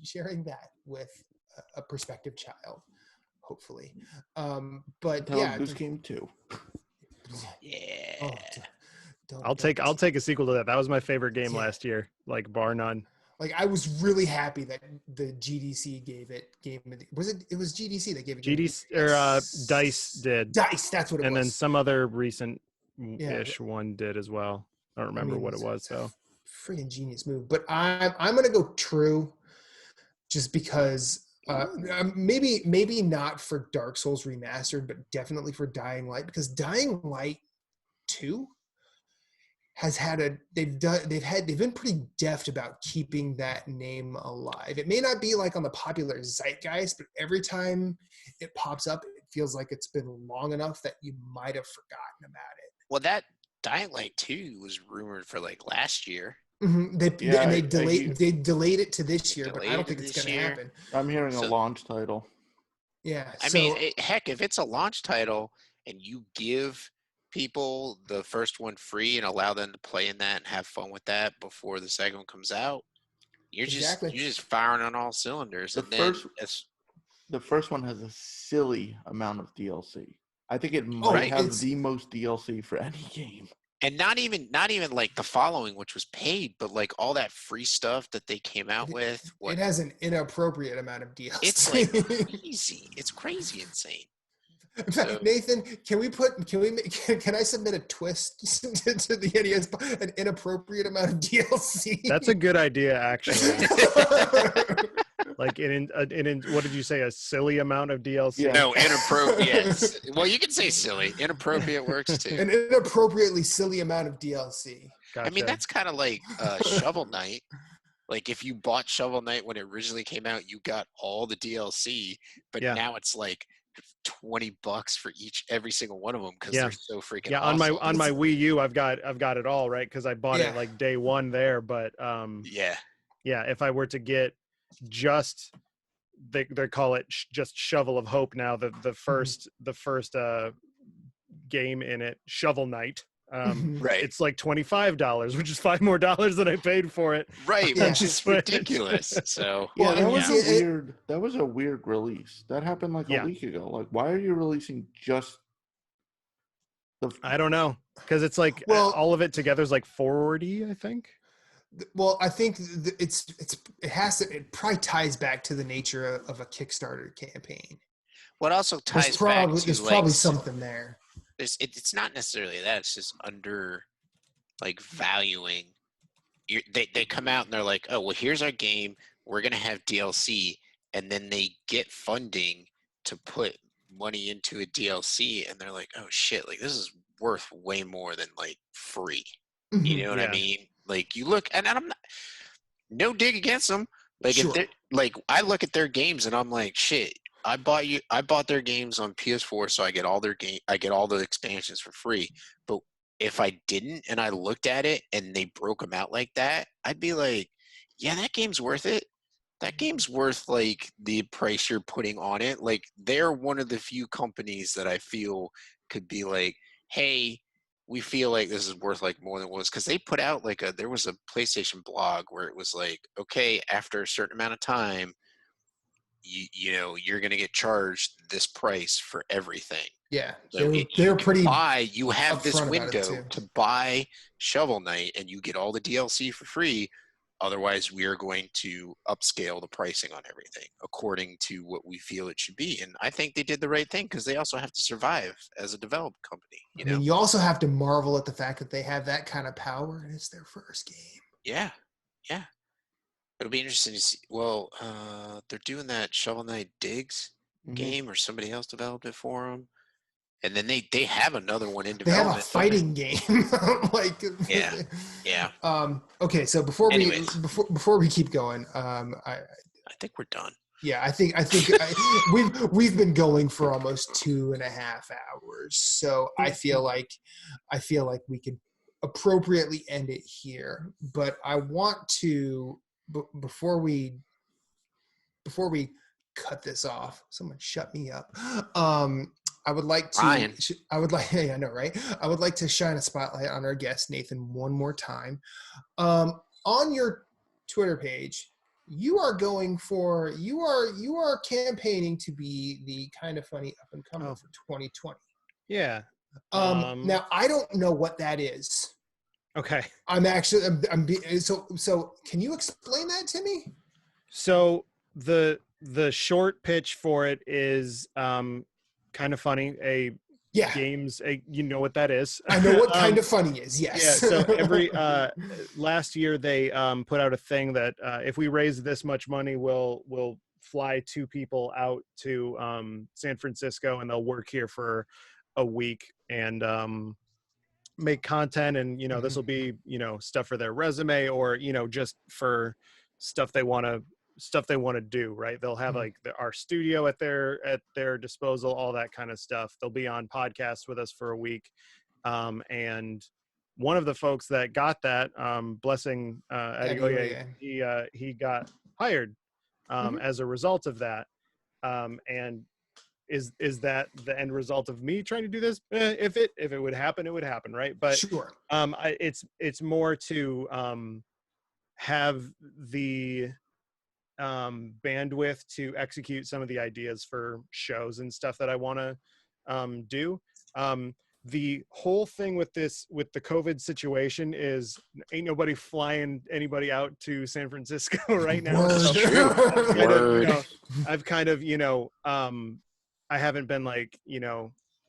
sharing that with a prospective child, hopefully. But Goose Game 2. Yeah. I'll take a sequel to that. That was my favorite game last year, like bar none. Like I was really happy that the GDC gave it. It was GDC that gave it. GDC or Dice did. Dice, that's what it was. And then some other recent-ish one did as well. I don't remember what it was though. Freaking genius move. But I'm gonna go true, just because maybe not for Dark Souls Remastered, but definitely for Dying Light, because Dying Light 2 has had they've been pretty deft about keeping that name alive. It may not be like on the popular zeitgeist, but every time it pops up, it feels like it's been long enough that you might have forgotten about it. Well, that Dying Light 2 was rumored for like last year. Mm-hmm. They delayed it to this year, but I don't think it's going to happen. I'm hearing a launch title. Yeah. I mean, heck, if it's a launch title and you give people the first one free and allow them to play in that and have fun with that before the second one comes out, you're just firing on all cylinders. The first one has a silly amount of DLC. I think it might have the most DLC for any game. And not even like the following, which was paid, but like all that free stuff that they came out with. It has an inappropriate amount of DLC. It's like crazy. It's crazy insane. In fact, Nathan, can I submit a twist to the NES, an inappropriate amount of DLC? That's a good idea, actually. Like in what did you say? A silly amount of DLC? Yeah. No, inappropriate. Well, you can say silly. Inappropriate works too. An inappropriately silly amount of DLC. Gotcha. I mean, that's kind of like Shovel Knight. Like if you bought Shovel Knight when it originally came out, you got all the DLC, but now it's like $20 for every single one of them because they're so freaking awesome. on my Wii U I've got it all, right, because I bought it like day one there, but if I were to get just they call it just Shovel of Hope now, the first game in it, Shovel Knight, right, it's like $25, which is $5 more than I paid for it, right, which is ridiculous. So that was a weird release that happened like a week ago. Like, why are you releasing just I don't know, because it's like all of it together is like $40, I think. Well, I think it probably ties back to the nature of a Kickstarter campaign. What also ties back to there's probably something there. It's not necessarily that. It's just under like valuing. They come out and they're like, oh well, here's our game. We're gonna have DLC, and then they get funding to put money into a DLC, and they're like, oh shit, like this is worth way more than like free. You know what I mean? Like you look, and I'm not, no dig against them. Like if they like, I look at their games and I'm like, shit. I bought their games on PS4, so I get all their I get all the expansions for free. But if I didn't, and I looked at it and they broke them out like that, I'd be like, yeah, that game's worth it. That game's worth like the price you're putting on it. Like they're one of the few companies that I feel could be like, hey, we feel like this is worth like more than it was, because they put out like there was a PlayStation blog where it was like, okay, after a certain amount of time, you know, you're going to get charged this price for everything. Yeah. So they're pretty you have this window to buy Shovel Knight and you get all the DLC for free. Otherwise, we are going to upscale the pricing on everything according to what we feel it should be. And I think they did the right thing because they also have to survive as a developed company. You know? I mean, you also have to marvel at the fact that they have that kind of power and it's their first game. Yeah. Yeah. It'll be interesting to see. Well, they're doing that Shovel Knight Digs game, or somebody else developed it for them. And then they have another one in development. They have a fighting game. Like yeah. Okay, so before we keep going, I think we're done. Yeah, I think we've been going for almost 2.5 hours. So I feel like we could appropriately end it here. But I want to before we cut this off, someone shut me up. I would like to. Ryan. Yeah, I know, right? I would like to shine a spotlight on our guest Nathan one more time. On your Twitter page, you are campaigning to be the kind of funny up and coming for 2020. Yeah. Now I don't know what that is. Okay. So can you explain that to me? So the short pitch for it is kind of funny. You know what that is. I know what kind of funny is. Yes. Yeah. So every last year they put out a thing that if we raise this much money, we'll fly 2 people out to San Francisco and they'll work here for a week and make content, and this will be stuff for their resume, or just for stuff they want to do, right? They'll have like our studio at their disposal, all that kind of stuff. They'll be on podcasts with us for a week, and one of the folks that got that, blessing Adeoye, he got hired as a result of that, and is that the end result of me trying to do this? If it would happen, it would happen, right? But sure. It's more to have the bandwidth to execute some of the ideas for shows and stuff that I want to do. The whole thing with the COVID situation is ain't nobody flying anybody out to San Francisco right now. I've kind of, I haven't been like,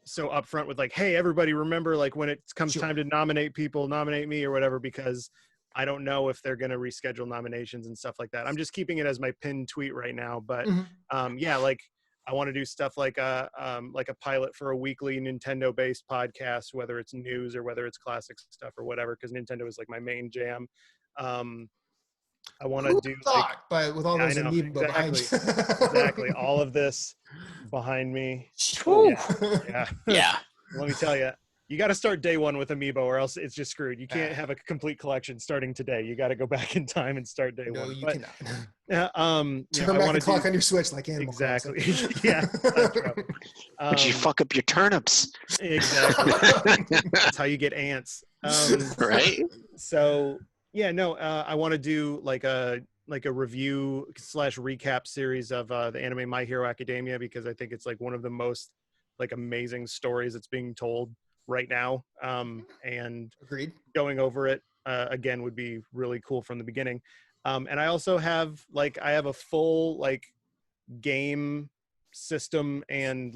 so upfront with like, hey, everybody remember, like when it comes time to nominate people, nominate me or whatever, because I don't know if they're going to reschedule nominations and stuff like that. I'm just keeping it as my pinned tweet right now. But yeah, like I want to do stuff like a pilot for a weekly Nintendo based podcast, whether it's news or whether it's classic stuff or whatever, because Nintendo is like my main jam. I want to do but with all those amiibo behind you. Exactly. All of this behind me. Yeah. Let me tell you, you got to start day one with amiibo, or else it's just screwed. You can't have a complete collection starting today. You got to go back in time and start day one. No, you cannot. Turn back the clock on your Switch like Animal Exactly. Crossing. Yeah. But you fuck up your turnips. Exactly. That's how you get ants. Right. So yeah, no, I want to do like a review / recap series of the anime My Hero Academia, because I think it's like one of the most like amazing stories that's being told right now, and agreed, going over it again would be really cool from the beginning. And I also have I have a full game system and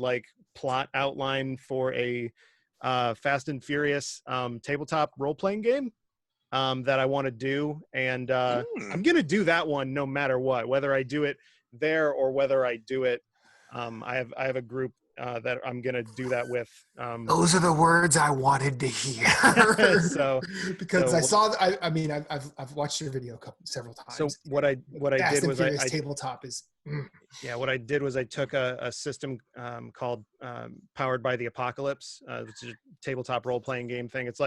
plot outline for a Fast and Furious tabletop role-playing game that I want to do, and I'm gonna do that one no matter what, whether I do it there or whether I do it. I have a group that I'm gonna do that with. Those are the words I wanted to hear. so because I saw I've watched your video several times. So what I did was I tabletop is what I did was I took a system called Powered by the Apocalypse, which is a tabletop role-playing game thing. It's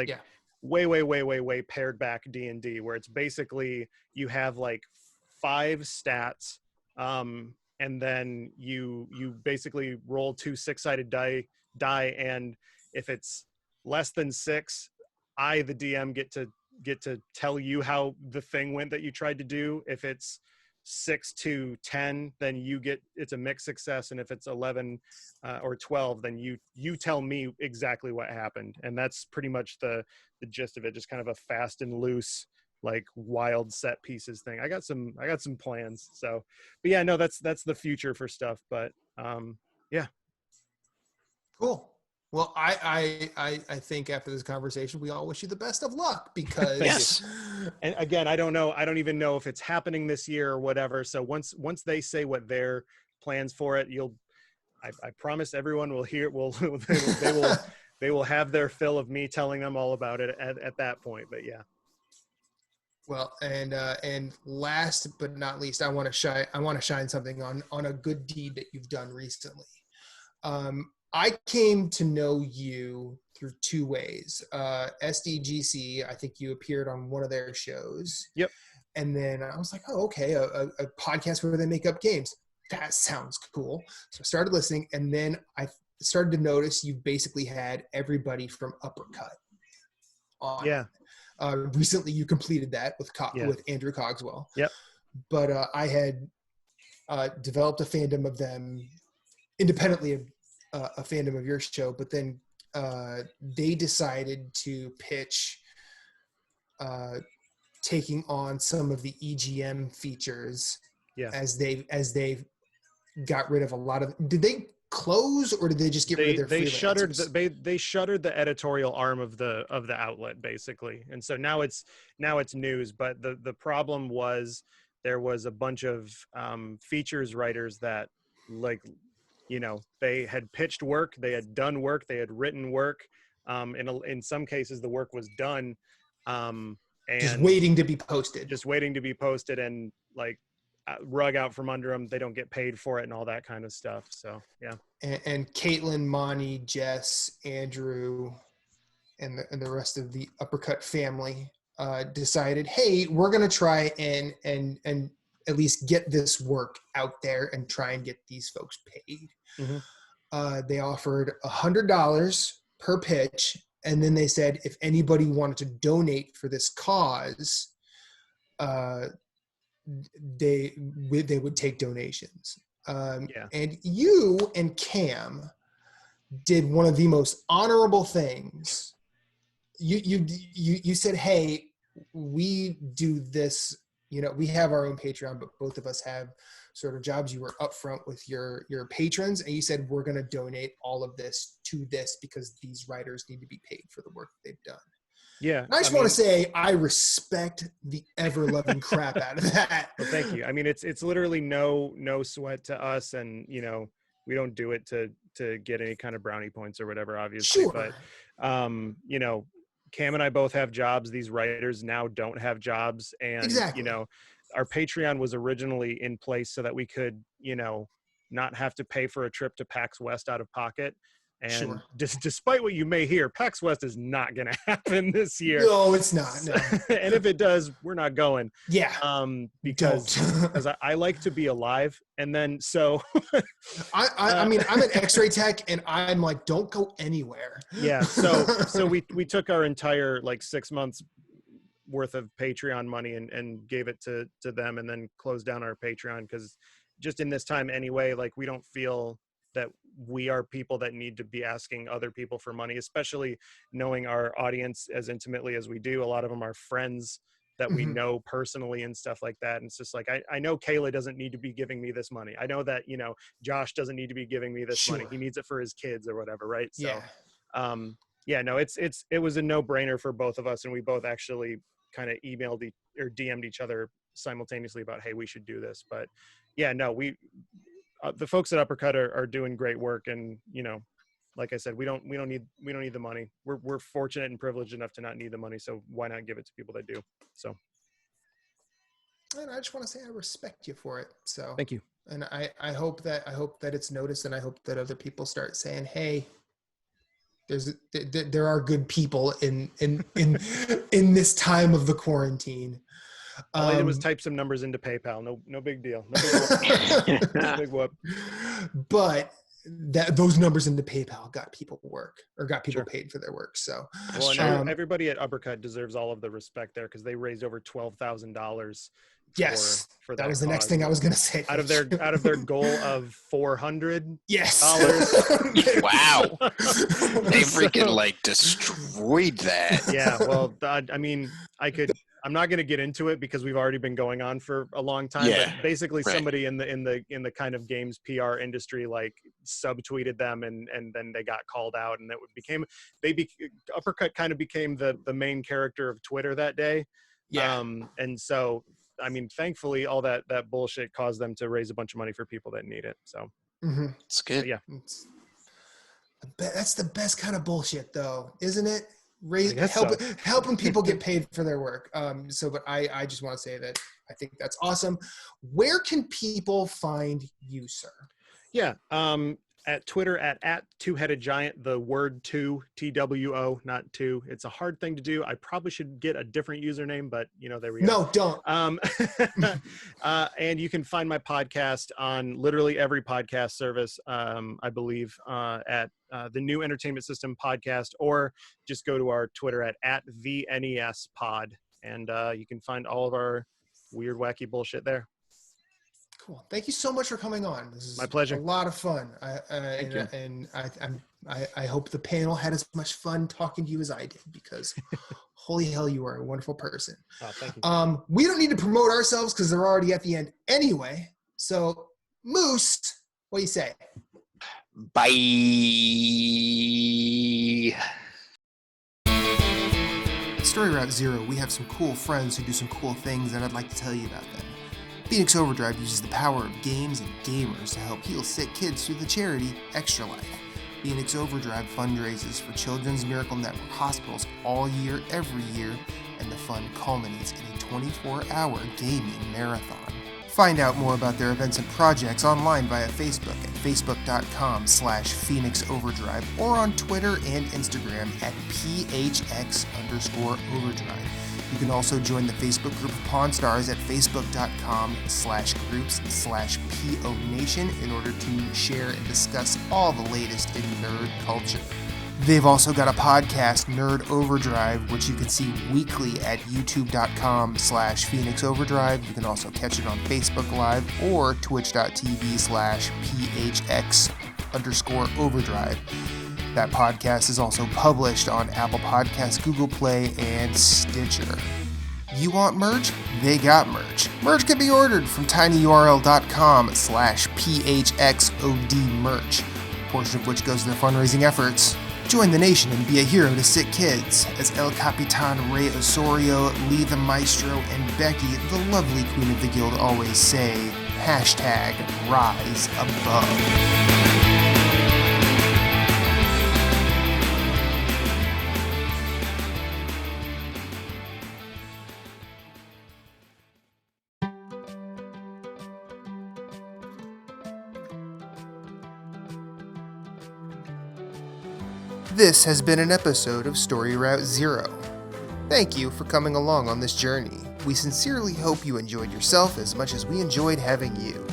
way pared back D&D, where it's basically you have 5 stats, and then you basically roll 2 6-sided die, and if it's less than 6, I, the DM, get to tell you how the thing went that you tried to do. If it's 6 to 10, then it's a mixed success, and if it's 11 or 12, then you tell me exactly what happened. And that's pretty much the gist of it, just kind of a fast and loose wild set pieces thing. I got some plans. So, but yeah, no, that's the future for stuff. But yeah, cool. Well, I think after this conversation, we all wish you the best of luck, because yes. And again, I don't even know if it's happening this year or whatever. So once they say what their plans for it, I promise everyone will hear. They will have their fill of me telling them all about it at that point. But yeah. Well, and last but not least, I want to shine something on a good deed that you've done recently. I came to know you through 2 ways. SDGC, I think you appeared on one of their shows. Yep. And then I was like, oh, okay, a podcast where they make up games. That sounds cool. So I started listening, and then I started to notice you basically had everybody from Uppercut on. Yeah. Recently, you completed that with Andrew Cogswell. Yep. But I had developed a fandom of them independently of a fandom of your show, but then they decided to pitch taking on some of the EGM features as they got rid of a lot of. Did they close, or did they just get rid of their freelancers? They shuttered the editorial arm of the outlet, basically, and so now it's news. But the problem was there was a bunch of features writers that they had pitched work, they had done work, they had written work. In some cases, the work was done, and just waiting to be posted. And rug out from under them. They don't get paid for it and all that kind of stuff. So yeah. And Caitlin, Monty, Jess, Andrew, and the rest of the Uppercut family decided, hey, we're gonna try and at least get this work out there and try and get these folks paid. Mm-hmm. They offered $100 per pitch, and then they said if anybody wanted to donate for this cause, they would take donations. And you and Cam did one of the most honorable things. You said, hey, we do this, we have our own Patreon, but both of us have sort of jobs. You were upfront with your patrons, and you said, we're going to donate all of this to this because these writers need to be paid for the work they've done. Yeah. And I just want to say, I respect the ever-loving crap out of that. Well, thank you. I mean, it's literally no sweat to us, and we don't do it to get any kind of brownie points or whatever, obviously. Sure. But Cam and I both have jobs. These writers now don't have jobs, and exactly. Our Patreon was originally in place so that we could not have to pay for a trip to PAX West out of pocket. And sure. Despite what you may hear, PAX West is not going to happen this year. No, it's not. No. And if it does, we're not going. Yeah. Because I like to be alive. And then so I mean, I'm an X-ray tech, and I'm like, don't go anywhere. Yeah. So we took our entire 6 months worth of Patreon money and gave it to them, and then closed down our Patreon because just in this time anyway, we don't feel that we are people that need to be asking other people for money, especially knowing our audience as intimately as we do. A lot of them are friends that we know personally and stuff like that. And it's just like, I know Kayla doesn't need to be giving me this money. I know that, Josh doesn't need to be giving me this money. He needs it for his kids or whatever. Right. So, no, it was a no brainer for both of us. And we both actually kind of emailed or DM'd each other simultaneously about, hey, we should do this. But the folks at Uppercut are doing great work. And, like I said, we don't need the money. We're fortunate and privileged enough to not need the money. So why not give it to people that do? So. And I just want to say I respect you for it. So thank you. And I hope that it's noticed, and I hope that other people start saying, hey, there are good people in this time of the quarantine. All I did was type some numbers into PayPal. No big deal. No big whoop. But those numbers into PayPal got people work, or got people paid for their work. So, everybody at Uppercut deserves all of the respect there, because they raised over $12,000. Yes, for that was the next thing I was going to say. Out of their goal of $400. Yes. Wow. They freaking destroyed that. Yeah. Well, I mean, I'm not going to get into it because we've already been going on for a long time. Yeah, but basically, somebody in the kind of games PR industry subtweeted them, and then they got called out, and Uppercut kind of became the main character of Twitter that day. Yeah. And so, I mean, thankfully, all that bullshit caused them to raise a bunch of money for people that need it. So it's good. Yeah. That's the best kind of bullshit, though, isn't it? Helping people get paid for their work. But I just want to say that I think that's awesome. Where can people find you, sir? Yeah. At Twitter at two-headed giant, the word two, TWO, not two. It's a hard thing to do. I probably should get a different username, but there we go. No, don't. And you can find my podcast on literally every podcast service, I believe, at the New Entertainment System Podcast, or just go to our Twitter at the NES Pod, and you can find all of our weird, wacky bullshit there. Cool. Thank you so much for coming on. This is my pleasure. A lot of fun. Thank you. And I hope the panel had as much fun talking to you as I did, because holy hell, you are a wonderful person. Oh, thank you. We don't need to promote ourselves because they're already at the end anyway. So, Moose, what do you say? Bye. At Story Route Zero, we have some cool friends who do some cool things, and I'd like to tell you about them. Phoenix Overdrive uses the power of games and gamers to help heal sick kids through the charity Extra Life. Phoenix Overdrive fundraises for Children's Miracle Network hospitals all year, every year, and the fund culminates in a 24-hour gaming marathon. Find out more about their events and projects online via Facebook at facebook.com/Phoenix Overdrive, or on Twitter and Instagram at PHX_Overdrive. You can also join the Facebook group of Pawn Stars at facebook.com/groups/PO Nation in order to share and discuss all the latest in nerd culture. They've also got a podcast, Nerd Overdrive, which you can see weekly at youtube.com/Phoenix Overdrive. You can also catch it on Facebook Live or twitch.tv/PHX_Overdrive. That podcast is also published on Apple Podcasts, Google Play, and Stitcher. You want merch? They got merch. Merch can be ordered from tinyurl.com/PHXOD merch, a portion of which goes to their fundraising efforts. Join the nation and be a hero to sick kids, as El Capitan Ray Osorio, Lee the Maestro, and Becky, the lovely queen of the guild, always say, #Rise Above. This has been an episode of Story Route Zero. Thank you for coming along on this journey. We sincerely hope you enjoyed yourself as much as we enjoyed having you.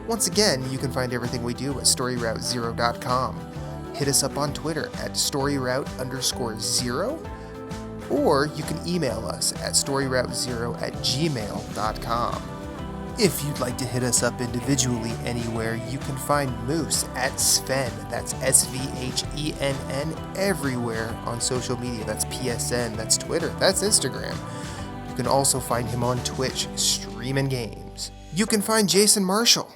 Once again, you can find everything we do at StoryRoute0.com. Hit us up on Twitter at StoryRoute_0, or you can email us at StoryRoute0@gmail.com. If you'd like to hit us up individually anywhere, you can find Moose at Sven, that's SVHENN, everywhere on social media. That's PSN, that's Twitter, that's Instagram. You can also find him on Twitch, streaming games. You can find Jason Marshall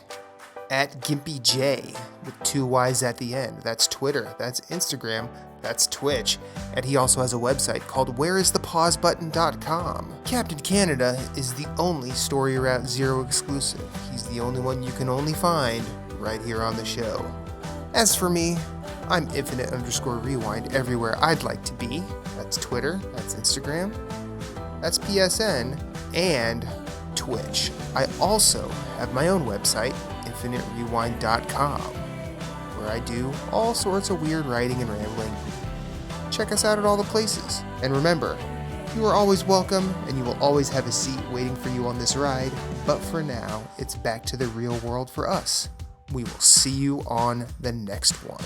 at GimpyJ with 2 Y's at the end. That's Twitter, that's Instagram, that's Twitch, and he also has a website called whereisthepausebutton.com. Captain Canada is the only Story Route Zero exclusive. He's the only one you can only find right here on the show. As for me, I'm Infinite_Rewind everywhere I'd like to be. That's Twitter, that's Instagram, that's PSN, and Twitch. I also have my own website, InfiniteRewind.com, where I do all sorts of weird writing and rambling. Check us out at all the places. And remember, you are always welcome, and you will always have a seat waiting for you on this ride. But for now, it's back to the real world for us. We will see you on the next one.